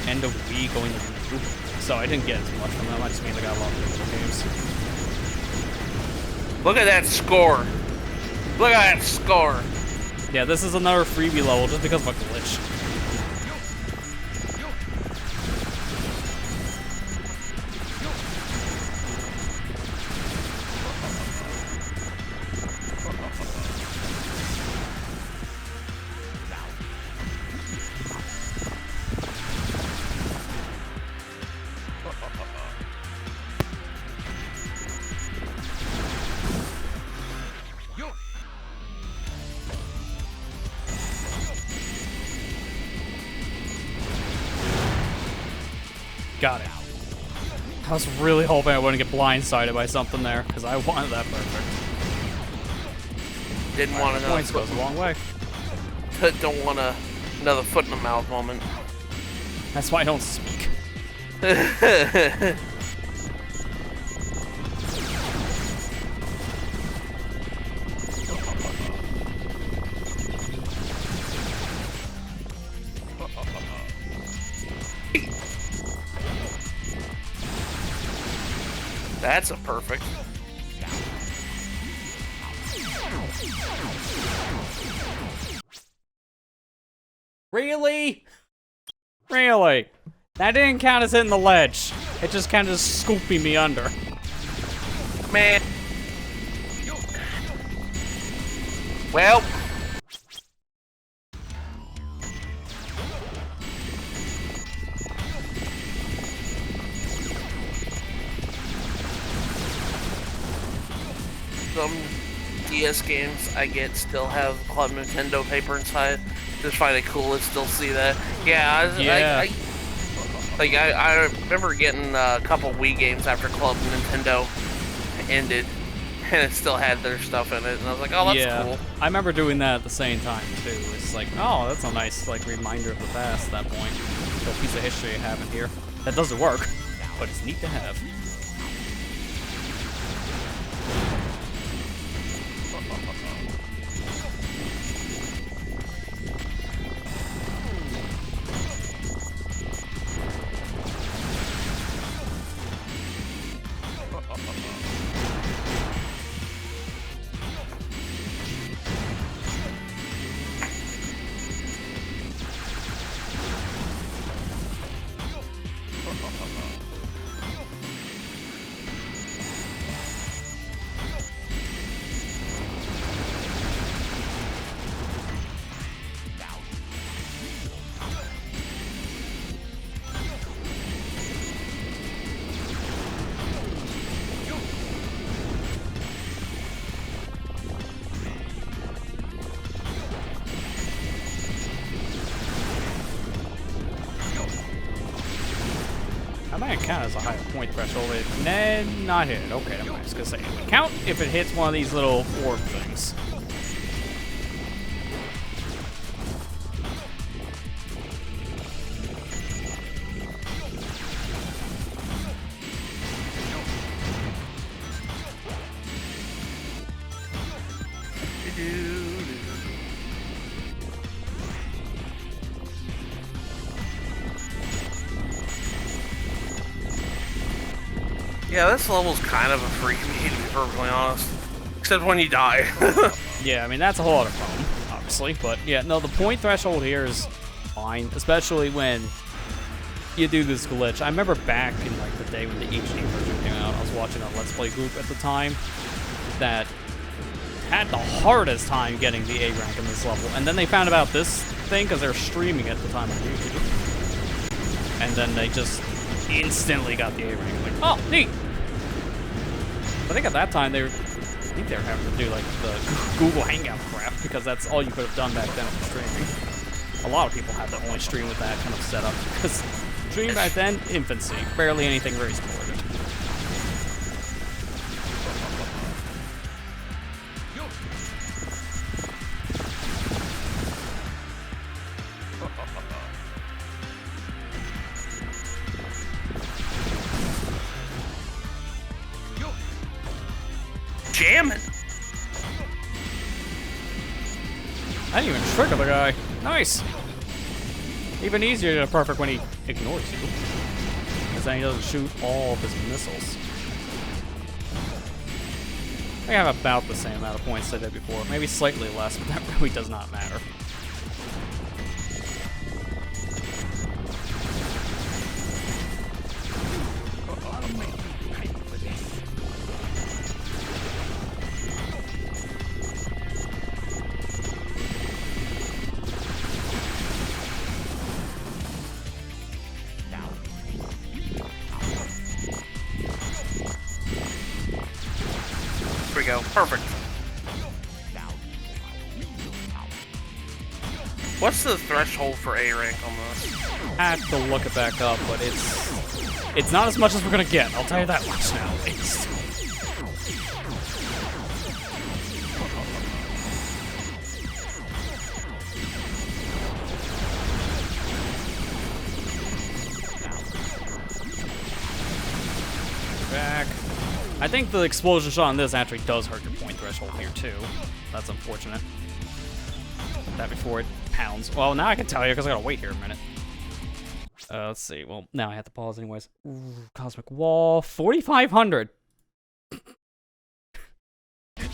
end of Wii going to Wii. So I didn't get as much from them. I just mean I got a lot of physical games. Look at that score. Look at that score. Yeah, this is another freebie level just because of a glitch. Got it. I was really hoping I wouldn't get blindsided by something there, because I wanted that perfect. Didn't want another Points goes a long way. Don't want another foot in the mouth moment. That's why I don't speak. That's a perfect. Really? Really? That didn't count as hitting the ledge. It just kind of scooping me under. Man. Well. Some DS games I get still have Club Nintendo paper inside. Just find it cool to still see that. Yeah, I remember getting a couple Wii games after Club Nintendo ended, and it still had their stuff in it, and I was like, oh, that's cool. I remember doing that at the same time too. It's like, oh, that's a nice like reminder of the past at that point. A piece of history I have in here. That doesn't work, but it's neat to have. might count as a higher point threshold. Not hit it. Okay, I'm just gonna say it would count if it hits one of these little orb things. Yeah, this level's kind of a freak me, to be perfectly honest. Except when you die. Yeah, I mean, that's a whole other problem, obviously. But yeah, no, the point threshold here is fine, especially when you do this glitch. I remember back in like the day when the HD version came out, I was watching a Let's Play group at the time that had the hardest time getting the A rank in this level. And then they found about this thing because they were streaming it at the time on YouTube. And then they just instantly got the A rank. Like, oh, neat. I think at that time I think they were having to do like the Google Hangout crap because that's all you could have done back then with streaming. A lot of people had to only stream with that kind of setup because streaming back then, infancy, barely anything very supported. Jamming. I didn't even trigger the guy. Nice. Even easier to perfect when he ignores you. Because then he doesn't shoot all of his missiles. I have about the same amount of points I did before. Maybe slightly less, but that really does not matter. Here we go. Perfect. What's the threshold for A rank on this? I have to look it back up, but it's not as much as we're gonna get. I'll tell you that much now, at least. Back. I think the explosion shot on this actually does hurt your point threshold here too. That's unfortunate. That before it pounds. Well, now I can tell you because I gotta wait here a minute. Let's see. Well, now I have to pause anyways. Ooh, Cosmic Wall, 4,500.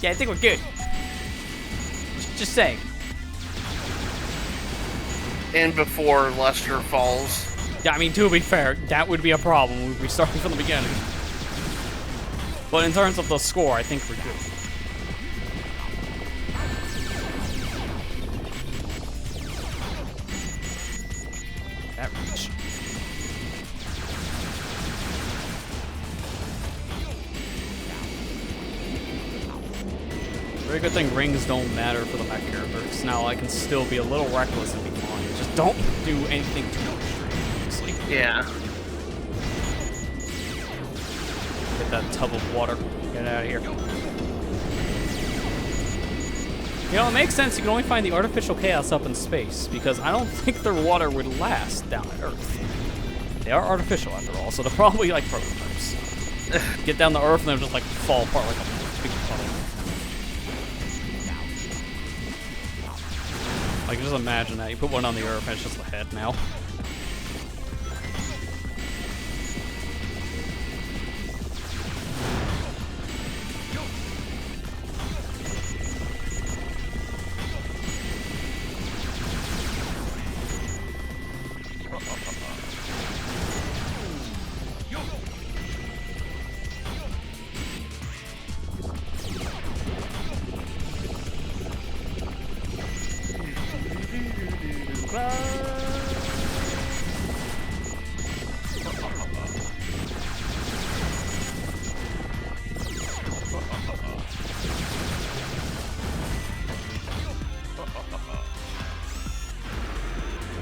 Yeah, I think we're good. Just saying. And before Lester falls. Yeah, I mean, to be fair, that would be a problem. We'd be starting from the beginning. But in terms of the score, I think we're good. That reach. Very good thing rings don't matter for the mech characters. Now I can still be a little reckless and be fine. Just don't do anything too extreme, honestly. Yeah. Get that tub of water. Get out of here. You know, it makes sense you can only find the artificial chaos up in space, because I don't think their water would last down at Earth. They are artificial after all, so they're probably like prototypes. Get down to Earth and they'll just like fall apart like a big puddle. Like, just imagine that. You put one on the Earth and it's just the head now.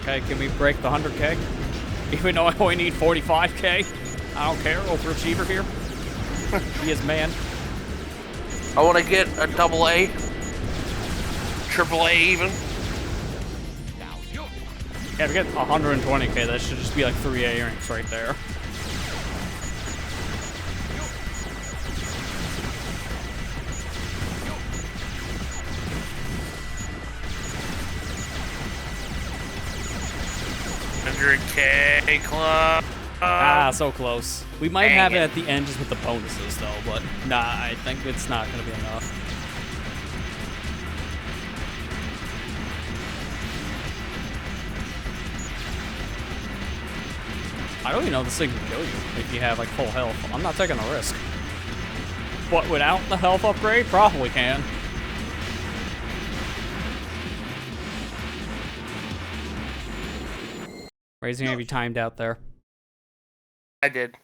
Okay, can we break the 100K? Even though I only need 45K? I don't care. Overachiever here. He is man. I want to get a double A. Triple A even. Yeah, if we get 120k, that should just be like 3 A ranks right there. $100K club. Ah, so close. We might Dang have it it. at the end just with the bonuses, though, but nah, I think it's not going to be enough. I don't even know this thing can kill you if you have, like, full health. I'm not taking a risk. But without the health upgrade, probably can. Raising maybe timed out there. I did.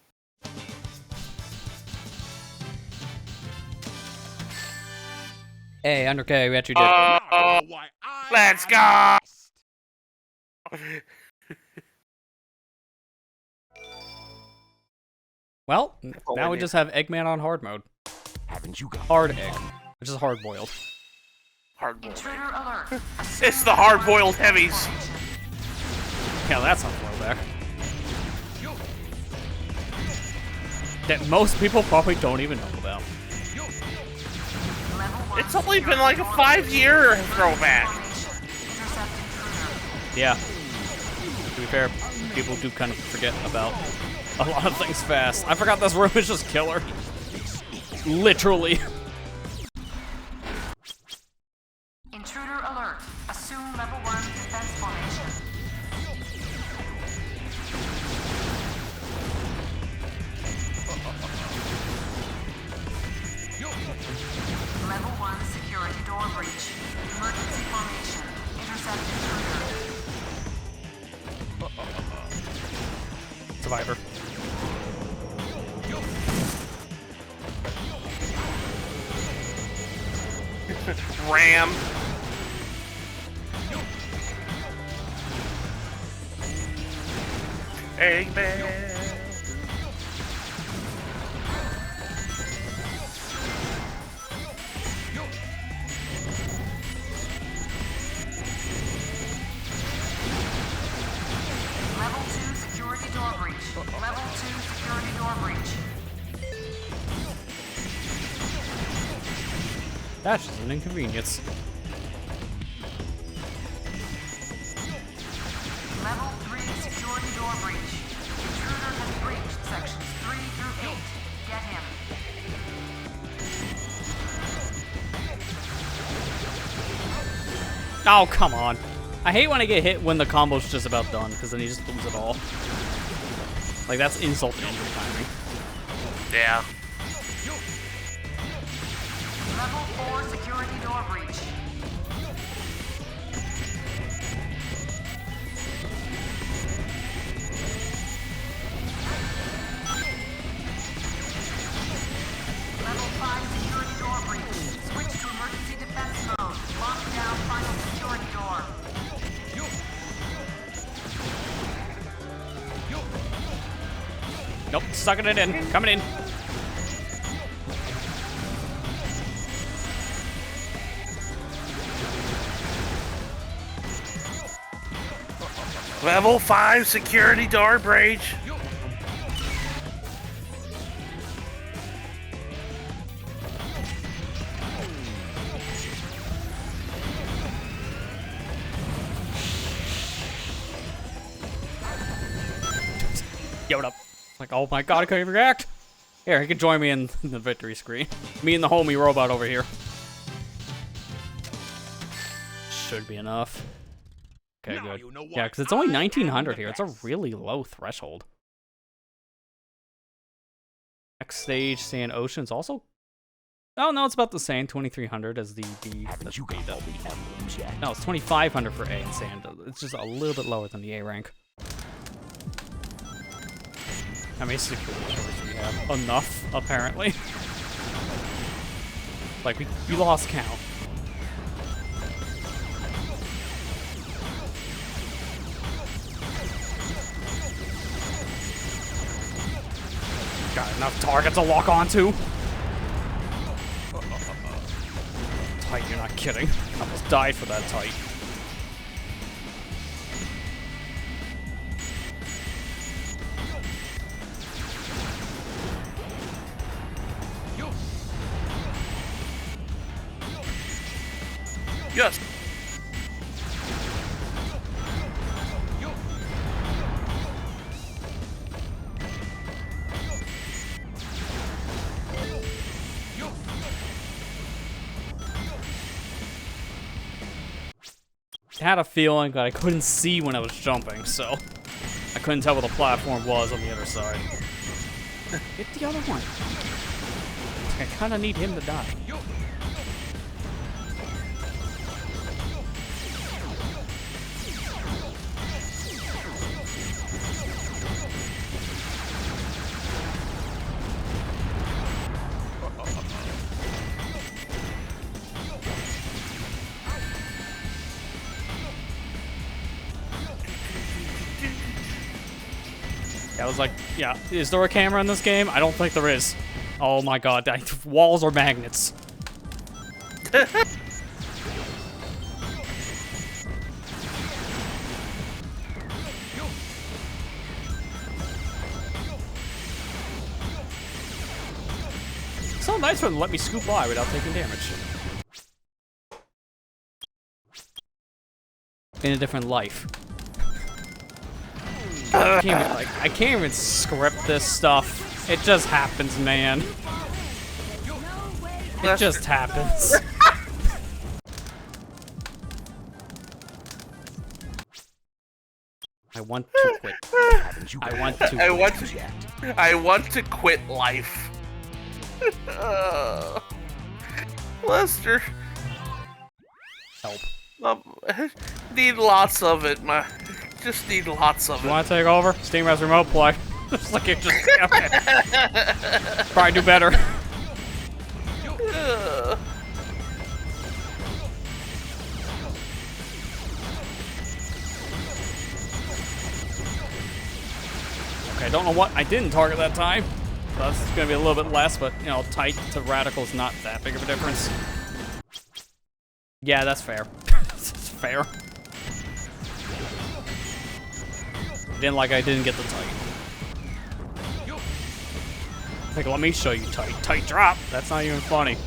Hey, 100k, we actually did. Now you know why I Let's am go! the best. Well, all now I we need. just have Eggman on hard mode. Haven't you got Hard egg, which is hard boiled. Hard boiled. Intruder alert. It's the hard boiled heavies. Yeah, that's on throwback. That most people probably don't even know about. Level 1 It's only been security like a door 5-year throwback. formation. Intercept intruder. Yeah. To be fair, people do kind of forget about a lot of things fast. I forgot this room is just killer. Literally. Intruder alert. Assume level 1 defense formation. Level 1 security door breach. Emergency formation. Intercept intruder. Survivor. Ram. Eggman. Level 2 security door breach. Level 2 security door breach. That's just an inconvenience. Level 3 security door breach. Intruder has breached sections 3 through 8. Get him. Oh, come on. I hate when I get hit when the combo's just about done, because then you just lose it all. Like, that's insult to injury timing. Yeah. Level 4 security door breach. Level 5 security door breach. Switch to emergency defense mode. Lock down final security door. Nope, sucking it in. Coming in. Level 5 security door breach. Yo, what up? Like, oh my god, I couldn't even react. Here, he can join me in the victory screen. Me and the homie robot over here. Should be enough. Okay, Now good. you know Yeah, why because it's only I am 1900 the here. It's a best. really low threshold. Next stage, Sand Ocean's also... Oh, no, it's about the same. 2300 as the Haven't you got all the emblems yet? No, it's 2500 for A and Sand. It's just a little bit lower than the A rank. How many security doors do we have? Enough, apparently. Like, we lost count. Got enough targets to lock onto. Tight, you're not kidding. I almost died for that tight. Yes. I had a feeling that I couldn't see when I was jumping, so I couldn't tell where the platform was on the other side. Hit the other one. I kind of need him to die. I was like, yeah, is there a camera in this game? I don't think there is. Oh my god, walls are magnets. So nice for them to let me scoop by without taking damage. In a different life. I can't even script this stuff. It just happens, man. It just happens. I want to quit. I want to quit life. Lester. Help. Need lots of it, just need lots of it. You want to take over? Steam has remote play. Just like it just. Okay. Probably do better. Okay, don't know what I didn't target that time. So that's gonna be a little bit less, but you know, tight to radical's not that big of a difference. Yeah, that's fair. It's fair. Didn't like I didn't get the tight. Like, let me show you tight. Tight drop. That's not even funny.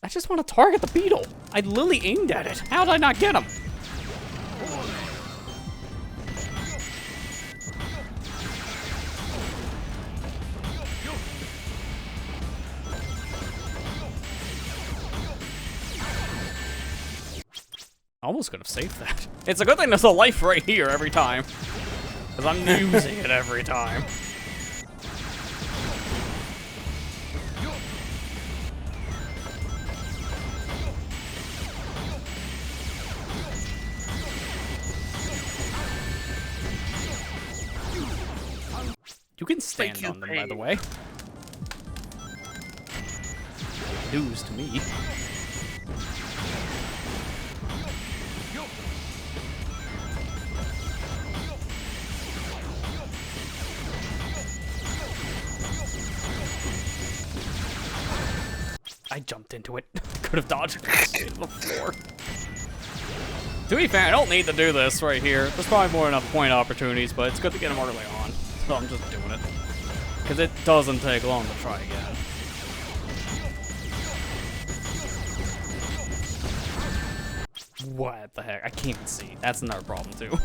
I just want to target the beetle. I literally aimed at it. How did I not get him? I almost could have saved that. It's a good thing there's a life right here every time. Because I'm using it every time. You can stand on them, by the way. News to me. I jumped into it. Could have dodged it to the floor. To be fair, I don't need to do this right here. There's probably more than enough point opportunities, but it's good to get them early on. So I'm just doing it. Because it doesn't take long to try again. What the heck? I can't even see. That's another problem, too.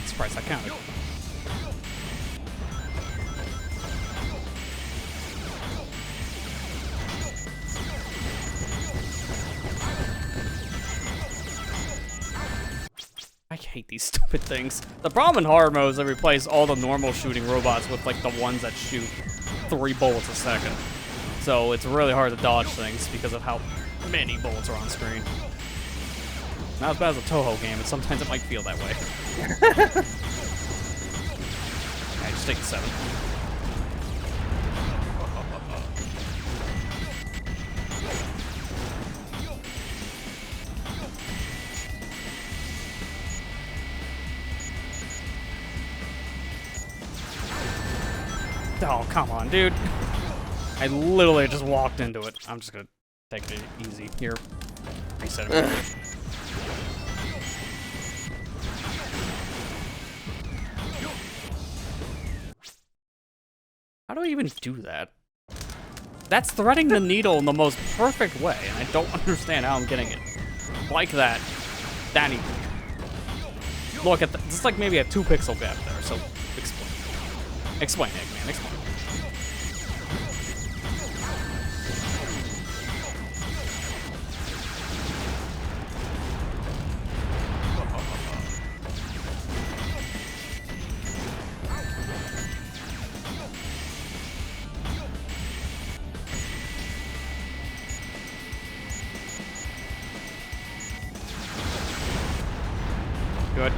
Surprised I counted. I hate these stupid things. The problem in hard mode is they replace all the normal shooting robots with like the ones that shoot 3 bullets a second. So it's really hard to dodge things because of how many bullets are on screen. Not as bad as a Toho game, but sometimes it might feel that way. Okay, just take the 7. Oh, come on, dude. I literally just walked into it. I'm just gonna take it easy here. Reset it. How do I even do that? That's threading the needle in the most perfect way, and I don't understand how I'm getting it. Like that. That easy. Look at that. It's like maybe a 2 pixel gap there, so explain. Explain, Eggman, explain. Good.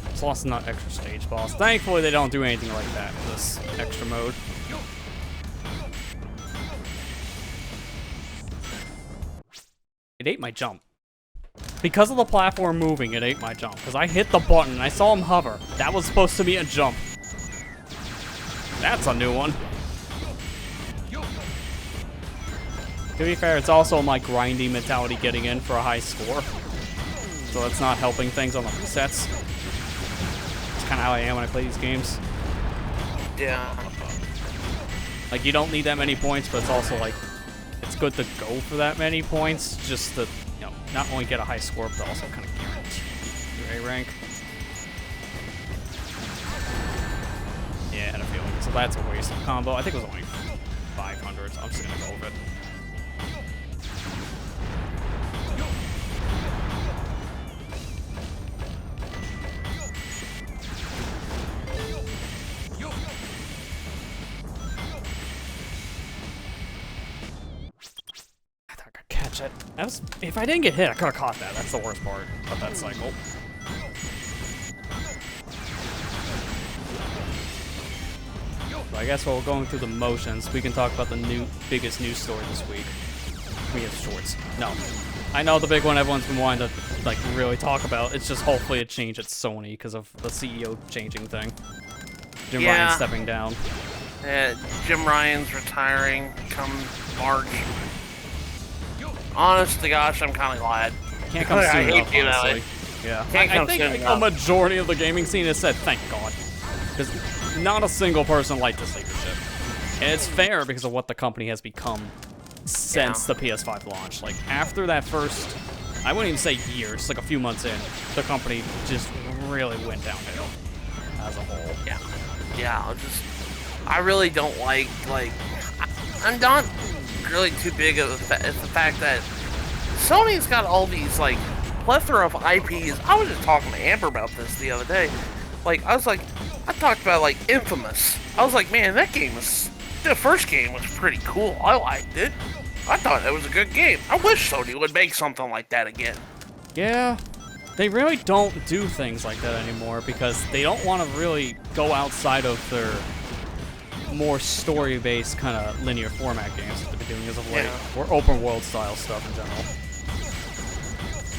Just lost not extra stage boss. Thankfully, they don't do anything like that in this extra mode. It ate my jump. Because of the platform moving, it ate my jump. Because I hit the button and I saw him hover. That was supposed to be a jump. That's a new one. To be fair, it's also my grindy mentality getting in for a high score. So it's not helping things on the resets. It's kind of how I am when I play these games. Yeah. Like, you don't need that many points, but it's also like, it's good to go for that many points just to, you know, not only get a high score, but also kind of guarantee your A rank. Yeah, I had a feeling. So that's a waste of combo. I think it was only 500, so I'm just gonna go with it. It. That was, if I didn't get hit, I could have caught that. That's the worst part of that cycle. So I guess while we're going through the motions, we can talk about the biggest news story this week. We have shorts. No. I know the big one everyone's been wanting to, like, really talk about. It's just hopefully a change at Sony because of the CEO changing thing. Jim Ryan stepping down. Jim Ryan's retiring come March. Honest to gosh, I'm kind of glad. Can't come soon enough, honestly. Yeah. I think like, a majority of the gaming scene has said, thank God. Because not a single person liked this leadership. And it's fair because of what the company has become since the PS5 launch. Like, after that first, I wouldn't even say year, just like a few months in, the company just really went downhill as a whole. Yeah. Yeah, I really don't like I'm not really too big of the fact that Sony's got all these like plethora of IPs. I was just talking to Amber about this the other day. I talked about like Infamous. I was like, man, that game was, the first game was pretty cool. I liked it. I thought it was a good game. I wish Sony would make something like that again. Yeah, they really don't do things like that anymore because they don't want to really go outside of their more story-based kind of linear format games that they've been doing as of late, or open world style stuff in general.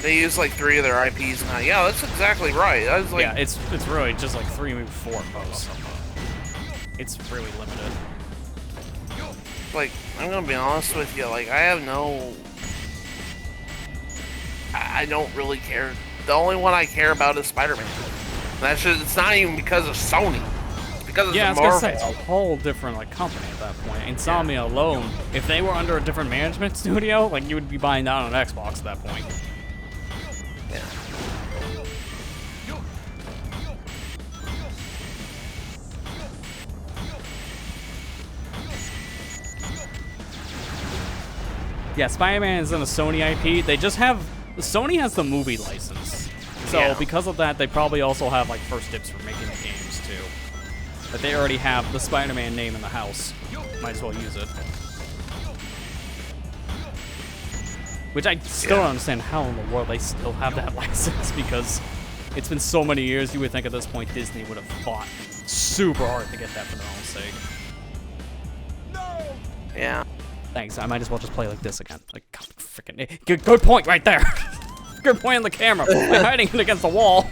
They use like 3 of their IPs now. Yeah, that's exactly right. I was like, yeah, it's really just like 3, maybe 4 most. It's really limited. Like, I'm gonna be honest with you. Like, I don't really care. The only one I care about is Spider-Man. That's just, it's not even because of Sony. Because it's I was Marvel. gonna say, it's a whole different like company at that point. Insomnia alone, if they were under a different management studio, like you would be buying that on an Xbox at that point. Yeah. Yeah, Spider-Man is in a Sony IP. They just have, Sony has the movie license. So because of that, they probably also have like first dibs for making the games too. But they already have the Spider-Man name in the house. Might as well use it. Which I still don't understand how in the world they still have that license, because it's been so many years. You would think at this point Disney would have fought super hard to get that for their own sake. No! Yeah. Thanks, I might as well just play like this again. Like, freaking good point right there. Good point on the camera. I'm hiding it against the wall.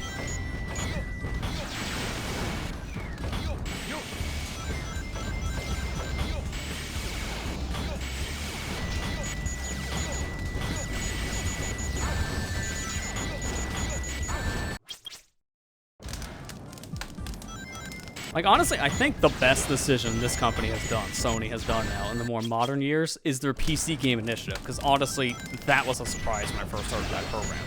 Like, honestly, I think the best decision this company has done, Sony has done now in the more modern years, is their PC game initiative. Because honestly, that was a surprise when I first started that program.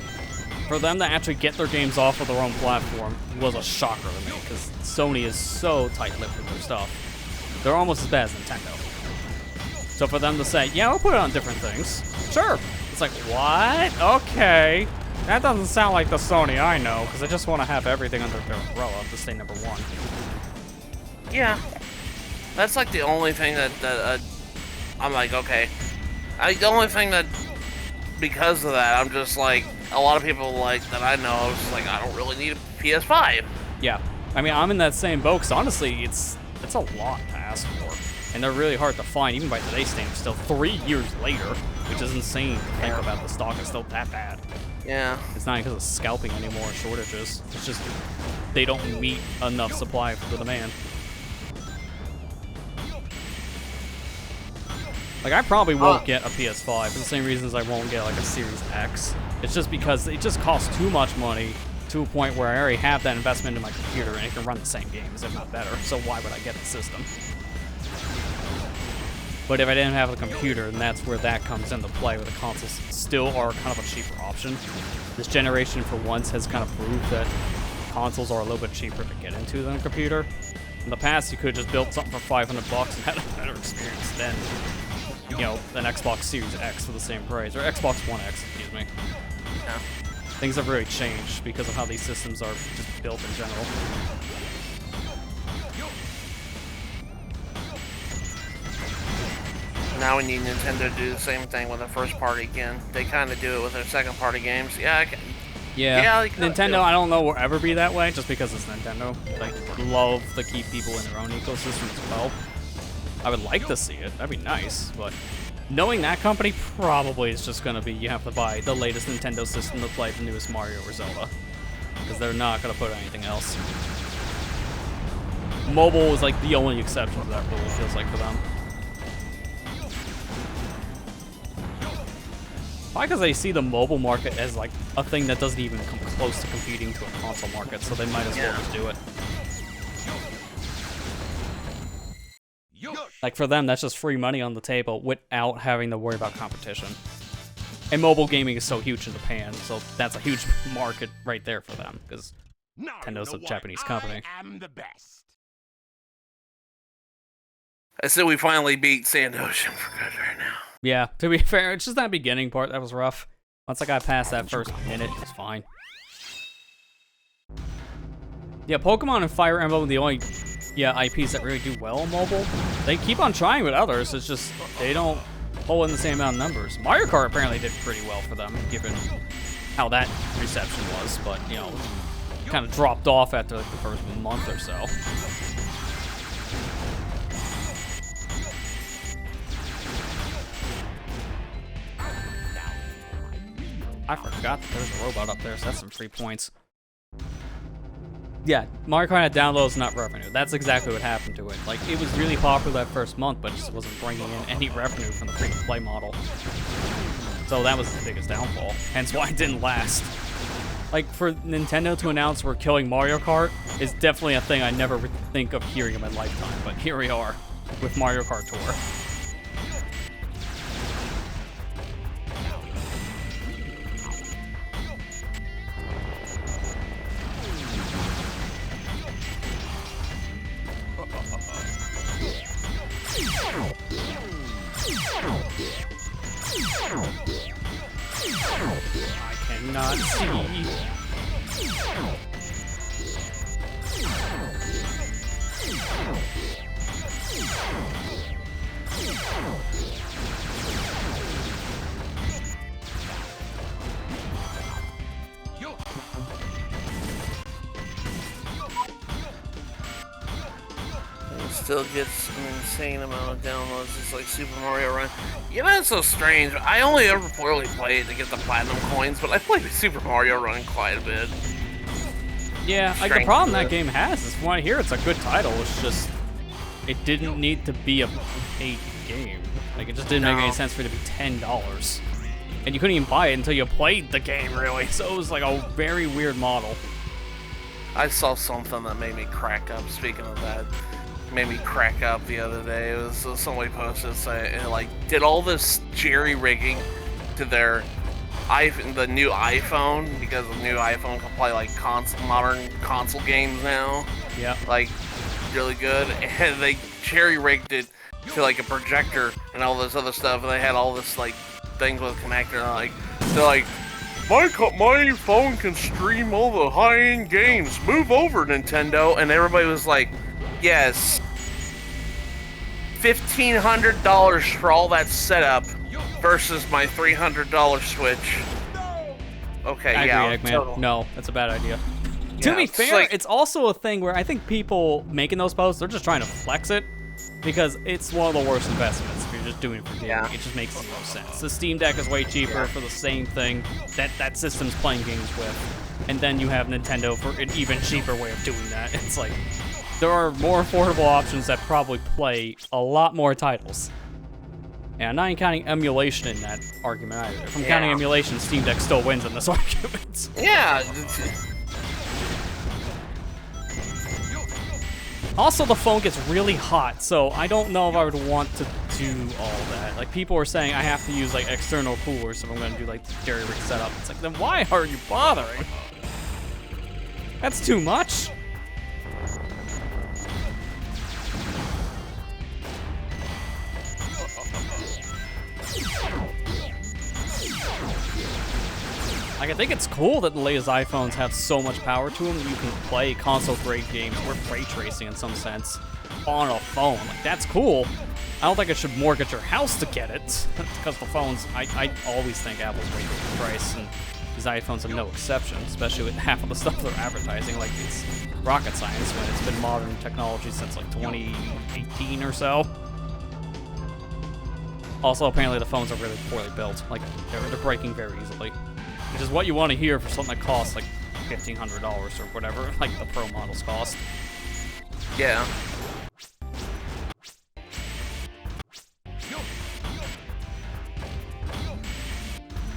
For them to actually get their games off of their own platform was a shocker to me, because Sony is so tight-lipped with their stuff. They're almost as bad as Nintendo. So for them to say, yeah, we'll put it on different things, sure. It's like, what? Okay. That doesn't sound like the Sony I know, because I just want to have everything under their umbrella to stay number one. Yeah. That's like the only thing that I'm like, okay. The only thing that, because of that, I'm just like, a lot of people like that I know, I was just like, I don't really need a PS5. Yeah. I mean, I'm in that same boat, because honestly, it's a lot to ask for. And they're really hard to find, even by today's standards, still 3 years later, which is insane to think about. The stock is still that bad. Yeah. It's not because of scalping anymore, shortages. It's just they don't meet enough supply for the demand. Like, I probably won't get a PS5 for the same reasons I won't get, like, a Series X. It's just because it just costs too much money to a point where I already have that investment in my computer and it can run the same games, if not better. So why would I get the system? But if I didn't have a computer, then that's where that comes into play, where the consoles still are kind of a cheaper option. This generation, for once, has kind of proved that consoles are a little bit cheaper to get into than a computer. In the past, you could have just built something for 500 bucks and had a better experience than, you know, an Xbox Series X for the same price, or Xbox One X, excuse me. Yeah. Things have really changed because of how these systems are just built in general. Now we need Nintendo to do the same thing with their first party again. They kind of do it with their second party games. Yeah, Yeah, they kinda Nintendo, do. I don't know will ever be that way, just because it's Nintendo. They love to keep people in their own ecosystem as well. I would like to see it, that'd be nice, but knowing that company, probably it's just gonna be you have to buy the latest Nintendo system to play the newest Mario or Zelda, because they're not gonna put anything else. Mobile is like the only exception to that rule, it feels like, for them. Probably because they see the mobile market as like a thing that doesn't even come close to competing to a console market, so they might as well just do it. Like for them, that's just free money on the table without having to worry about competition. And mobile gaming is so huge in Japan, so that's a huge market right there for them, because Nintendo's a Japanese company. I am the best. I said we finally beat Sand Ocean for good right now. Yeah, to be fair, it's just that beginning part that was rough. Once I got past that first minute, it was fine. Yeah, Pokemon and Fire Emblem are the only IPs that really do well on mobile. They keep on trying with others, it's just they don't pull in the same amount of numbers. Mario Kart apparently did pretty well for them, given how that reception was, but, you know, kind of dropped off after like the first month or so. I forgot that there's a robot up there, so that's some free points. Yeah, Mario Kart had downloads, not revenue. That's exactly what happened to it. Like, it was really popular that first month, but it just wasn't bringing in any revenue from the free-to-play model. So that was the biggest downfall, hence why it didn't last. Like, for Nintendo to announce we're killing Mario Kart is definitely a thing I never think of hearing in my lifetime, but here we are, with Mario Kart Tour. I cannot see. Still gets an insane amount of downloads. It's like Super Mario Run. You know, it's so strange. I only ever really played to get the platinum coins, but I played Super Mario Run quite a bit. Yeah, like the problem that game has is, from what I hear, it's a good title. It's just it didn't need to be a paid game. Like, it just didn't make any sense for it to be $10, and you couldn't even buy it until you played the game, really. So it was like a very weird model. I saw something that made me crack up. Speaking of that, made me crack up the other day. It was somebody posted saying, like, did all this jerry rigging to their the new iPhone, because the new iPhone can play like modern console games now. Yeah. Like, really good. And they jerry rigged it to like a projector and all this other stuff. And they had all this like things with a connector. And they're like, my phone can stream all the high-end games. Move over, Nintendo. And everybody was like, yes. $1,500 for all that setup versus my $300 Switch. Okay, I yeah. agree, Eggman. Total. No, that's a bad idea. Yeah, To be it's fair, like- it's also a thing where I think people making those posts, they're just trying to flex it, because it's one of the worst investments if you're just doing it for gaming. Yeah. It just makes zero sense. The Steam Deck is way cheaper for the same thing that system's playing games with, and then you have Nintendo for an even cheaper way of doing that. It's like, there are more affordable options that probably play a lot more titles. And I'm not even counting emulation in that argument either. If I'm counting emulation, Steam Deck still wins in this argument. Yeah. Also, the phone gets really hot, so I don't know if I would want to do all that. Like, people are saying I have to use, like, external coolers if I'm going to do, like, jerry rig setup. It's like, then why are you bothering? That's too much. Like, I think it's cool that the latest iPhones have so much power to them that you can play console-grade games or ray tracing in some sense on a phone. Like, that's cool. I don't think it should mortgage your house to get it, because the phones, I always think Apple's way too price, and these iPhones are no exception, especially with half of the stuff they're advertising. Like, it's rocket science when it's been modern technology since, like, 2018 or so. Also, apparently the phones are really poorly built. Like, they're breaking very easily. Which is what you want to hear for something that costs like $1,500 or whatever, like the Pro models cost. Yeah.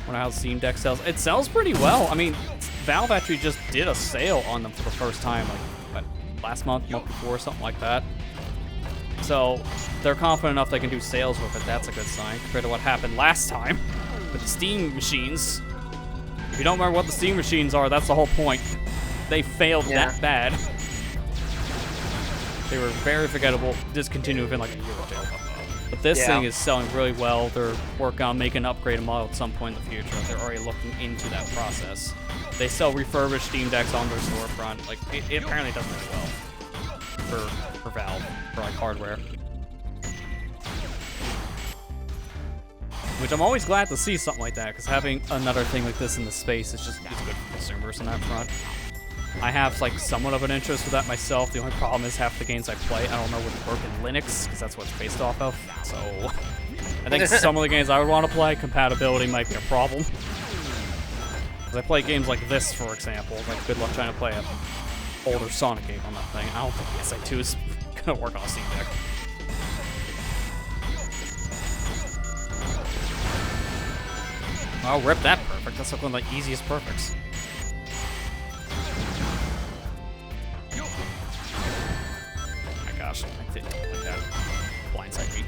Wonder how Steam Deck sells. It sells pretty well. I mean, Valve actually just did a sale on them for the first time, like last month before, something like that. So they're confident enough they can do sales with it. That's a good sign compared to what happened last time with the Steam machines. If you don't remember what the Steam machines are, that's the whole point. They failed that bad. They were very forgettable, discontinued within like a year or two. But this thing is selling really well. They're working on making an upgraded model at some point in the future. They're already looking into that process. They sell refurbished Steam Decks on their storefront. Like, it apparently does really well for Valve, for like hardware. Which I'm always glad to see something like that, because having another thing like this in the space is just it's good for consumers on that front. I have like somewhat of an interest with that myself. The only problem is half the games I play, I don't know would work in Linux, because that's what it's based off of. So I think some of the games I would want to play, compatibility might be a problem. Because I play games like this, for example. Like, good luck trying to play an older Sonic game on that thing. I don't think SA2 is going to work on a Steam Deck. I'll rip that perfect. That's like one of the easiest perfects. Oh my gosh, I didn't like that. Blindside me.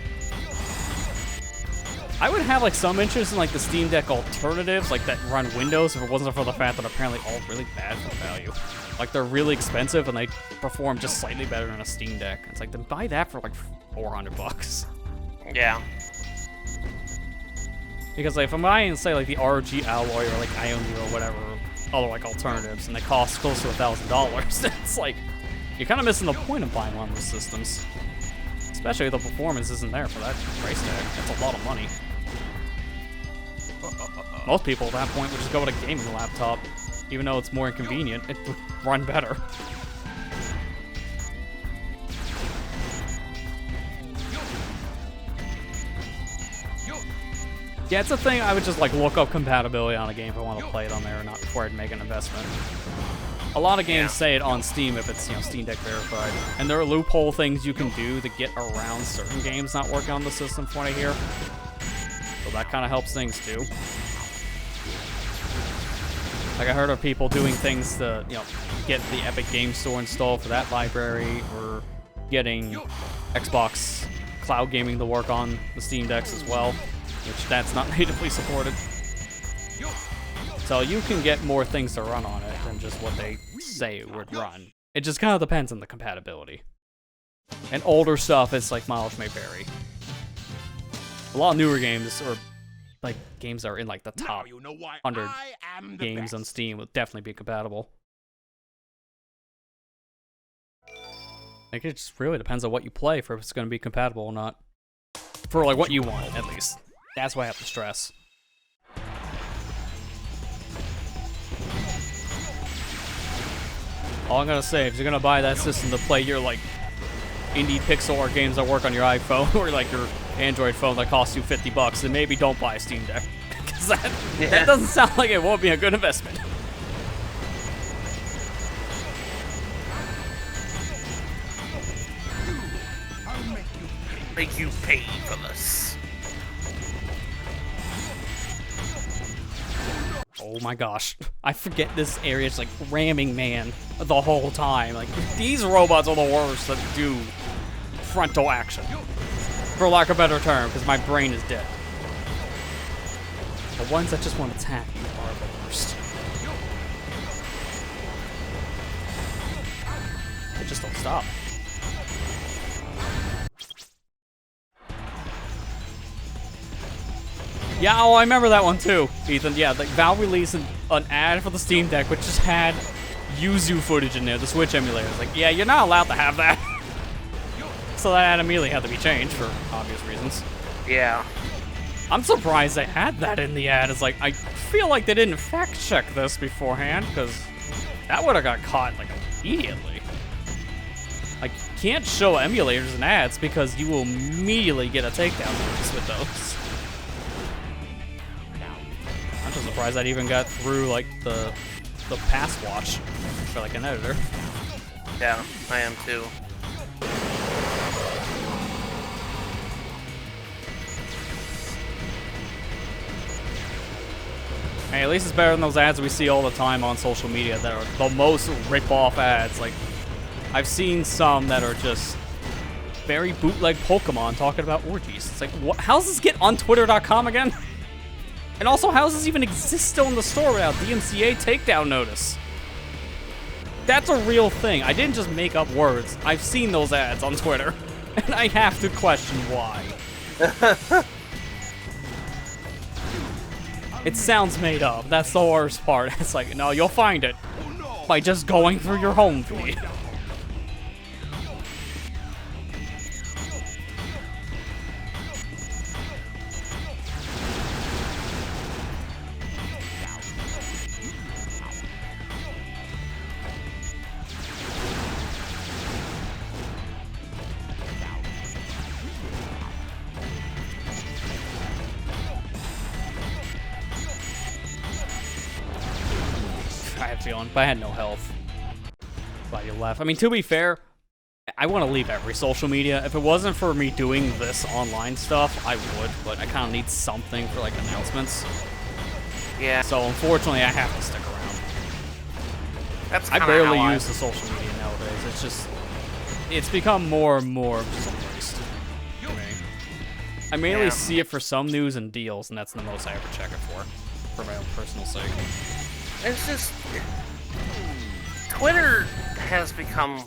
I would have like some interest in like the Steam Deck alternatives, like that run Windows, if it wasn't for the fact that apparently all really bad for value. Like, they're really expensive and they perform just slightly better than a Steam Deck. It's like, then buy that for like $400. Yeah. Because like, if I'm buying, say, like the ROG Alloy or like Ionic or whatever, other like alternatives, and they cost close to $1,000, it's like, you're kind of missing the point of buying one of those systems. Especially if the performance isn't there for that price tag. That's a lot of money. Most people at that point would just go with a gaming laptop. Even though it's more inconvenient, it would run better. Yeah, it's a thing I would just like look up compatibility on a game if I want to play it on there or not before I'd make an investment. A lot of games say it on Steam if it's, you know, Steam Deck verified. And there are loophole things you can do to get around certain games not working on the system from what I hear. So that kind of helps things too. Like, I heard of people doing things to, you know, get the Epic Game Store installed for that library, or getting Xbox Cloud Gaming to work on the Steam Decks as well, which that's not natively supported. So you can get more things to run on it than just what they say it would run. It just kind of depends on the compatibility. And older stuff, it's like mileage may vary. A lot of newer games, or like games that are in like the top 100 games on Steam, will definitely be compatible. Like, it just really depends on what you play for if it's going to be compatible or not. For like what you want, at least. That's what I have to stress. All I'm gonna say, if you're gonna buy that system to play your like indie pixel art games that work on your iPhone or like your Android phone that costs you $50, then maybe don't buy a Steam Deck, because that doesn't sound like it won't be a good investment. Make you pay for this. Oh my gosh. I forget this area is like ramming man the whole time. Like, these robots are the worst that do frontal action. For lack of a better term, because my brain is dead. The ones that just want to attack you are the worst. They just don't stop. Yeah, oh, I remember that one too, Ethan. Yeah, like Valve released an ad for the Steam Deck, which just had Yuzu footage in there, the Switch emulator. It's like, yeah, you're not allowed to have that. So that ad immediately had to be changed for obvious reasons. Yeah. I'm surprised they had that in the ad. It's like, I feel like they didn't fact check this beforehand, because that would have got caught like immediately. Like, you can't show emulators in ads because you will immediately get a takedown notice with those. I'm just surprised that even got through like the pass watch for like an editor. Yeah, I am too. Hey, at least it's better than those ads we see all the time on social media that are the most rip-off ads. Like, I've seen some that are just very bootleg Pokemon talking about orgies. It's like, what? How does this get on Twitter.com again? And also, how does this even exist still in the store without DMCA takedown notice? That's a real thing. I didn't just make up words. I've seen those ads on Twitter, and I have to question why. It sounds made up. That's the worst part. It's like, no, you'll find it by just going through your home feed. But I had no health. Glad you left. I mean, to be fair, I want to leave every social media. If it wasn't for me doing this online stuff, I would, but I kind of need something for, like, announcements. Yeah. So, unfortunately, I have to stick around. That's I barely use the social media nowadays. It's just... It's become more and more just a waste to me. I mainly see it for some news and deals, and that's the most I ever check it for my own personal sake. It's just... Twitter has become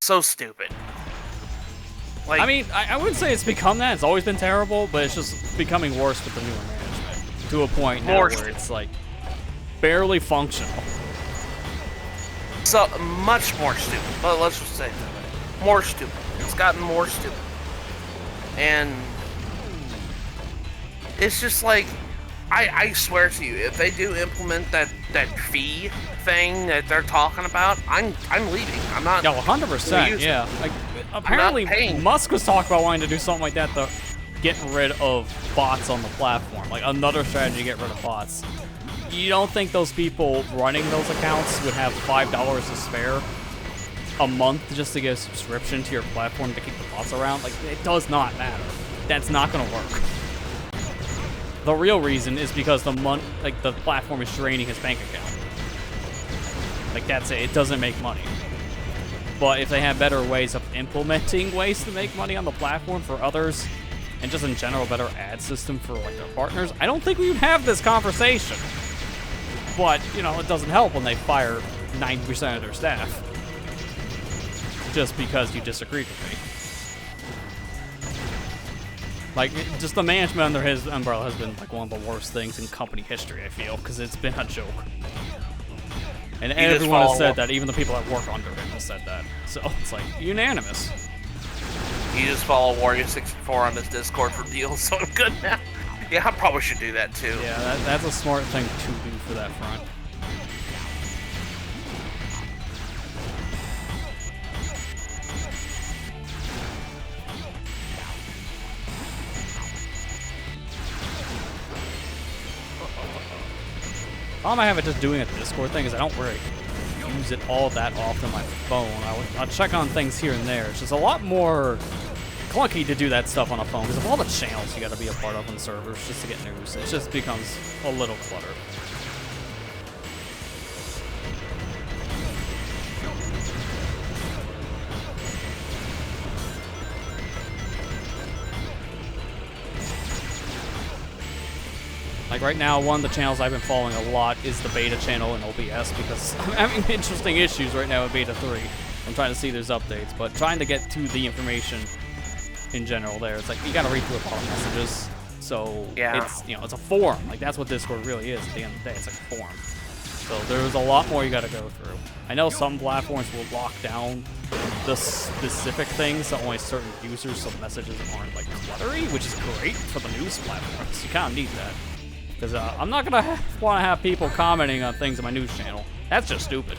so stupid. Like, I mean, I wouldn't say it's become that. It's always been terrible, but it's just becoming worse with the newer management. To a point now where it's, like, barely functional. So, much more stupid. But let's just say it that way. More stupid. It's gotten more stupid. And... It's just like... I swear to you, if they do implement that fee thing that they're talking about, I'm leaving. I'm not. Yeah, 100%. Yeah. Like, apparently, Musk was talking about wanting to do something like that to get rid of bots on the platform. Like, another strategy to get rid of bots. You don't think those people running those accounts would have $5 to spare a month just to get a subscription to your platform to keep the bots around? Like, it does not matter. That's not going to work. The real reason is because the platform is draining his bank account. Like, that's it. It doesn't make money. But if they have better ways of implementing ways to make money on the platform for others, and just in general, a better ad system for like their partners, I don't think we would have this conversation. But, you know, it doesn't help when they fire 90% of their staff. Just because you disagreed with me. Like, just the management under his umbrella has been like one of the worst things in company history, I feel, because it's been a joke. And everyone has said that, even the people that work under him have said that. So it's like unanimous. You just follow Warrior64 on his Discord for deals, so I'm good now. Yeah, I probably should do that too. Yeah, that's a smart thing to do for that front. The problem I have with just doing a Discord thing is I don't really use it all that often on my phone. I'll check on things here and there. It's just a lot more clunky to do that stuff on a phone because of all the channels you got to be a part of on the servers just to get news. It just becomes a little cluttered. Like right now, one of the channels I've been following a lot is the beta channel in OBS because I'm having interesting issues right now with beta 3. I'm trying to see there's updates, but trying to get to the information in general there. It's like you gotta read through a lot of messages. So yeah. It's, you know, it's a forum. Like that's what Discord really is at the end of the day. It's like a forum. So there's a lot more you gotta go through. I know some platforms will lock down the specific things to only certain users so messages aren't like cluttery, which is great for the news platforms. You kinda need that. Because I'm not going to want to have people commenting on things on my news channel. That's just stupid.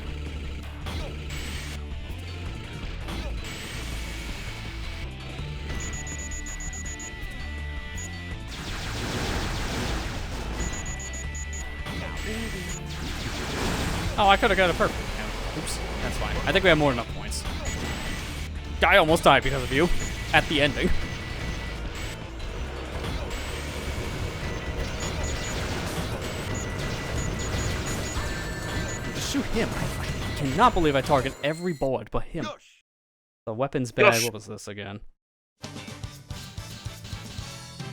Oh, I could have got it perfect. Yeah. Oops, that's fine. I think we have more than enough points. Guy almost died because of you at the ending. Shoot him. I cannot believe I target every bullet but him. The weapons bag, what was this again?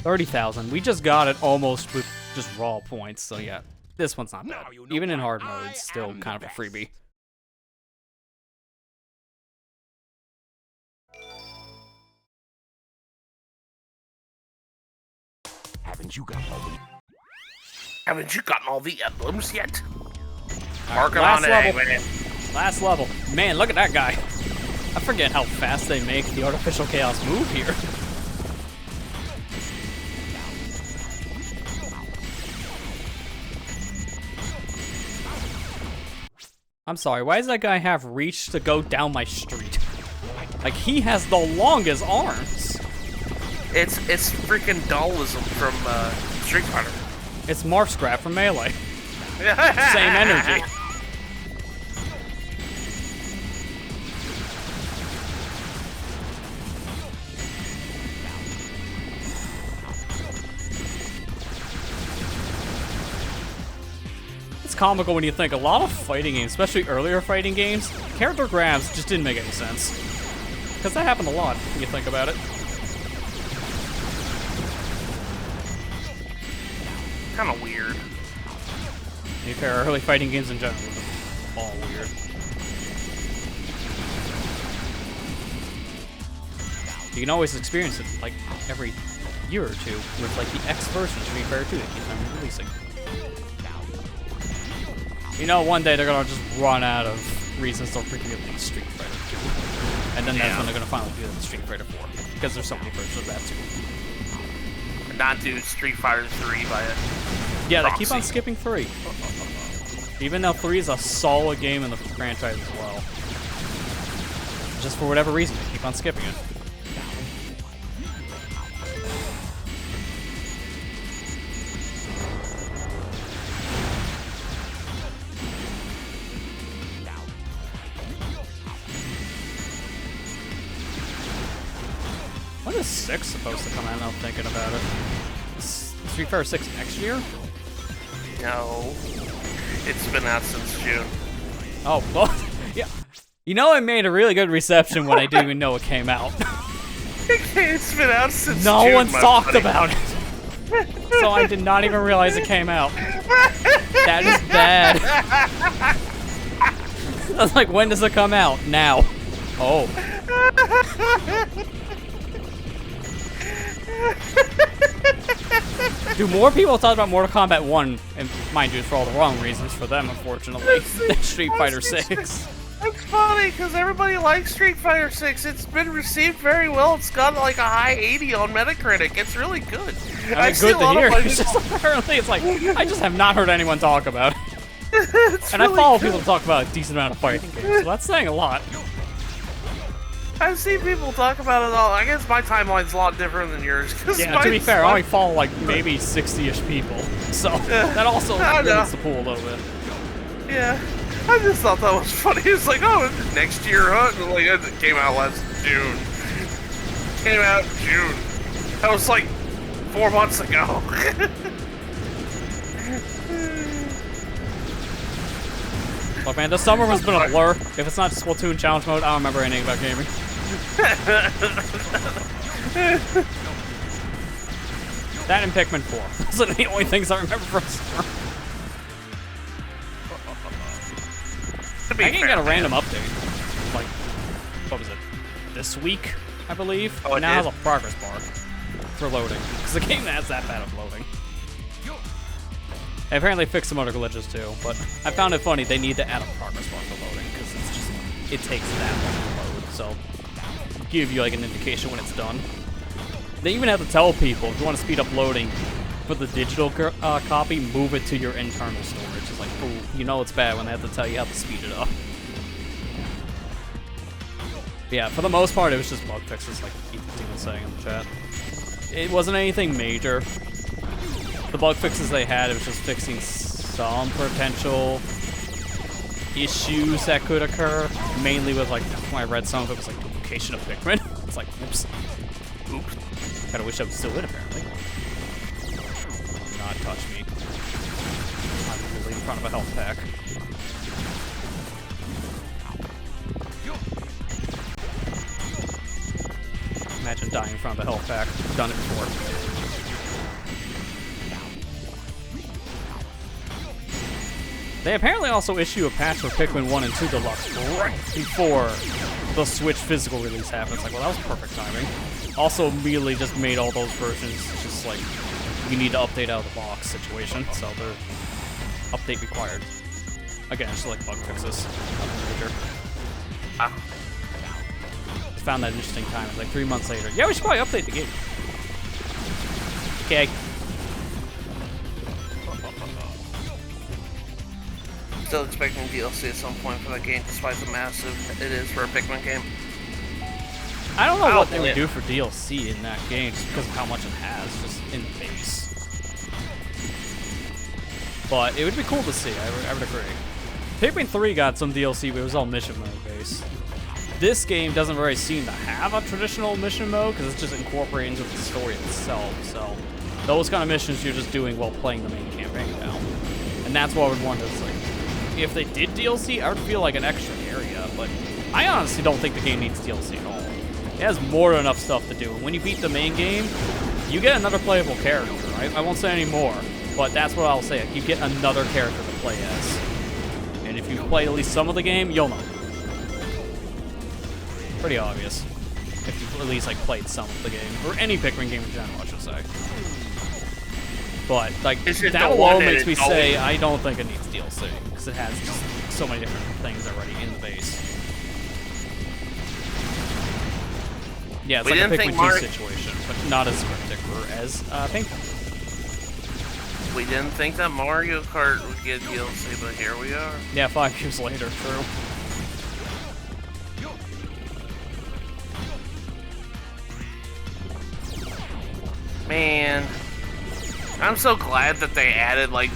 30,000. We just got it almost with just raw points, so yeah. This one's not bad. Even in hard mode, it's still kind of a freebie. Haven't you got all the... Haven't you gotten all the emblems yet? Mark Last on level. it, Last level. Man, look at that guy. I forget how fast they make the artificial chaos move here. I'm sorry, why does that guy have reach to go down my street? Like, he has the longest arms. It's freaking dualism from Street Fighter. It's Morph Scrap from Melee. Same energy. It's comical when you think a lot of fighting games, especially earlier fighting games, character grabs just didn't make any sense. Because that happened a lot when you think about it. Kind of weird. To be fair, early fighting games in general were all weird. You can always experience it like every year or two with like the X version of Street Fighter 2 that keeps on releasing. You know, one day they're gonna just run out of reasons to release Street Fighter 2. And then that's when they're gonna finally do it in Street Fighter 4. Because there's so many versions of that too. And not do Street Fighter 3 by a Yeah, proxy. they keep on skipping 3. Even though 3 is a solid game in the franchise as well. Just for whatever reason, they keep on skipping it. When is 6 supposed to come out? I'm thinking about it. It's Street Fighter 6 next year? No. It's been out since June. Oh, well, yeah. You know, it made a really good reception when I didn't even know it came out. It's been out since No June, one's my talked buddy. about it. So I did not even realize it came out. That is bad. I was like, when does it come out? Now. Oh. Do more people talk about Mortal Kombat 1, and mind you, for all the wrong reasons for them, unfortunately, than Street Fighter 6. It's funny because everybody likes Street Fighter 6. It's been received very well. It's got like a high 80 on Metacritic. It's really good. I mean, see good a to lot of hear. my It's just apparently, it's like, I just have not heard anyone talk about it. It's And really I follow good. people that talk about a decent amount of fighting games, so that's saying a lot. I've seen people talk about it all. I guess my timeline's a lot different than yours. Yeah, to be fair, I only follow like maybe 60-ish people, so that also I know. limits the pool a little bit. Yeah. I just thought that was funny. It's like, oh, it's next year, huh? And like, it came out last June. Came out in June. That was like 4 months ago. Look, man, this summer has been a blur. If it's not Splatoon challenge mode, I don't remember anything about gaming. That and Pikmin 4. Those are the only things I remember from summer. I can get a random update. Like, what was it? This week, I believe? Oh, it now did? has a progress bar for loading. Because the game has that bad of loading. They apparently fixed some other glitches too, but I found it funny they need to add a progress bar for loading, because it's just, it takes that long to load, so give you like an indication when it's done. They even have to tell people, if you want to speed up loading for the digital copy, move it to your internal storage. It's like, ooh, you know it's bad when they have to tell you how to speed it up. Yeah, for the most part, it was just bug fixes, like Ethan was saying in the chat. It wasn't anything major. The bug fixes they had, it was just fixing some potential issues that could occur. Mainly with, like, when I read some of it was like duplication of Pikmin. It's like, oops. Oops. Kinda wish I was still in, apparently. Do not touch me. I'm really in front of a health pack. Imagine dying in front of a health pack. I've done it before. They apparently also issue a patch for Pikmin 1 and 2 Deluxe right before the Switch physical release happens. Like, well, that was perfect timing. Also, immediately just made all those versions just like, we need to update out of the box situation. So they're update required. Again, just like bug fixes. Nothing major. Found that interesting time. It's like 3 months later. Yeah, we should probably update the game. Okay. Still expecting DLC at some point for that game, despite the massive it is for a Pikmin game. I don't know what they yeah. would do for DLC in that game, just because of how much it has, just in the base. But it would be cool to see, I would agree. Pikmin 3 got some DLC, but it was all mission mode based. This game doesn't really seem to have a traditional mission mode, because it's just incorporated into the story itself, so those kind of missions you're just doing while playing the main campaign now. And that's what I would wonder, is like, if they did DLC, I would feel like an extra area, but I honestly don't think the game needs DLC at all. It has more than enough stuff to do. And when you beat the main game, you get another playable character. I won't say any more, but that's what I'll say. You get another character to play as. And if you've played at least some of the game, you'll know. Pretty obvious. If you've at least like played some of the game. Or any Pikmin game in general, I should say. But, like, It's just that the one alone that makes me it's say always- I don't think it needs DLC. Because it has just so many different things already in the base. Yeah, it's We like a didn't think Pikmin 2 Mario- situation, but not as cryptic or as painful. We didn't think that Mario Kart would get DLC, but here we are. Yeah, 5 years later, true. Man, I'm so glad that they added, like,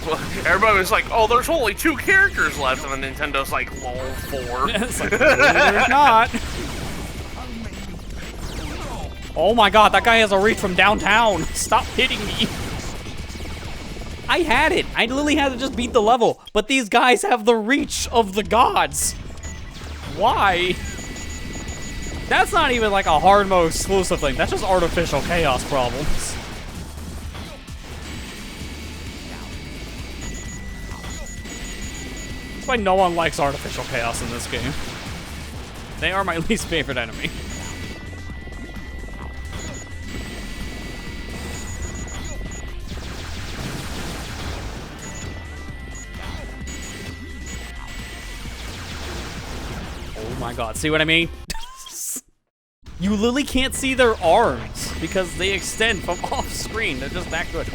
everybody was like, oh, there's only 2 characters left, and then Nintendo's like, lol, 4. It's like, there's not. Oh my god, that guy has a reach from downtown. Stop hitting me. I had it. I literally had to just beat the level. But these guys have the reach of the gods. Why? That's not even like a hard mode exclusive thing. That's just artificial chaos problems. That's why no one likes artificial chaos in this game. They are my least favorite enemy. Oh my god, see what I mean? You literally can't see their arms because they extend from off screen. They're just that good.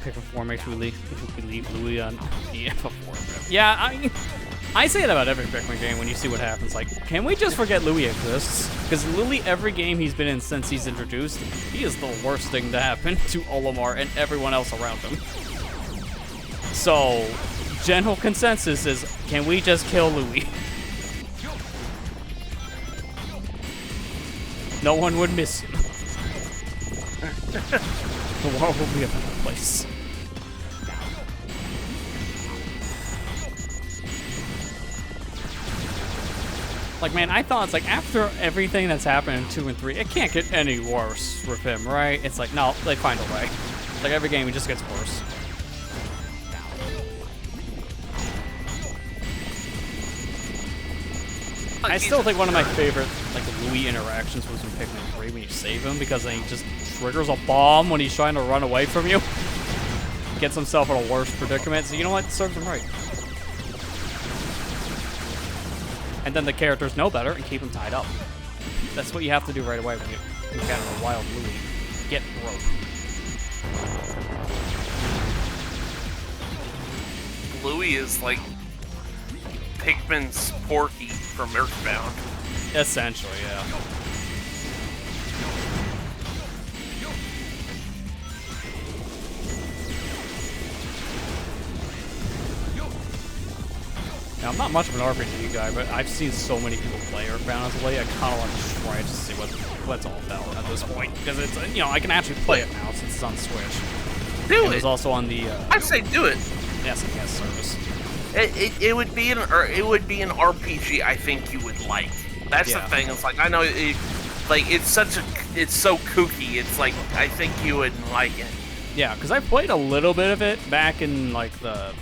Pick a form makes we leave Louis on the F4. Yeah, I say that about every Pikmin game when you see what happens. Like, can we just forget Louis exists? Because literally every game he's been in since he's introduced, he is the worst thing to happen to Olimar and everyone else around him. So, general consensus is, can we just kill Louis? No one would miss him. The world will be a better place. Like, man, I thought it's like, after everything that's happened in 2 and 3, it can't get any worse with him, right? It's like, no, they find a way. Like, every game, it just gets worse. I still think one of my favorite, like, Louis interactions was in Pikmin 3 when you save him, because then he just triggers a bomb when he's trying to run away from you. Gets himself in a worse predicament, so you know what? It serves him right. And then the characters know better and keep him tied up. That's what you have to do right away when you encounter a wild Louis. Get rope. Louis is like Pikmin's Porky from Earthbound. Essentially, yeah. Now, I'm not much of an RPG guy, but I've seen so many people play Earthbound as of late, I kind of want to try to see what it's all about at this point. Because it's, you know, I can actually play it now since it's on Switch. Do and it! It's also on the I'd say do it. SNES service. It would be an RPG I think you would like. That's the thing. It's like, I know it's so kooky. It's like, I think you would like it. Yeah, because I played a little bit of it back in like the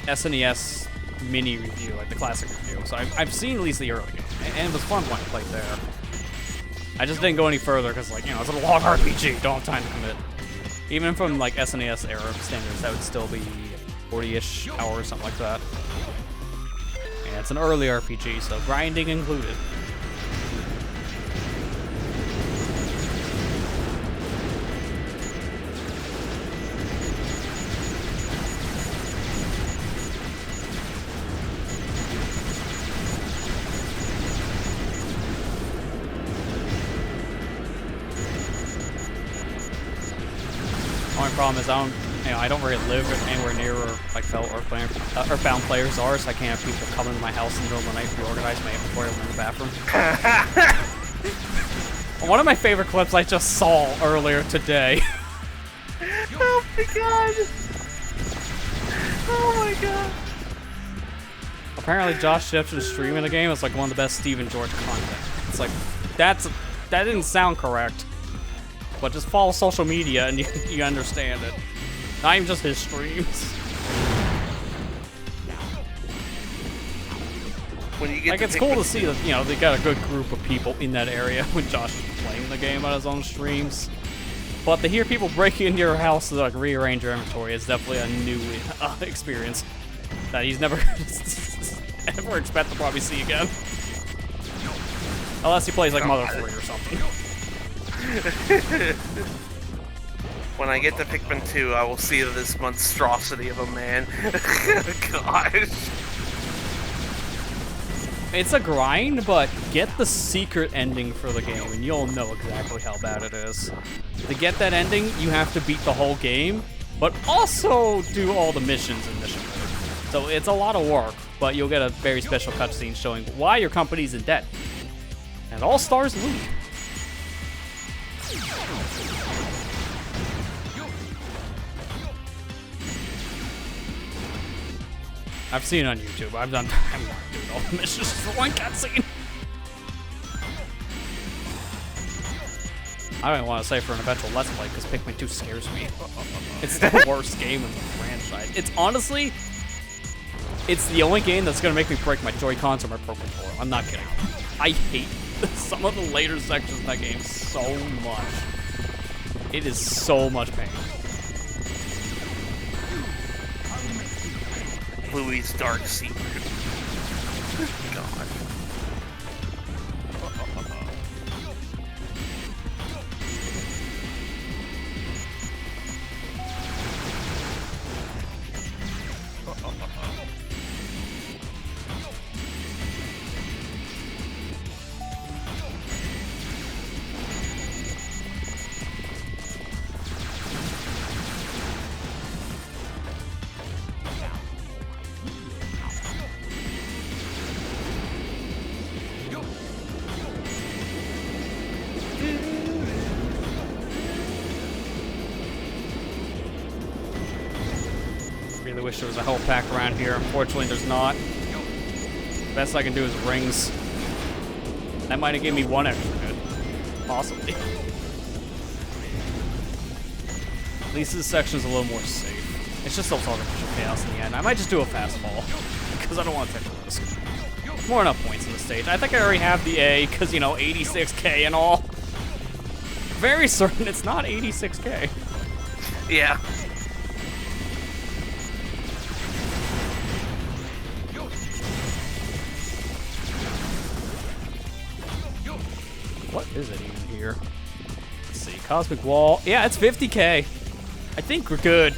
SNES mini review, like the classic review. So I've seen at least the early game, and it was fun when I played there. I just didn't go any further because, like, you know, it's a long RPG. Don't have time to commit. Even from like SNES era standards, that would still be 40-ish hours, something like that. And it's an early RPG, so grinding included. Only problem is I don't really live anywhere near where like fellow Earthbound players are, so I can't have people come into my house in the middle of the night to reorganize my inventory when I'm in the bathroom. One of my favorite clips I just saw earlier today. Oh my god! Oh my god! Apparently Josh Shipton's streaming the game is like one of the best Stephen George content. It's like, that didn't sound correct. But just follow social media and you understand it. Not even just his streams. When you get like, it's cool to see that, you know, they got a good group of people in that area when Josh is playing the game on his own streams. But to hear people breaking into your house to like rearrange your inventory is definitely a new experience that he's never ever expect to probably see again. Unless he plays like Mother 3 or something. When I get to Pikmin 2, I will see this monstrosity of a man. Gosh. It's a grind, but get the secret ending for the game, and you'll know exactly how bad it is. To get that ending, you have to beat the whole game, but also do all the missions in mission mode. So it's a lot of work, but you'll get a very special cutscene showing why your company's in debt. And all stars lead. I've seen it on YouTube. I'm not doing all the missions for one cutscene. I don't even want to say for an eventual Let's Play because Pikmin 2 scares me. It's the worst game in the franchise. It's honestly, it's the only game that's going to make me break my Joy-Cons or my Pro Controller. I'm not kidding. I hate some of the later sections of that game so much. It is so much pain. Louis' dark secret. God. Really wish there was a health pack around here. Unfortunately, there's not. Best I can do is rings. That might have given me one extra hit. Possibly. At least this section's a little more safe. It's just those artificial chaos in the end. I might just do a fast fall. Because I don't want to take the risk. More enough points in the stage. I think I already have the A, because, you know, 86k and all. Very certain it's not 86k. Yeah. What is it even here? Let's see. Cosmic Wall. Yeah, it's 50k. I think we're good.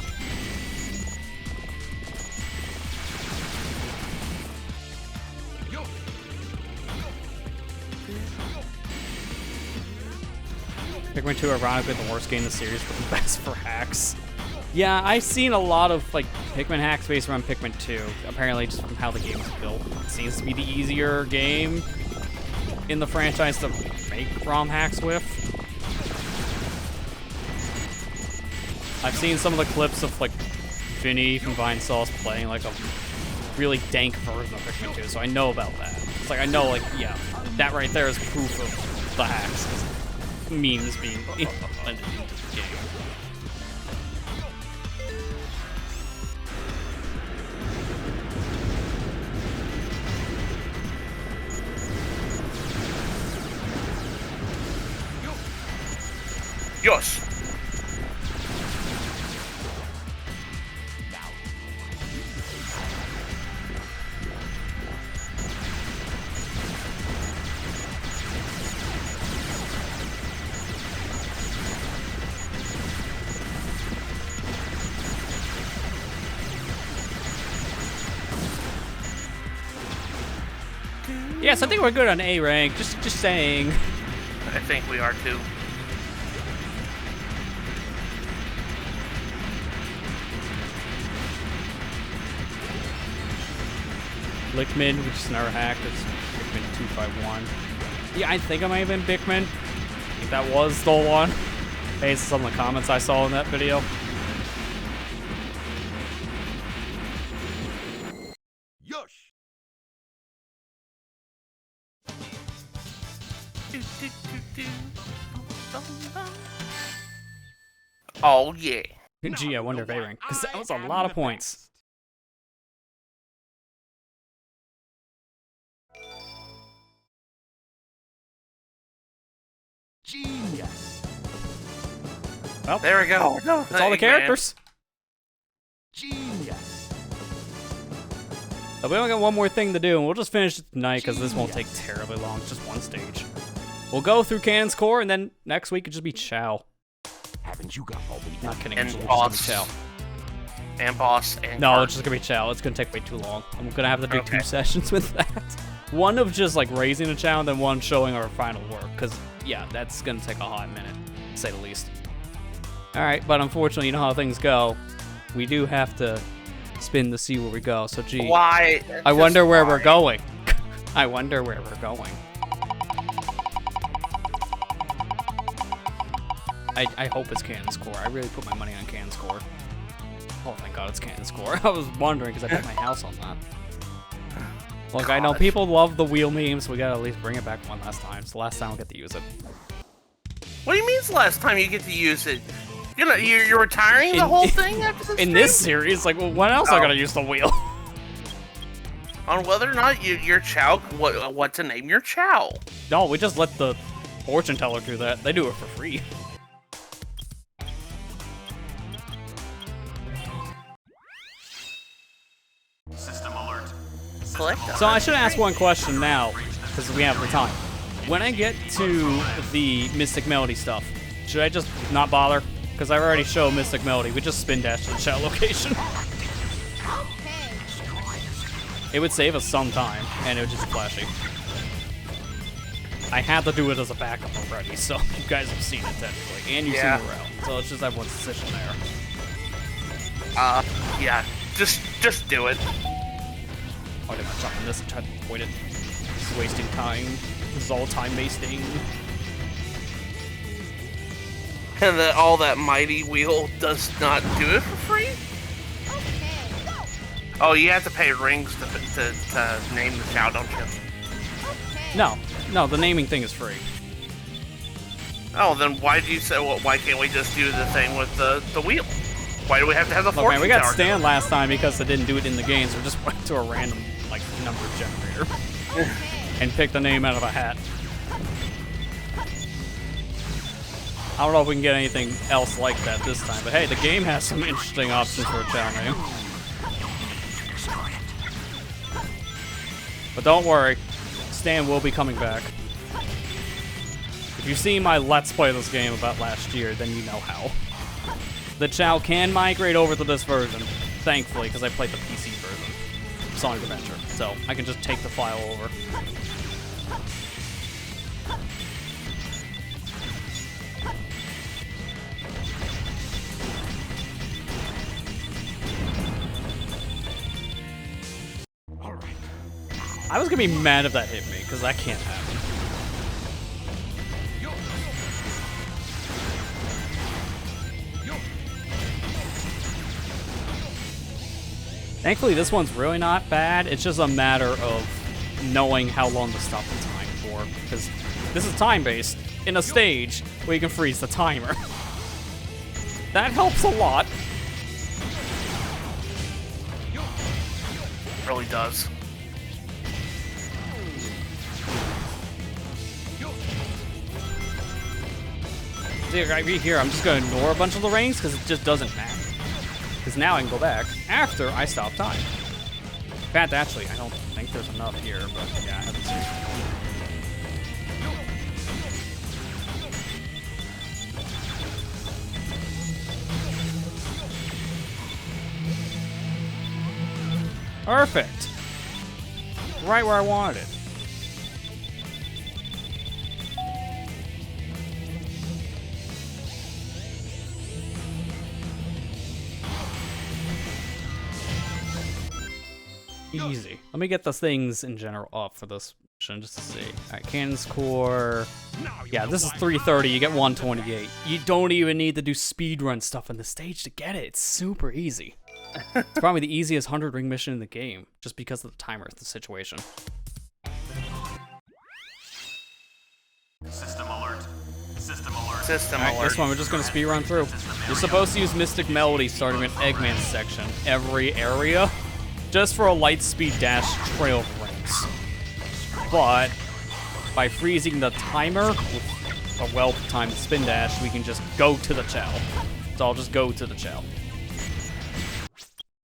Pikmin 2, ironically, the worst game in the series, but the best for hacks. Yeah, I've seen a lot of like Pikmin hacks based around Pikmin 2. Apparently, just from how the game is built, it seems to be the easier game in the franchise to make ROM hacks with. I've seen some of the clips of like Vinny from Vine Sauce playing like a really dank version of Pikmin 2, so I know about that. It's like I know, like, yeah, that right there is proof of the hacks. Memes being implemented into the game. Yes. Yes, I think we're good on A rank. Just saying. I think we are too. Blickman, which is another hack. That's Blickman 251. Yeah, I think I might have been Bickman. I think that was the one. Based on some of the comments I saw in that video. Yosh! Oh yeah. Gee, I wonder if A rank. Because that was a lot of points. Genius! Well, There we go. that's all the characters. Genius! So we only got one more thing to do, and we'll just finish it tonight because this won't take terribly long. It's just one stage. We'll go through Canon's Core, and then next week it'll just be Chow. Haven't you got all the Not kidding. And It's just gonna be boss. Chow. And boss and No, card. it's just gonna be Chow. It's gonna take way too long. I'm gonna have to do Okay. 2 sessions with that. One of just like raising a Chow, and then one showing our final work. Cause yeah, that's gonna take a hot minute, to say the least. All right, but unfortunately, you know how things go. We do have to spin to see where we go. So gee, Why? I wonder where we're why? going. I wonder where we're going. I hope it's Canon score. I really put my money on Canon score. Oh, thank God it's Canon score. I was wondering because I bet my house on that. Look, I know Gosh. people love the wheel memes. So we gotta at least bring it back one last time. It's the last time we'll get to use it. What do you mean it's the last time you get to use it? You're retiring the In- whole thing after this In stream? this series, like, well, when else I Oh. gotta use the wheel? On whether or not your Chow, what to name your Chow. No, we just let the fortune teller do that. They do it for free. Collect them. So I should ask one question now, because we have the time. When I get to the Mystic Melody stuff, should I just not bother? Because I've already showed Mystic Melody. We just spin dash to the shell location. Okay. It would save us some time, and it would just be flashy. I had to do it as a backup already, so you guys have seen it technically, and you've Yeah. seen the route. So it's just everyone's decision there. Yeah, just do it. Why did I jump on this and try to avoid it? This is wasting time. This is all time wasting. And that all that mighty wheel does not do it for free? Okay. Go. Oh, you have to pay rings to name the Chow, don't you? Okay. No, the naming thing is free. Oh, then why do you say? Well, why can't we just do the thing with the wheel? Why do we have to have the Look, fortune man, we got tower? Stan last time because they didn't do it in the game, so we just went to a random, like, number generator. And picked a name out of a hat. I don't know if we can get anything else like that this time, but hey, the game has some interesting options for a Chow name. But don't worry, Stan will be coming back. If you've seen my Let's Play this game about last year, then you know how. The Chow can migrate over to this version, thankfully, because I played the PC version of Sonic Adventure, so I can just take the file over. I was gonna be mad if that hit me, because that can't happen. Thankfully, this one's really not bad. It's just a matter of knowing how long to stop the time for, because this is time-based in a stage where you can freeze the timer. That helps a lot. It really does. See, right here, I'm just gonna ignore a bunch of the rings because it just doesn't matter. Because now I can go back after I stop time. In fact, actually, I don't think there's enough here, but yeah, I haven't seen. Perfect. Right where I wanted it. Easy. Let me get the things in general up for this mission just to see. Alright, Canon score. Yeah, this is 330. You get 128. You don't even need to do speedrun stuff in the stage to get it. It's super easy. It's probably the easiest 100 ring mission in the game, just because of the timer of the situation. System alert. Alright, this one we're just gonna speedrun through. You're supposed to use Mystic Melody starting with Eggman section every area, just for a light speed dash trail of rings. But by freezing the timer with a well-timed spin dash, we can just go to the Chow. So I'll just go to the Chow.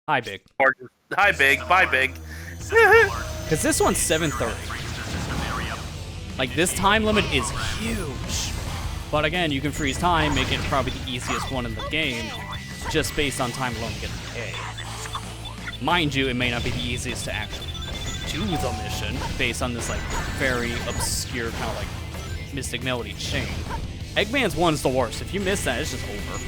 Hi, Big. Hi, Big. Bye, Big. Because this one's 7:30. Like, this time limit is huge. But again, you can freeze time, make it probably the easiest one in the game. just based on time alone to get the A. Mind you, it may not be the easiest to actually do the mission based on this like very obscure kind of like Mystic Melody chain. Eggman's one's the worst. If you miss that, it's just over.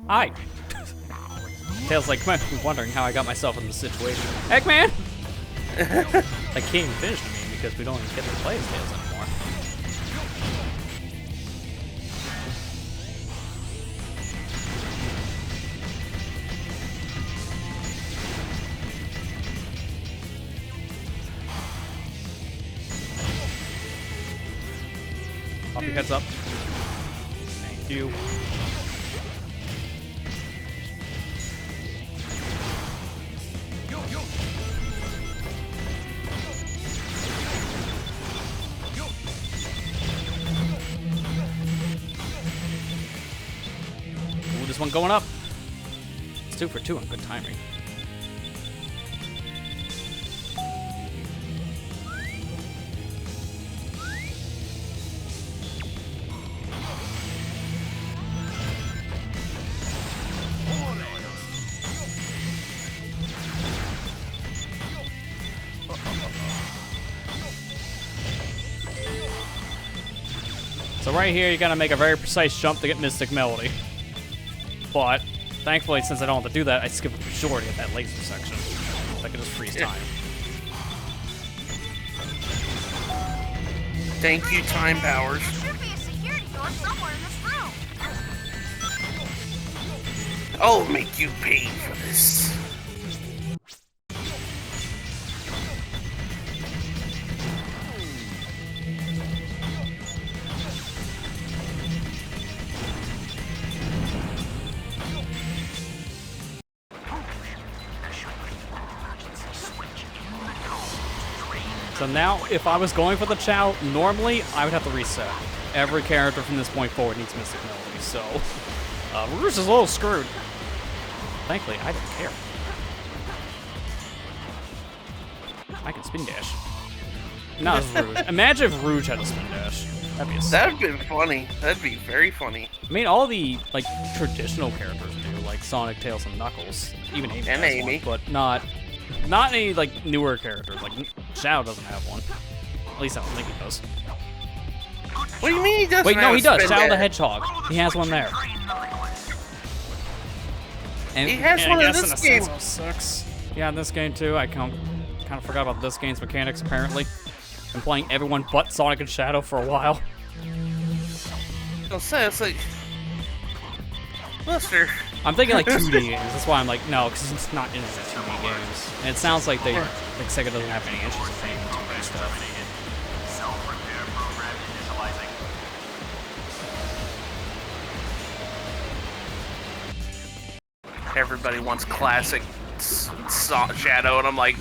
Hi. Tails like, come on, wondering how I got myself in this situation. Eggman! I can't even finish the game because we don't even get to play as Tails anymore. Pop your heads up. Thank you. Ooh, this one going up. It's 2 for 2 on good timing. So right here, you gotta make a very precise jump to get Mystic Melody. But, thankfully, since I don't have to do that, I skip the majority of that laser section. So I can just freeze time. Thank you, Time Powers. There should be a security door somewhere in this room. I'll make you pay for this. So now, if I was going for the Chow, normally I would have to reset. Every character from this point forward needs Mystic Melody, so Rouge is a little screwed. Thankfully, I don't care. I can spin dash. Not as Rouge. Imagine if Rouge had a spin dash. That'd be a That'd be funny. That'd be very funny. I mean, all the like traditional characters do, like Sonic, Tails, and Knuckles. Even Amy And has Amy. one, but not any like newer characters. Like Xiao doesn't have one. At least I don't think he does. What do you mean he doesn't? Wait, no, have he does. a spin Xiao the dash? Hedgehog. He has one there. And, He has and one I in guess this a game. sense it sucks. Yeah, in this game too. I kind of forgot about this game's mechanics. Apparently, been playing everyone but Sonic and Shadow for a while. I'll say it's like, Buster. I'm thinking like 2D games. That's why I'm like, no, because it's not in the 2D games. And it sounds like like Sega doesn't have any issues with playing 2D stuff. Self-repair program initializing. Everybody wants classic Shadow, and I'm like,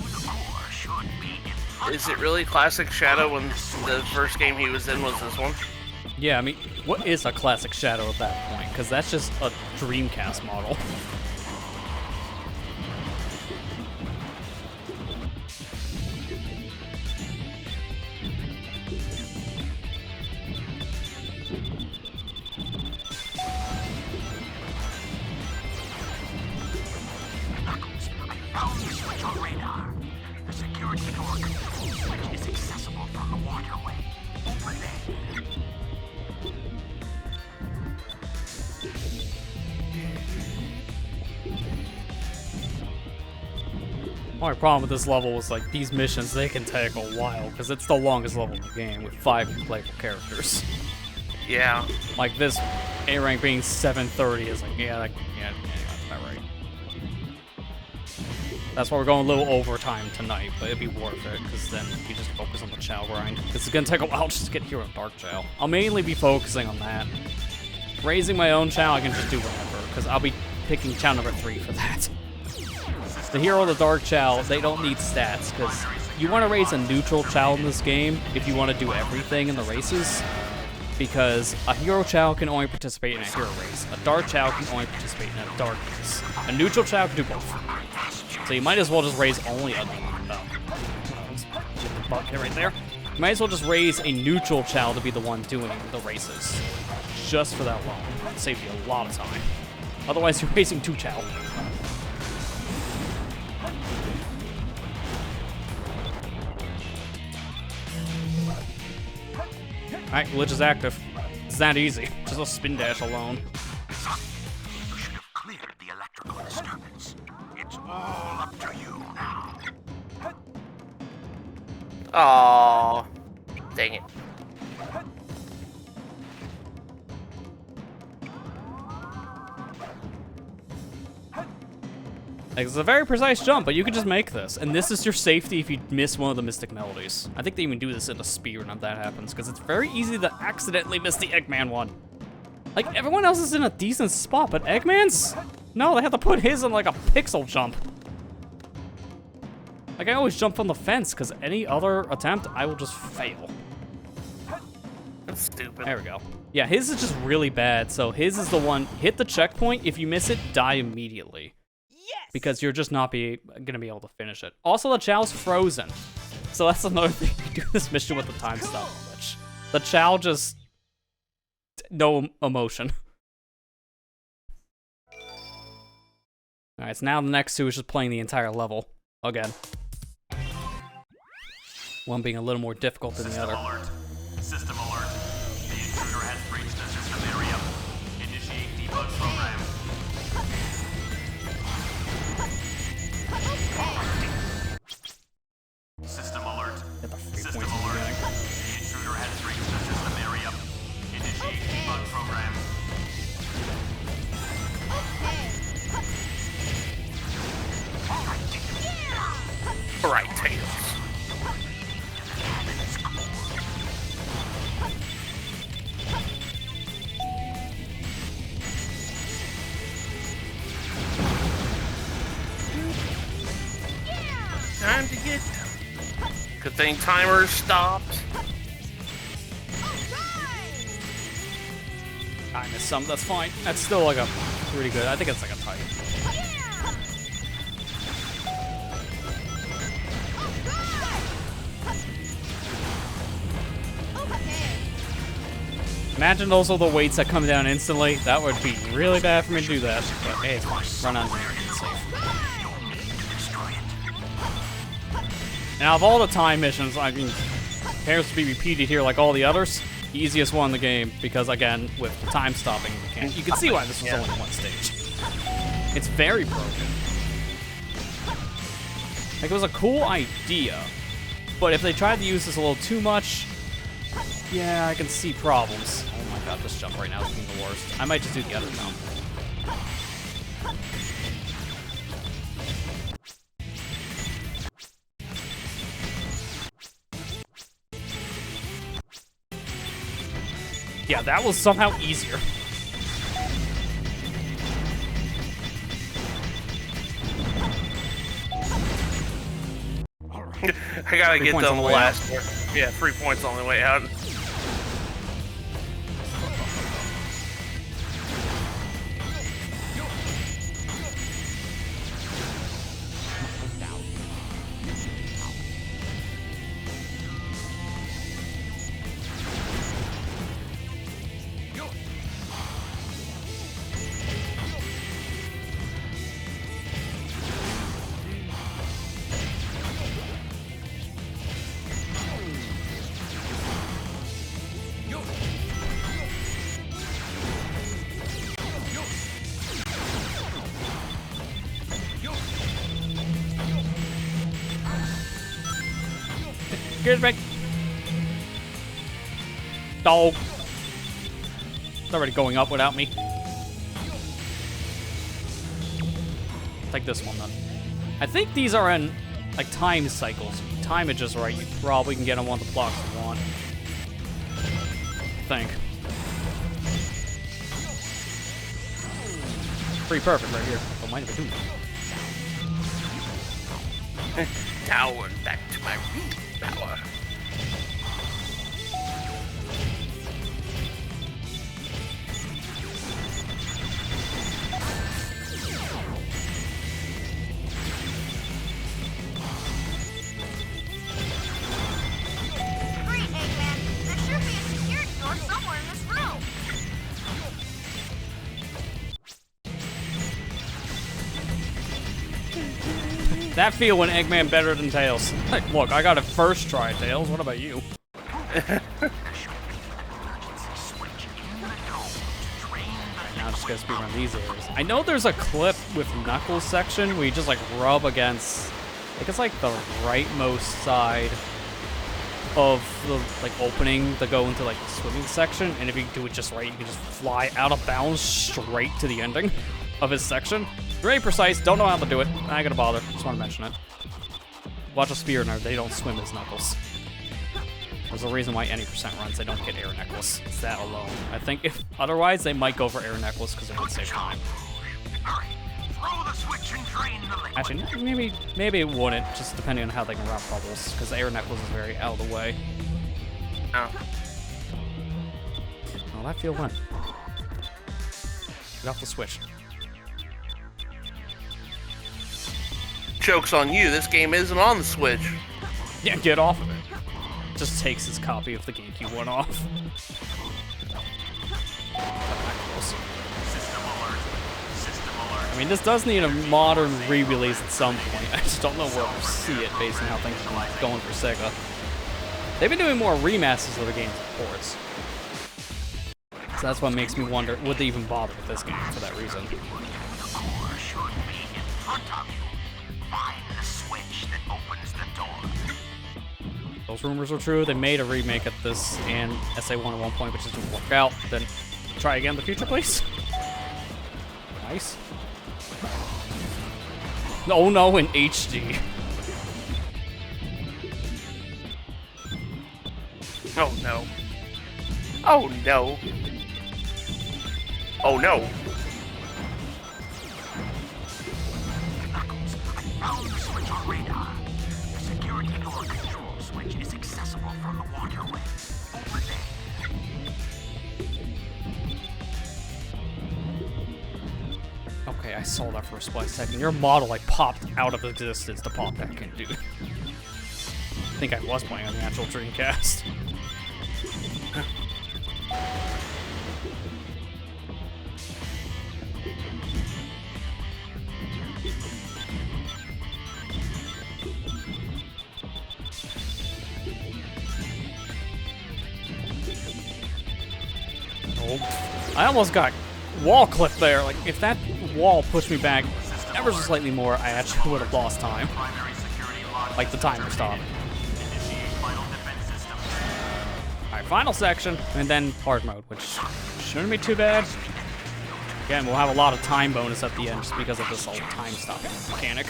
is it really classic Shadow when the first game he was in was this one? Yeah, I mean, what is a classic Shadow at that point? Because that's just a Dreamcast model. Found the switch on radar. The security door control switch is accessible from the waterway. Open it. My problem with this level was like these missions, they can take a while because it's the longest level in the game with 5 playable characters. Yeah. Like this A rank being 730 is like, yeah, that's about right. That's why we're going a little overtime tonight, but it'd be worth it, because then we just focus on the Chow grind. This is going to take a while just to get Hero Dark Chow. I'll mainly be focusing on that. Raising my own Chow, I can just do whatever, because I'll be picking Chow number 3 for that. The Hero of the Dark Chow, they don't need stats, because you want to raise a neutral Chow in this game if you want to do everything in the races, because a Hero Chow can only participate in a Hero race. A Dark Chow can only participate in a Dark race. A neutral Chow can do both. So you might as well just raise only a... get the bucket right there. You might as well just raise a neutral Chow to be the one doing the races. Just for that long. It'll save you a lot of time. Otherwise, you're raising 2 Chow. Alright, glitch is active. It's that easy. Just a spin dash alone. You should have cleared the electrical disturbance. It's all up to you now. Oh, dang it. Like, it's a very precise jump, but you can just make this. And this is your safety if you miss one of the Mystic Melodies. I think they even do this in a speedrun if that happens, because it's very easy to accidentally miss the Eggman one. Like, everyone else is in a decent spot, but Eggman's? No, they have to put his in, like, a pixel jump. Like, I always jump from the fence, because any other attempt, I will just fail. That's stupid. There we go. Yeah, his is just really bad, so his is the one, hit the checkpoint, if you miss it, die immediately. Because you're just not gonna be able to finish it. Also, the Chow's frozen. So that's another thing. You do this mission with the time stop glitch. The Chow just... no emotion. Alright, so now the next 2 is just playing the entire level. Again. One being a little more difficult than the other. Alert. System alert. The intruder has breached the system area. Initiate debug program. System alert. System alert. The intruder has reached the system area. Initiate debug program. Alright, Tails. Time to get them. Good thing timer stopped. I missed some, that's fine. That's still like a pretty good, I think it's like a tie. Imagine those are the weights that come down instantly. That would be really bad for me to do that. But hey, it's fine. Run on there. It's safe. Now, of all the time missions, I mean, appears to be repeated here like all the others. Easiest one in the game, because again, with time stopping, you can see why this was only one stage. It's very broken. Like, it was a cool idea, but if they tried to use this a little too much, yeah, I can see problems. Oh my god, this jump right now is being the worst. I might just do the other jump. Yeah, that was somehow easier. I gotta 3 get points them on the way last. Yeah, 3 points on the way out. Here's back. Dog. It's already going up without me. Take this one then. I think these are in, like, time cycles. If you time it just right, you probably can get on one of the blocks you want. I think. Pretty perfect right here. Don't mind if I do. Tower back to my root power. Hurry, Eggman. There should be a security door somewhere in this room. That feel when Eggman better than Tails. Hey, look, I got it first try, Tails. What about you? Now just gotta speedrun these areas. I know there's a clip with Knuckles section where you just like rub against, I think it's like the rightmost side of the like opening to go into like the swimming section, and if you do it just right, you can just fly out of bounds straight to the ending of his section. Very precise, don't know how to do it. I ain't gonna bother, just wanna mention it. Watch a speedrunner, they don't swim as Knuckles. There's a reason why any percent runs, they don't get air necklace. It's that alone. I think if otherwise, they might go for air necklace because it would save time. Hurry. Throw the switch and drain the liquid. Actually, maybe it wouldn't, just depending on how they can route bubbles, because the air necklace is very out of the way. Oh. Oh, that feel went. Get off the switch. Joke's on you, this game isn't on the Switch. Yeah, get off of it. Just takes his copy of the GameCube one off. System alert. System alert. I mean, this does need a modern re-release at some point. I just don't know where we'll see it based on how things are going for Sega. They've been doing more remasters of the games than ports. So that's what makes me wonder, would they even bother with this game for that reason? The core should be in front of you. Find the switch that opens the door. Those rumors are true. They made a remake of this in SA1 at one point, which didn't work out. Then try again in the future, please. Nice. Oh no, in HD. Oh no. Oh no. Oh no. Knuckles, I found the switch on radar. The security door control switch is accessible from the waterway. Over there. Okay, I saw that for a split second. Your model like popped out of existence to pop back in, dude. I think I was playing on the actual Dreamcast. Oh, I almost got wall clipped there. Like, if that wall pushed me back ever so slightly more, I actually would have lost time. Primary security lock. Like the timer stopped. Initiate final defense system. Alright, final section, and then hard mode, which shouldn't be too bad. Again, we'll have a lot of time bonus at the end just because of this whole time stopping mechanic.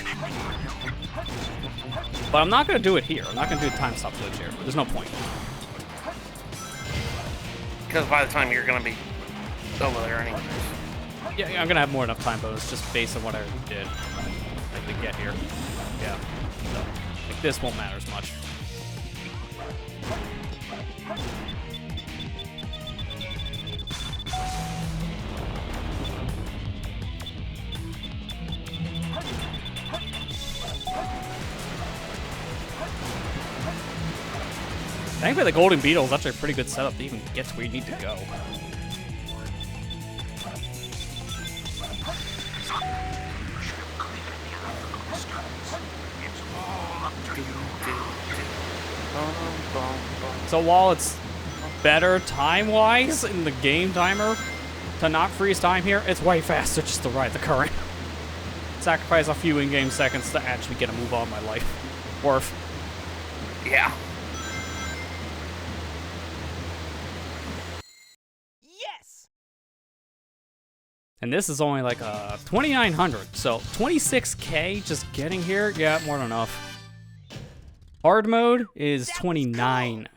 But I'm not going to do it here. I'm not going to do the time stop glitch here. There's no point. Because by the time you're gonna be over there anyways. Yeah, I'm going to have more than enough time bonus just based on what I already did. Like, to get here. Yeah. So, like, this won't matter as much. Thankfully, the Golden Beetle is actually a pretty good setup to even get to where you need to go. So while it's better time-wise in the game timer to not freeze time here, it's way faster just to ride the current. Sacrifice a few in-game seconds to actually get a move on my life. Worth. Yeah. And this is only like 2,900. So 26k just getting here. Yeah, more than enough. Hard mode is 29k,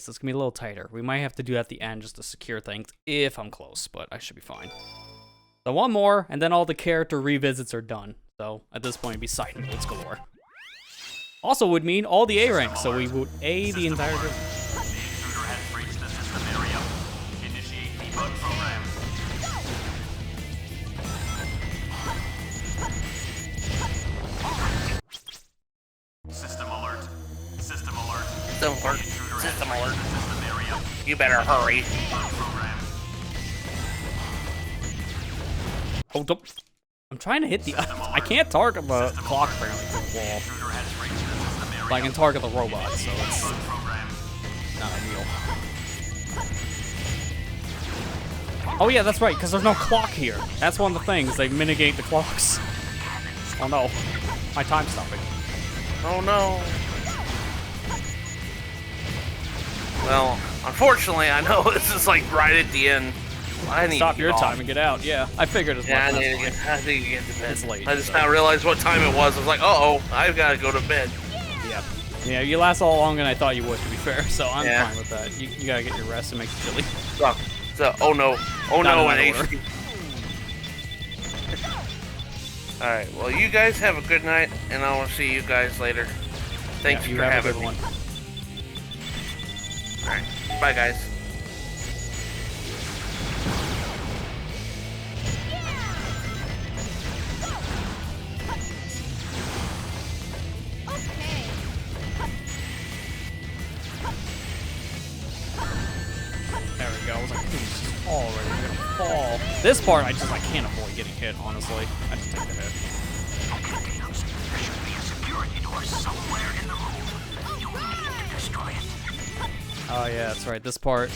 so it's gonna be a little tighter. We might have to do it at the end just to secure things if I'm close, but I should be fine. So one more, and then all the character revisits are done. So at this point, it'd be side modes galore. Also would mean all the A ranks, so we would A the entire group. The intruder has breached the system area. Initiate debug program. System alert. System alert. System alert. The intruder has System breached alert. the system area. You better hurry. Debug program. Hold up. I'm trying to hit the... I can't target the clock apparently to the wall. Intruder has breached the system area. But I can target the robot, so it's Debug program. not ideal. Oh yeah, that's right, because there's no clock here. That's one of the things, they mitigate the clocks. Oh no. My time's stopping. Oh no. Well, unfortunately, I know this is like right at the end. I need Stop to get your off. time and get out. Yeah, I figured as much. Yeah, I That's need, fine. I need to get to bed. It's late, I just so. now realized what time it was. I was like, uh-oh, I've got to go to bed. Yeah. Yeah, you last a lot longer than I thought you would, to be fair, so I'm Yeah. fine with that. You gotta get your rest and make you chilly. So, oh no. Oh Not no, in and that order. HP. Alright, well, you guys have a good night, and I will see you guys later. Thanks Yeah, you for have a having good me. one. Alright, bye guys. Okay. There we go. I was like, dude, this is already gonna fall. This part, I can't avoid getting hit, honestly. I just take the hit. Containers. There should be a security door somewhere in the room. You need to destroy it. Oh yeah, that's right. This part,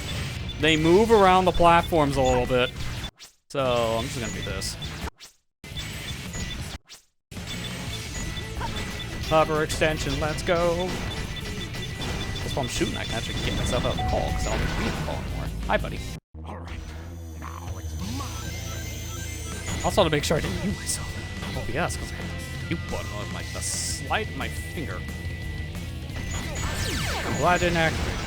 they move around the platforms a little bit. So I'm just gonna do this. Hover extension, let's go. That's why I'm shooting. I can actually get myself out of the call because I don't need to be in the call anymore. Hi, buddy. All right. Now it's mine. Also to make sure I didn't mute myself. Oh yes, because I hit the mute button on like the slide of my finger. I'm glad I didn't activate it.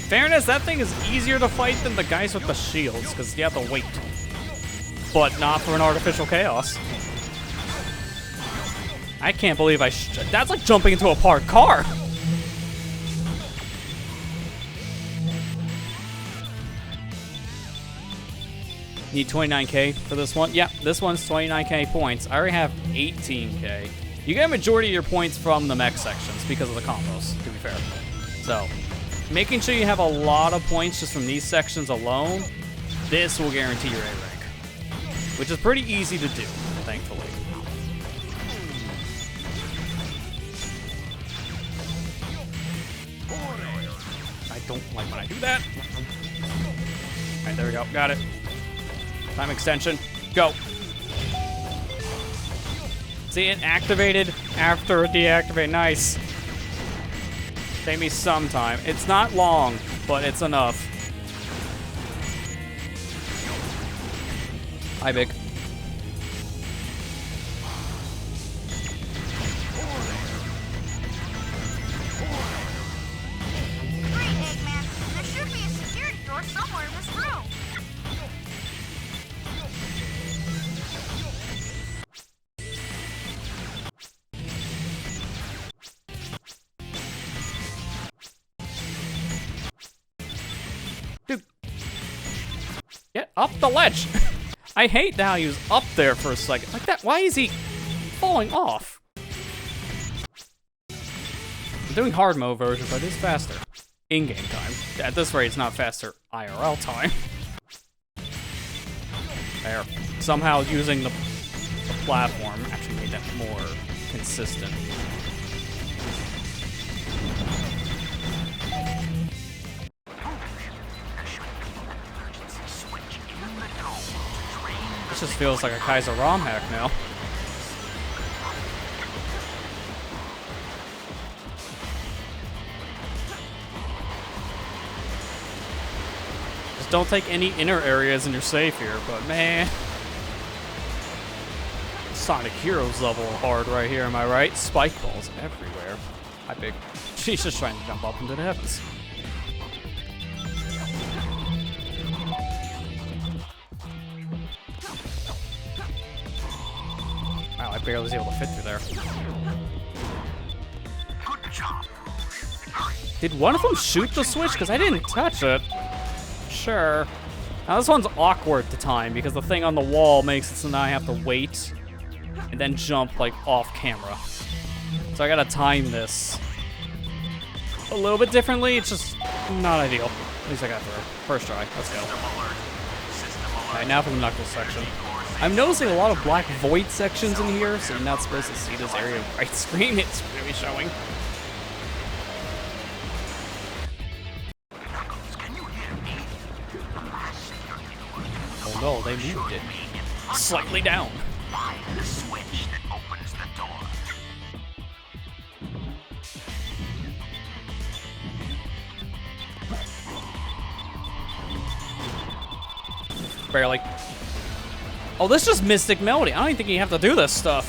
Fairness, that thing is easier to fight than the guys with the shields, because you have to wait. But not for an artificial chaos. I can't believe that's like jumping into a parked car. Need 29k for this one? Yeah, this one's 29k points. I already have 18k. You get a majority of your points from the mech sections because of the combos, to be fair. So, making sure you have a lot of points just from these sections alone, this will guarantee your A rank. Which is pretty easy to do, thankfully. I don't like when I do that. Alright, there we go. Got it. Time extension. Go. See it activated after deactivate. Nice. Take me some time. It's not long, but it's enough. Hi, Big. Great, Eggman. There should be a security door somewhere in this room. Dude. Get up the ledge. I hate how he was up there for a second. Like that. Why is he falling off? I'm doing hard mode version, but it's faster. In-game time. At this rate, it's not faster IRL time. There. somehow using the platform actually made that more consistent. This just feels like a Kaiser ROM hack now. Just don't take any inner areas and you're safe here, but man. Sonic Heroes level hard right here, am I right? Spike balls everywhere. Hi, big. She's just trying to jump up into the heavens. Wow, I barely was able to fit through there. Good job. Did one of them shoot the switch? Because I didn't touch it. Sure. Now this one's awkward to time because the thing on the wall makes it so now I have to wait and then jump like off camera. So I gotta time this a little bit differently. It's just not ideal. At least I got through. First try. Let's go. Alright, now for the Knuckles section. I'm noticing a lot of black void sections in here, so you're not supposed to see this area right screen. It's really showing. Oh no, they moved it slightly down. Find the switch that opens the door. Barely. Oh, this is just Mystic Melody. I don't even think you have to do this stuff.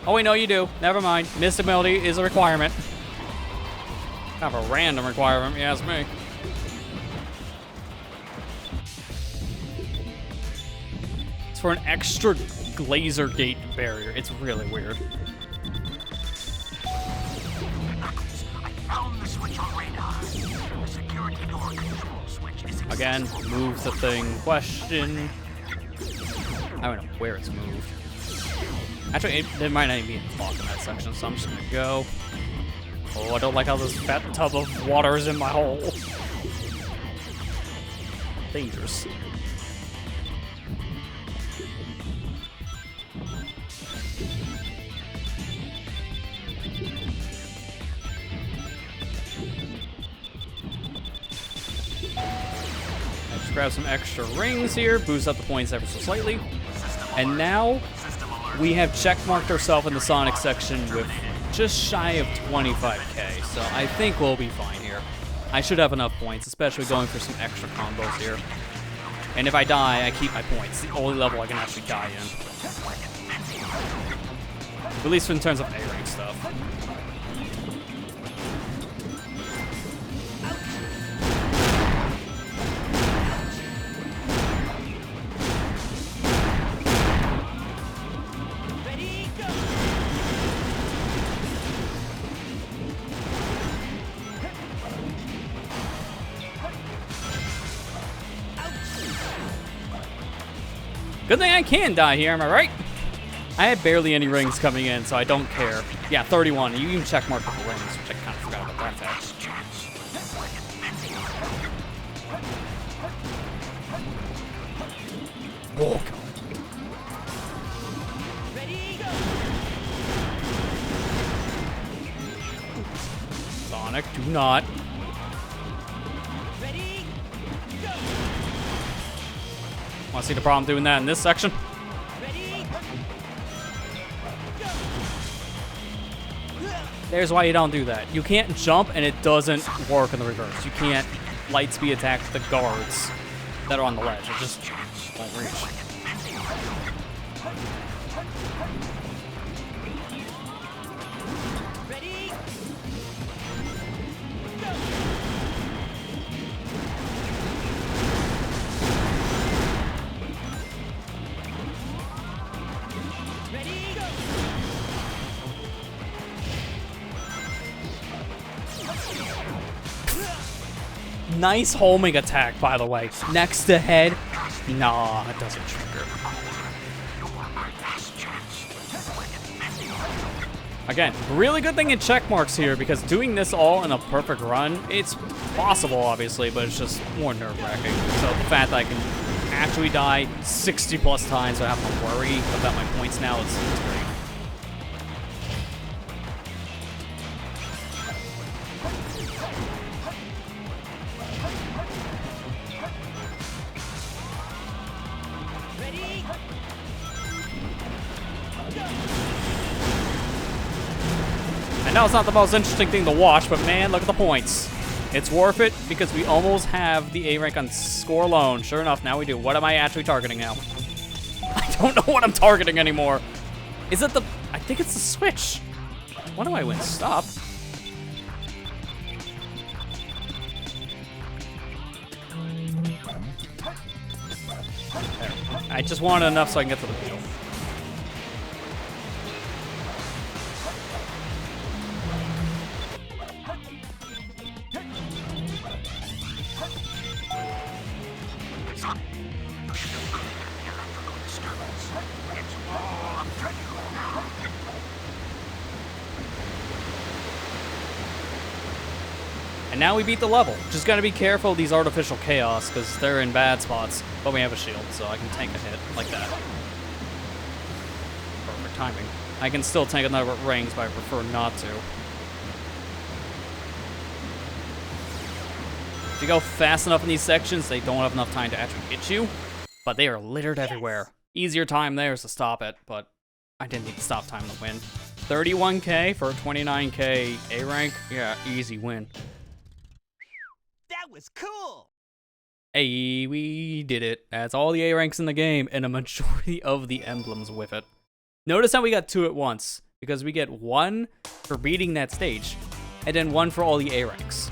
Oh, wait, no, you do. Never mind. Mystic Melody is a requirement. Kind of a random requirement, you ask me. It's for an extra laser gate barrier. It's really weird. I found the switch on radar. The security door control switch is Again, move the thing. Question. I don't know where it's moved. Actually, there might not even be a clock in that section, so I'm just gonna go. Oh, I don't like how this fat tub of water is in my hole. Dangerous. Let's grab some extra rings here, boost up the points ever so slightly. And now we have checkmarked ourselves in the Sonic section with just shy of 25k, so I think we'll be fine here. I should have enough points, especially going for some extra combos here. And if I die, I keep my points. The only level I can actually die in. At least in terms of A-rank stuff. Good thing I can die here, am I right? I had barely any rings coming in, so I don't care. Yeah, 31. You even check mark the rings, which I kind of forgot about that fact. Oh, God. Sonic, do not. Want to see the problem doing that in this section? There's why you don't do that. You can't jump and it doesn't work in the reverse. You can't light speed attack the guards that are on the ledge. It just won't reach. Nice homing attack, by the way. Next to head. Nah, it doesn't trigger. Again, really good thing in check marks here, because doing this all in a perfect run, it's possible, obviously, but it's just more nerve-wracking. So the fact that I can actually die 60 plus times, so I have to worry about my points now. It's great. I know it's not the most interesting thing to watch, but man, look at the points. It's worth it because we almost have the A rank on score alone. Sure enough, now we do. What am I actually targeting now? I don't know what I'm targeting anymore. Is it the... I think it's the switch. What do I win? Stop. There. I just wanted enough so I can get to the field. And now we beat the level. Just gotta be careful of these artificial chaos, because they're in bad spots. But we have a shield, so I can tank a hit like that. Perfect timing. I can still tank another rings, but I prefer not to. If you go fast enough in these sections, they don't have enough time to actually hit you. But they are littered everywhere. Easier time there is to stop it, but I didn't need to stop time to win. 31k for a 29k A rank? Yeah, easy win. That was cool! Hey, we did it. That's all the A ranks in the game, and a majority of the emblems with it. Notice how we got 2 at once, because we get 1 for beating that stage, and then 1 for all the A ranks.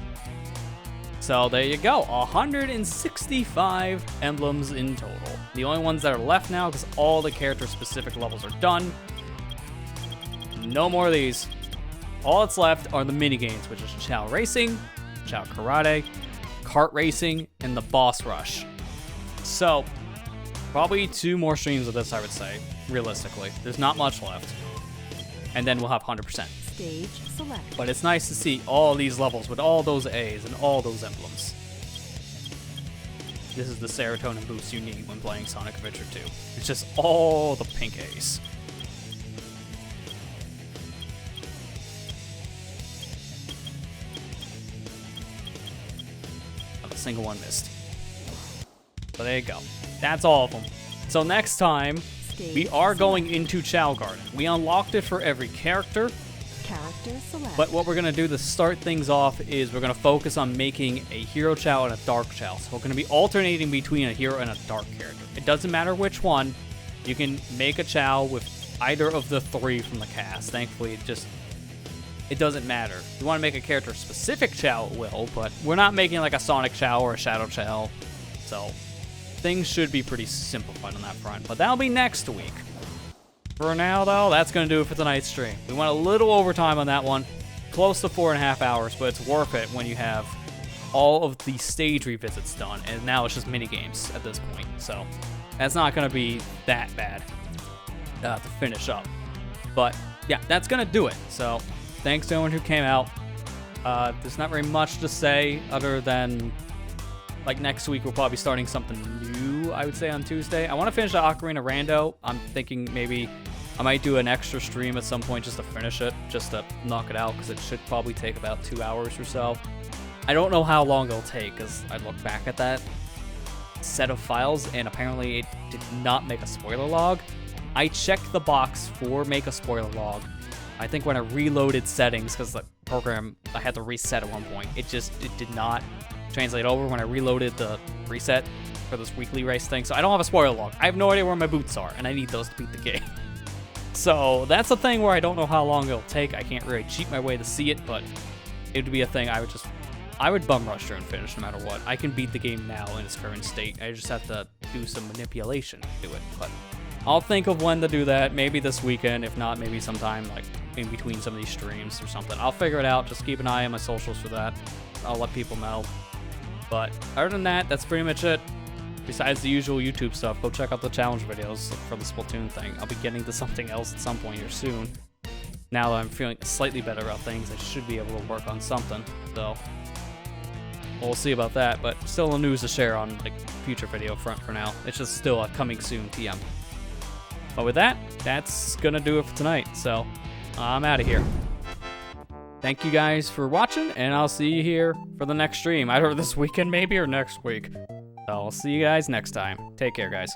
So there you go, 165 emblems in total. The only ones that are left now, because all the character-specific levels are done. No more of these. All that's left are the mini-games, which is Chow Racing, Chow Karate, Kart Racing, and the Boss Rush. So, probably 2 more streams of this, I would say, realistically. There's not much left. And then we'll have 100%. Stage select. But it's nice to see all these levels with all those A's and all those emblems. This is the serotonin boost you need when playing Sonic Adventure 2. It's just all the pink A's. Not a single one missed. So there you go. That's all of them. So next time, we are going into Chow Garden. We unlocked it for every character. Character select. But what we're going to do to start things off is we're going to focus on making a hero Chow and a dark Chow. So we're going to be alternating between a hero and a dark character. It doesn't matter which one. You can make a Chow with either of the 3 from the cast. Thankfully, it doesn't matter. If you want to make a character-specific Chow, it will, but we're not making like a Sonic Chow or a Shadow Chow. So things should be pretty simplified on that front. But that'll be next week. For now, though, that's going to do it for tonight's stream. We went a little overtime on that one. Close to 4.5 hours, but it's worth it when you have all of the stage revisits done. And now it's just mini-games at this point. So that's not going to be that bad to finish up. But yeah, that's going to do it. So thanks to everyone who came out. There's not very much to say other than, like, next week we'll probably be starting something new, I would say, on Tuesday. I want to finish the Ocarina Rando. I'm thinking maybe I might do an extra stream at some point just to finish it, just to knock it out, because it should probably take about 2 hours or so. I don't know how long it'll take, because I look back at that set of files, and apparently it did not make a spoiler log. I checked the box for make a spoiler log. I think when I reloaded settings, because the program, I had to reset at one point, it did not translate over when I reloaded the reset for this weekly race thing. So I don't have a spoiler log. I have no idea where my boots are, and I need those to beat the game. So that's a thing where I don't know how long it'll take. I can't really cheat my way to see it, but it would be a thing I would bum rush through and finish no matter what. I can beat the game now in its current state. I just have to do some manipulation to it. But I'll think of when to do that. Maybe this weekend. If not, maybe sometime like in between some of these streams or something. I'll figure it out. Just keep an eye on my socials for that. I'll let people know. But other than that, that's pretty much it. Besides the usual YouTube stuff, go check out the challenge videos for the Splatoon thing. I'll be getting to something else at some point here soon. Now that I'm feeling slightly better about things, I should be able to work on something. So, we'll see about that, but still no news to share on like future video front for now. It's just still a coming soon TM. But with that, that's gonna do it for tonight. So I'm out of here. Thank you guys for watching, and I'll see you here for the next stream, either this weekend maybe or next week. So I'll see you guys next time. Take care, guys.